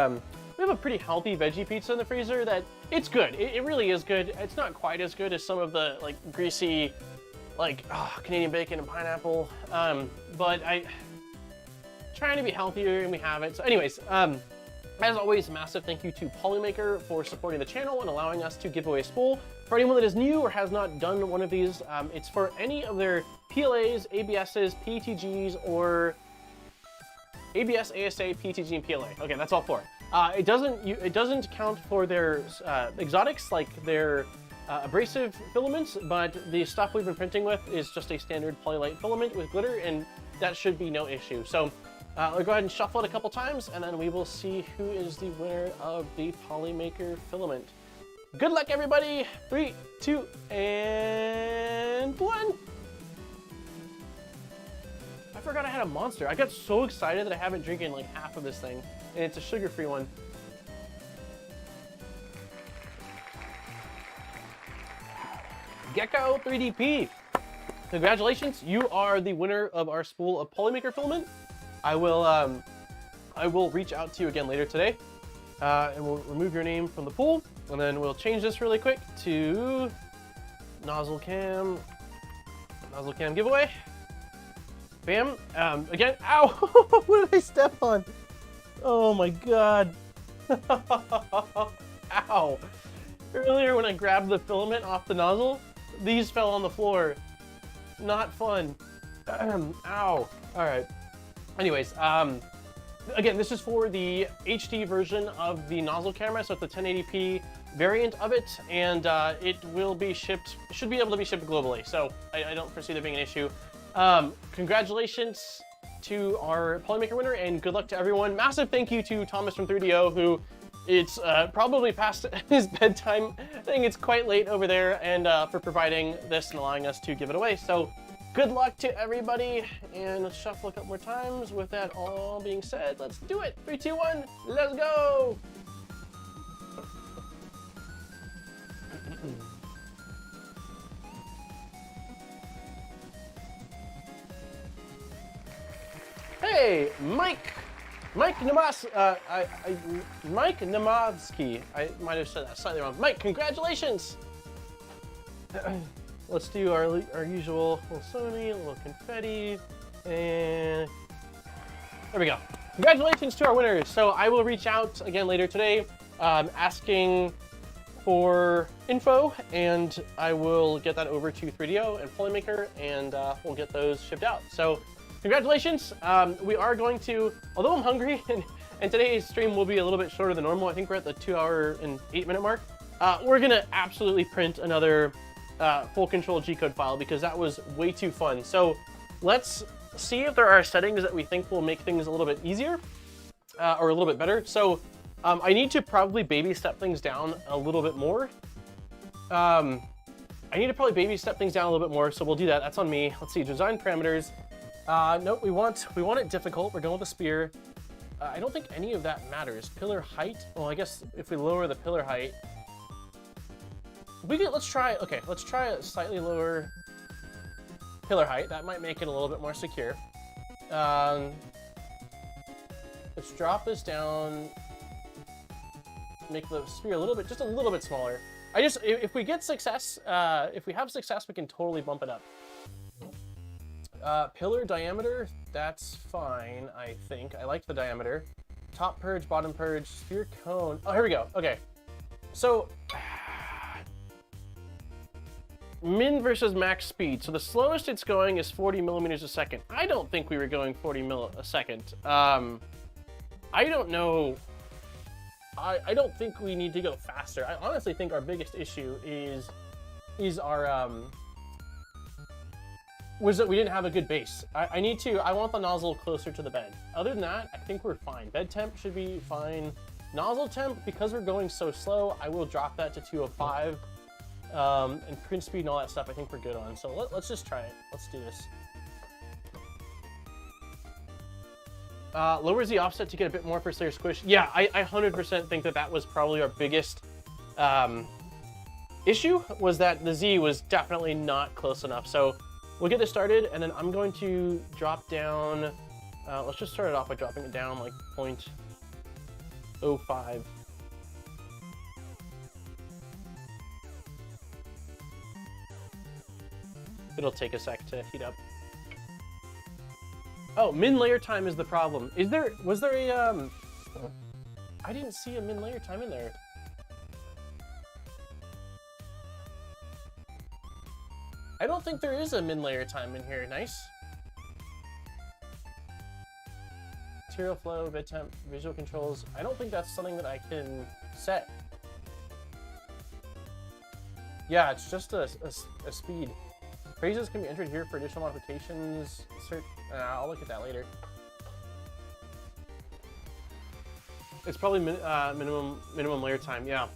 have a pretty healthy veggie pizza in the freezer that it's good. It really is good. It's not quite as good as some of the like greasy, like Canadian bacon and pineapple. But I trying to be healthier, and we have it. So, anyways, As always, massive thank you to Polymaker for supporting the channel and allowing us to give away a spool. For anyone that is new or has not done one of these, it's for any of their PLAs, ABSs, PTGs, or ABS, ASA, PTG, and PLA. Okay, that's all four. It doesn't count for their exotics, like their abrasive filaments, but the stuff we've been printing with is just a standard polylite filament with glitter, and that should be no issue. So we'll go ahead and shuffle it a couple times, and then we will see who is the winner of the Polymaker filament. Good luck, everybody! 3, 2, and 1! I forgot I had a Monster. I got so excited that I haven't drinking like half of this thing, and it's a sugar-free one. Gecko 3DP. Congratulations, you are the winner of our spool of Polymaker filament. I will reach out to you again later today, and we'll remove your name from the pool, and then we'll change this really quick to Nozzle Cam giveaway. Bam. Again, ow! What did I step on? Oh my god. Ow. Earlier when I grabbed the filament off the nozzle, these fell on the floor. Not fun. Ow. Alright. Anyways, again, this is for the HD version of the nozzle camera, so it's the 1080p variant of it, and it will be shipped, should be able to be shipped globally, so I don't foresee there being an issue. Congratulations to our Polymaker winner, and good luck to everyone. Massive thank you to Thomas from 3DO, who it's probably past his bedtime. I think it's quite late over there, and for providing this and allowing us to give it away. So good luck to everybody, and let's shuffle a couple more times. With that all being said, let's do it. 3, 2, 1, let's go! Hey, Mike Namovsky. I might have said that slightly wrong. Mike, congratulations! Let's do our usual little Sony, a little confetti, and there we go. Congratulations to our winners. So I will reach out again later today, asking for info, and I will get that over to 3DO and Polymaker, and we'll get those shipped out. So congratulations. We are going to, although I'm hungry, and today's stream will be a little bit shorter than normal. I think we're at the 2-hour and 8-minute mark. We're gonna absolutely print another full control G-code file because that was way too fun. So let's see if there are settings that we think will make things a little bit easier or a little bit better. So I need to probably baby step things down a little bit more. I need to probably baby step things down a little bit more, so we'll do that. That's on me. Let's see, design parameters. Nope, we want it difficult. We're going with the spear. I don't think any of that matters. Pillar height. Well, I guess if we lower the pillar height, let's try a slightly lower pillar height. That might make it a little bit more secure. Let's drop this down. Make the spear just a little bit smaller. If we get success, if we have success, we can totally bump it up. Pillar diameter, that's fine, I think. I like the diameter. Top purge, bottom purge, spear cone. Oh, here we go. Okay. So, min versus max speed. So the slowest it's going is 40 millimeters a second. I don't think we were going 40 mil a second. I don't know. I don't think we need to go faster. I honestly think our biggest issue is our, was that we didn't have a good base. I want the nozzle closer to the bed. Other than that, I think we're fine. Bed temp should be fine. Nozzle temp, because we're going so slow, I will drop that to 205. And print speed and all that stuff, I think we're good on. So let's just try it. Let's do this. Lowers the offset to get a bit more first layer squish. Yeah, I 100% think that was probably our biggest issue, was that the Z was definitely not close enough. So we'll get this started, and then I'm going to drop down, let's just start it off by dropping it down like 0.05. It'll take a sec to heat up. Oh, min layer time is the problem. Was there a, I didn't see a min layer time in there. I don't think there is a min layer time in here. Nice. Material flow, bit temp, visual controls. I don't think that's something that I can set. Yeah, it's just a speed. Phrases can be entered here for additional modifications. I'll look at that later. It's probably minimum layer time, yeah.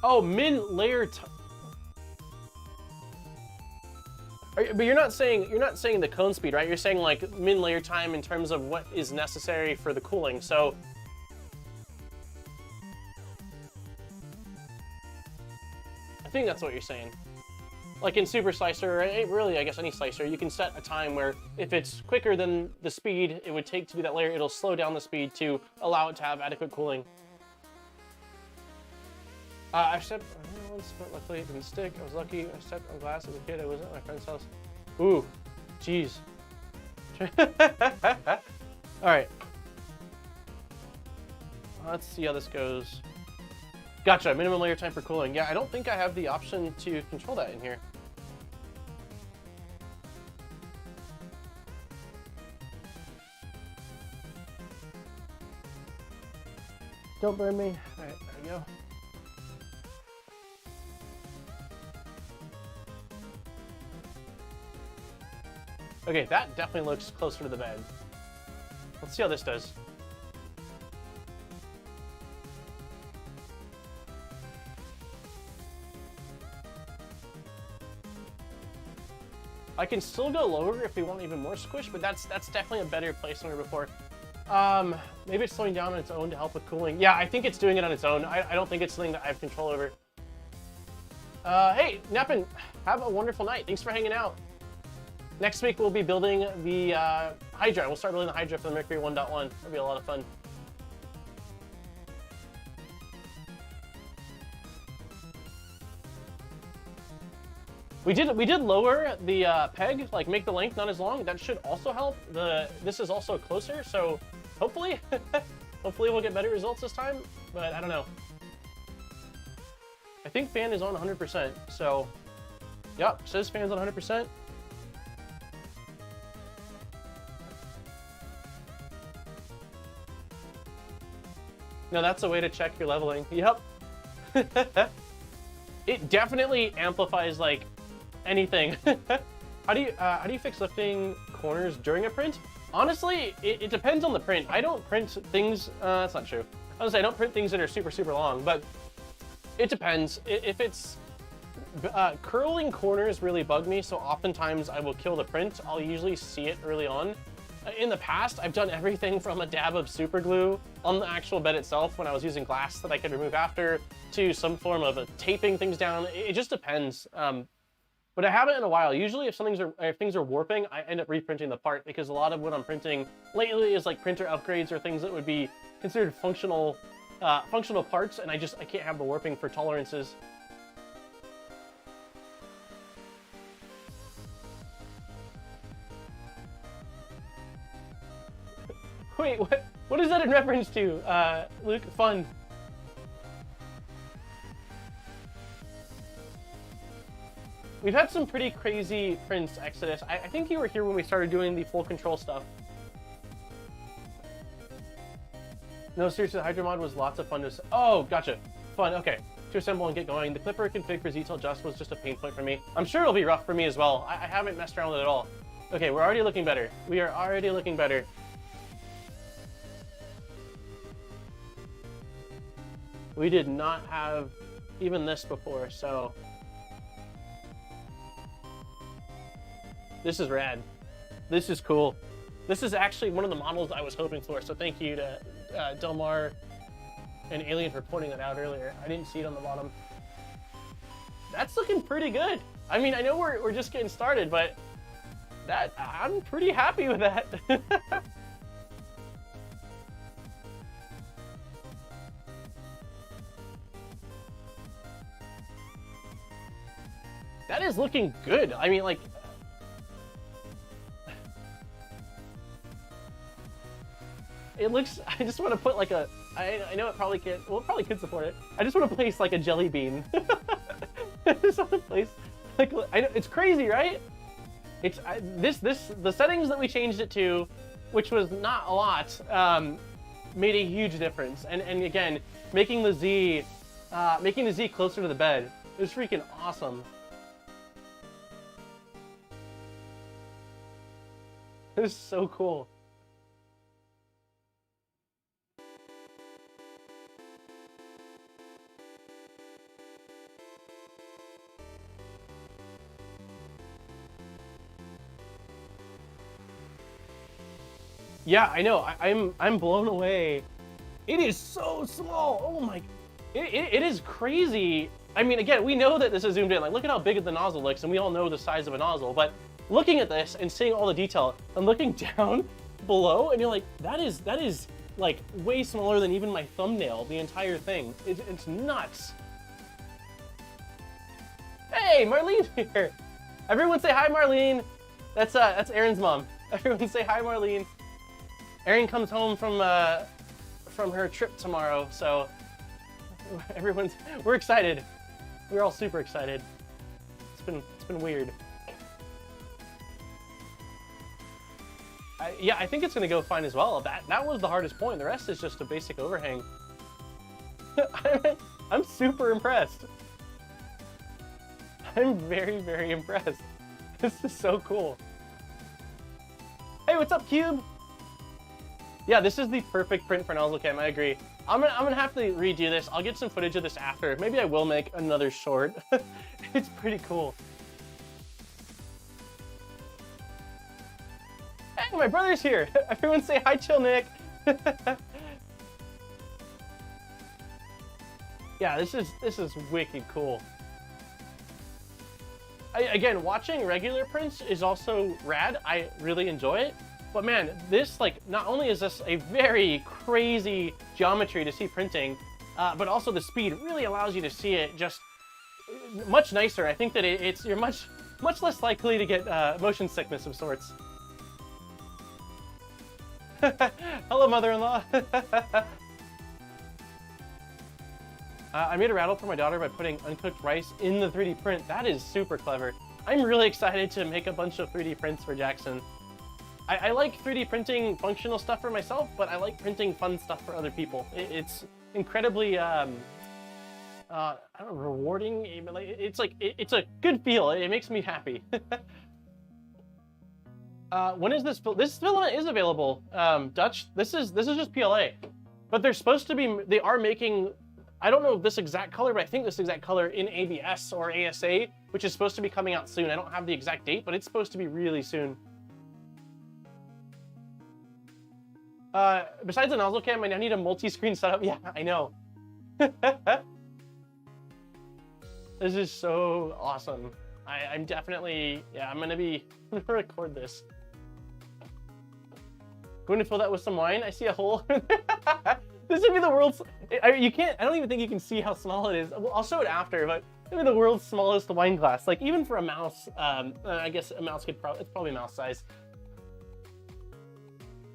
Oh, min layer time. But you're not saying the cone speed, right? You're saying like min layer time in terms of what is necessary for the cooling. So I think that's what you're saying. Like in Super Slicer, or really, I guess any slicer, you can set a time where if it's quicker than the speed it would take to do that layer, it'll slow down the speed to allow it to have adequate cooling. I stepped once, but luckily it didn't stick. I was lucky. I stepped on glass as a kid. I was at my friend's house. Ooh, jeez. All right. Let's see how this goes. Gotcha, minimum layer time for cooling. Yeah, I don't think I have the option to control that in here. Don't burn me. All right, there we go. Okay, that definitely looks closer to the bed. Let's see how this does. I can still go lower if we want even more squish, but that's definitely a better place than we were before. Maybe it's slowing down on its own to help with cooling. Yeah, I think it's doing it on its own. I don't think it's something that I have control over. Hey, Neppin, have a wonderful night. Thanks for hanging out. Next week, we'll be building the Hydra. We'll start building the Hydra for the Mercury 1.1. It'll be a lot of fun. We did lower the peg, like make the length not as long. That should also help. This is also closer, so hopefully, hopefully we'll get better results this time. But I don't know. I think fan is on 100%. So, yep, says fan's on 100%. No, that's a way to check your leveling. Yep. It definitely amplifies like anything. How do you fix lifting corners during a print? Honestly, it depends on the print. I don't print things. That's not true. I was gonna say I don't print things that are super long, but it depends. If it's curling corners really bug me, so oftentimes I will kill the print. I'll usually see it early on. In the past, I've done everything from a dab of super glue on the actual bed itself when I was using glass that I could remove after, to some form of taping things down. It just depends. But I haven't in a while. Usually if things are warping, I end up reprinting the part, because a lot of what I'm printing lately is like printer upgrades or things that would be considered functional parts, and I can't have the warping for tolerances. Wait, what is that in reference to, Luke? Fun. We've had some pretty crazy prints, Exodus. I think you were here when we started doing the full control stuff. No, seriously, the Hydra mod was lots of fun to... Oh, gotcha. Fun, okay. To assemble and get going. The Clipper config for Z-Tail just was just a pain point for me. I'm sure it'll be rough for me as well. I haven't messed around with it at all. Okay, we're already looking better. We are already looking better. We did not have even this before, so... This is rad. This is cool. This is actually one of the models I was hoping for, so thank you to Delmar and Alien for pointing that out earlier. I didn't see it on the bottom. That's looking pretty good. I mean, I know we're just getting started, but I'm pretty happy with that. That is looking good. I mean, like... it looks, I just want to put like a, I know it probably can't, well, it probably could support it. I just want to place like a jelly bean. I just want to place, like, I know, it's crazy, right? It's, the settings that we changed it to, which was not a lot, made a huge difference. And again, making the Z closer to the bed is freaking awesome. This is so cool. Yeah, I know. I'm blown away. It is so small. Oh my, it is crazy. I mean, again, we know that this is zoomed in. Like, look at how big the nozzle looks, and we all know the size of a nozzle. But looking at this and seeing all the detail, and looking down below, and you're like, that is like way smaller than even my thumbnail. The entire thing. It's nuts. Hey, Marlene's here. Everyone say hi, Marlene. That's Aaron's mom. Everyone say hi, Marlene. Erin comes home from her trip tomorrow, so we're excited. We're all super excited. It's been weird. Yeah, I think it's gonna go fine as well. That was the hardest point. The rest is just a basic overhang. I'm super impressed. I'm very, very impressed. This is so cool. Hey, what's up, Cube? Yeah, this is the perfect print for Nozzle Cam, I agree. I'm gonna have to redo this. I'll get some footage of this after. Maybe I will make another short. It's pretty cool. Hey, my brother's here. Everyone say hi, Chill Nick. Yeah, this is wicked cool. Again, watching regular prints is also rad. I really enjoy it. But man, this, like, not only is this a very crazy geometry to see printing, but also the speed really allows you to see it just much nicer. I think that you're much less likely to get motion sickness of sorts. Hello, mother-in-law. I made a rattle for my daughter by putting uncooked rice in the 3D print. That is super clever. I'm really excited to make a bunch of 3D prints for Jackson. I like 3D printing functional stuff for myself, but I like printing fun stuff for other people. It's incredibly, I don't know, rewarding. It's a good feel. It makes me happy. When is this? This filament is available, Dutch. This is just PLA, but they're supposed to be. They are making. I don't know this exact color, but I think this exact color in ABS or ASA, which is supposed to be coming out soon. I don't have the exact date, but it's supposed to be really soon. Besides the nozzle cam, I now need a multi-screen setup. Yeah, I know. This is so awesome. I'm definitely, yeah, I'm gonna record this. Going to fill that with some wine? I see a hole. This would be the world's, I don't even think you can see how small it is. I'll show it after, but it would be the world's smallest wine glass. Like, even for a mouse, I guess a mouse could it's probably mouse size.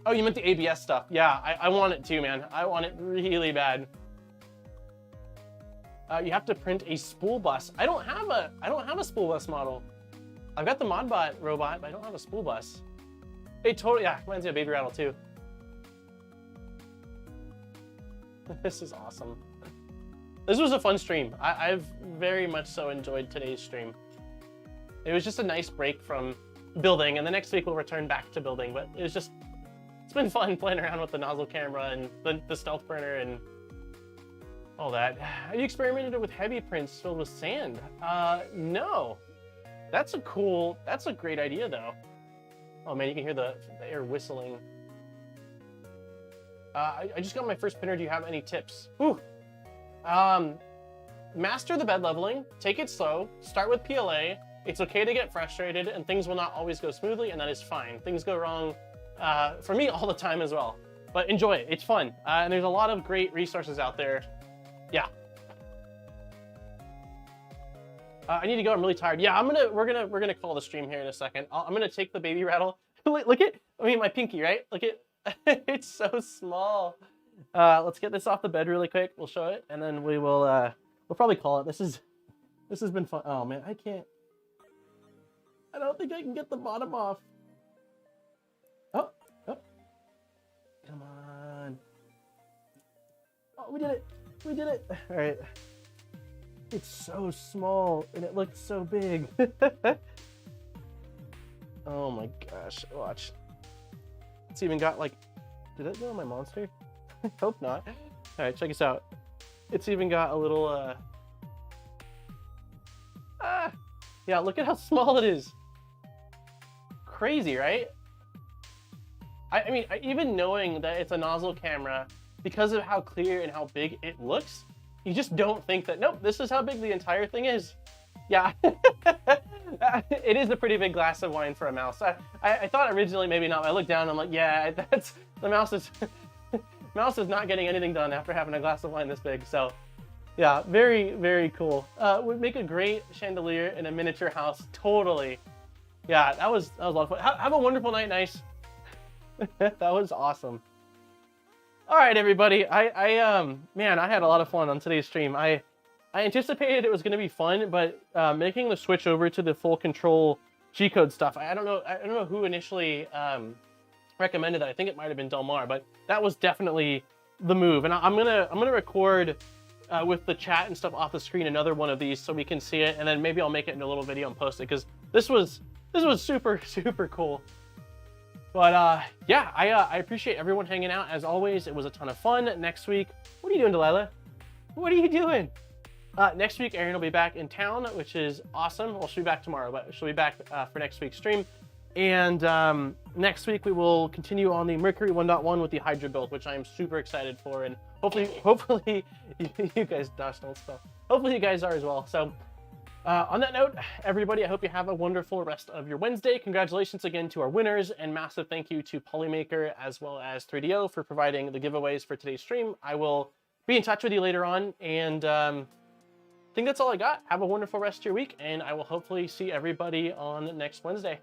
Oh, you meant the ABS stuff. Yeah, I want it too, man. I want it really bad. You have to print a spool bus. I don't have a spool bus model. I've got the Modbot robot, but I don't have a spool bus. It totally, yeah, reminds me of Baby Rattle too. This is awesome. This was a fun stream. I've very much so enjoyed today's stream. It was just a nice break from building, and the next week we'll return back to building, but it was just, it's been fun playing around with the nozzle camera and the StealthBurner and all that. Have you experimented with heavy prints filled with sand? No. That's a great idea though. Oh man, you can hear the air whistling. I just got my first printer. Do you have any tips? Ooh. Master the bed leveling, take it slow, start with PLA. It's okay to get frustrated and things will not always go smoothly, and that is fine. Things go wrong for me all the time as well, but enjoy it, it's fun. And there's a lot of great resources out there. Yeah. I need to go, I'm really tired. Yeah, we're gonna call the stream here in a second. I'm gonna take the baby rattle. Look at, I mean, my pinky, right? Look at, It's so small. Let's get this off the bed really quick. We'll show it, and then we will we'll probably call it. This has been fun. Oh man, I don't think I can get the bottom off. Oh, come on. Oh, we did it. We did it. All right. It's so small and it looks so big. Oh my gosh, watch. It's even got like, did it go on my monster? I hope not. All right, check this out. It's even got a little, yeah, look at how small it is. Crazy, right? I mean, even knowing that it's a nozzle camera, because of how clear and how big it looks, you just don't think that, nope, this is how big the entire thing is. Yeah, it is a pretty big glass of wine for a mouse. I thought originally maybe not. I looked down and I'm like, yeah, the mouse is, mouse is not getting anything done after having a glass of wine this big. So yeah, very, very cool. Would make a great chandelier in a miniature house, totally. Yeah, that was a lot of fun. Have a wonderful night, nice. That was awesome. All right, everybody. Man, I had a lot of fun on today's stream. I anticipated it was going to be fun, but making the switch over to the full control G-code stuff, I don't know who initially recommended that. I think it might have been Delmar, but that was definitely the move. And I'm gonna record with the chat and stuff off the screen another one of these so we can see it, and then maybe I'll make it into a little video and post it, because this was super cool. But yeah, I appreciate everyone hanging out as always. It was a ton of fun. Next week, what are you doing, Delilah? What are you doing? Next week, Erin will be back in town, which is awesome. Well, she'll be back tomorrow, but she'll be back for next week's stream. And next week, we will continue on the Mercury 1.1 with the Hydra build, which I am super excited for. And hopefully you guys, Josh, don't spell. Hopefully you guys are as well. So on that note, everybody, I hope you have a wonderful rest of your Wednesday. Congratulations again to our winners, and massive thank you to Polymaker as well as 3DO for providing the giveaways for today's stream. I will be in touch with you later on, and I think that's all I got. Have a wonderful rest of your week, and I will hopefully see everybody on next Wednesday.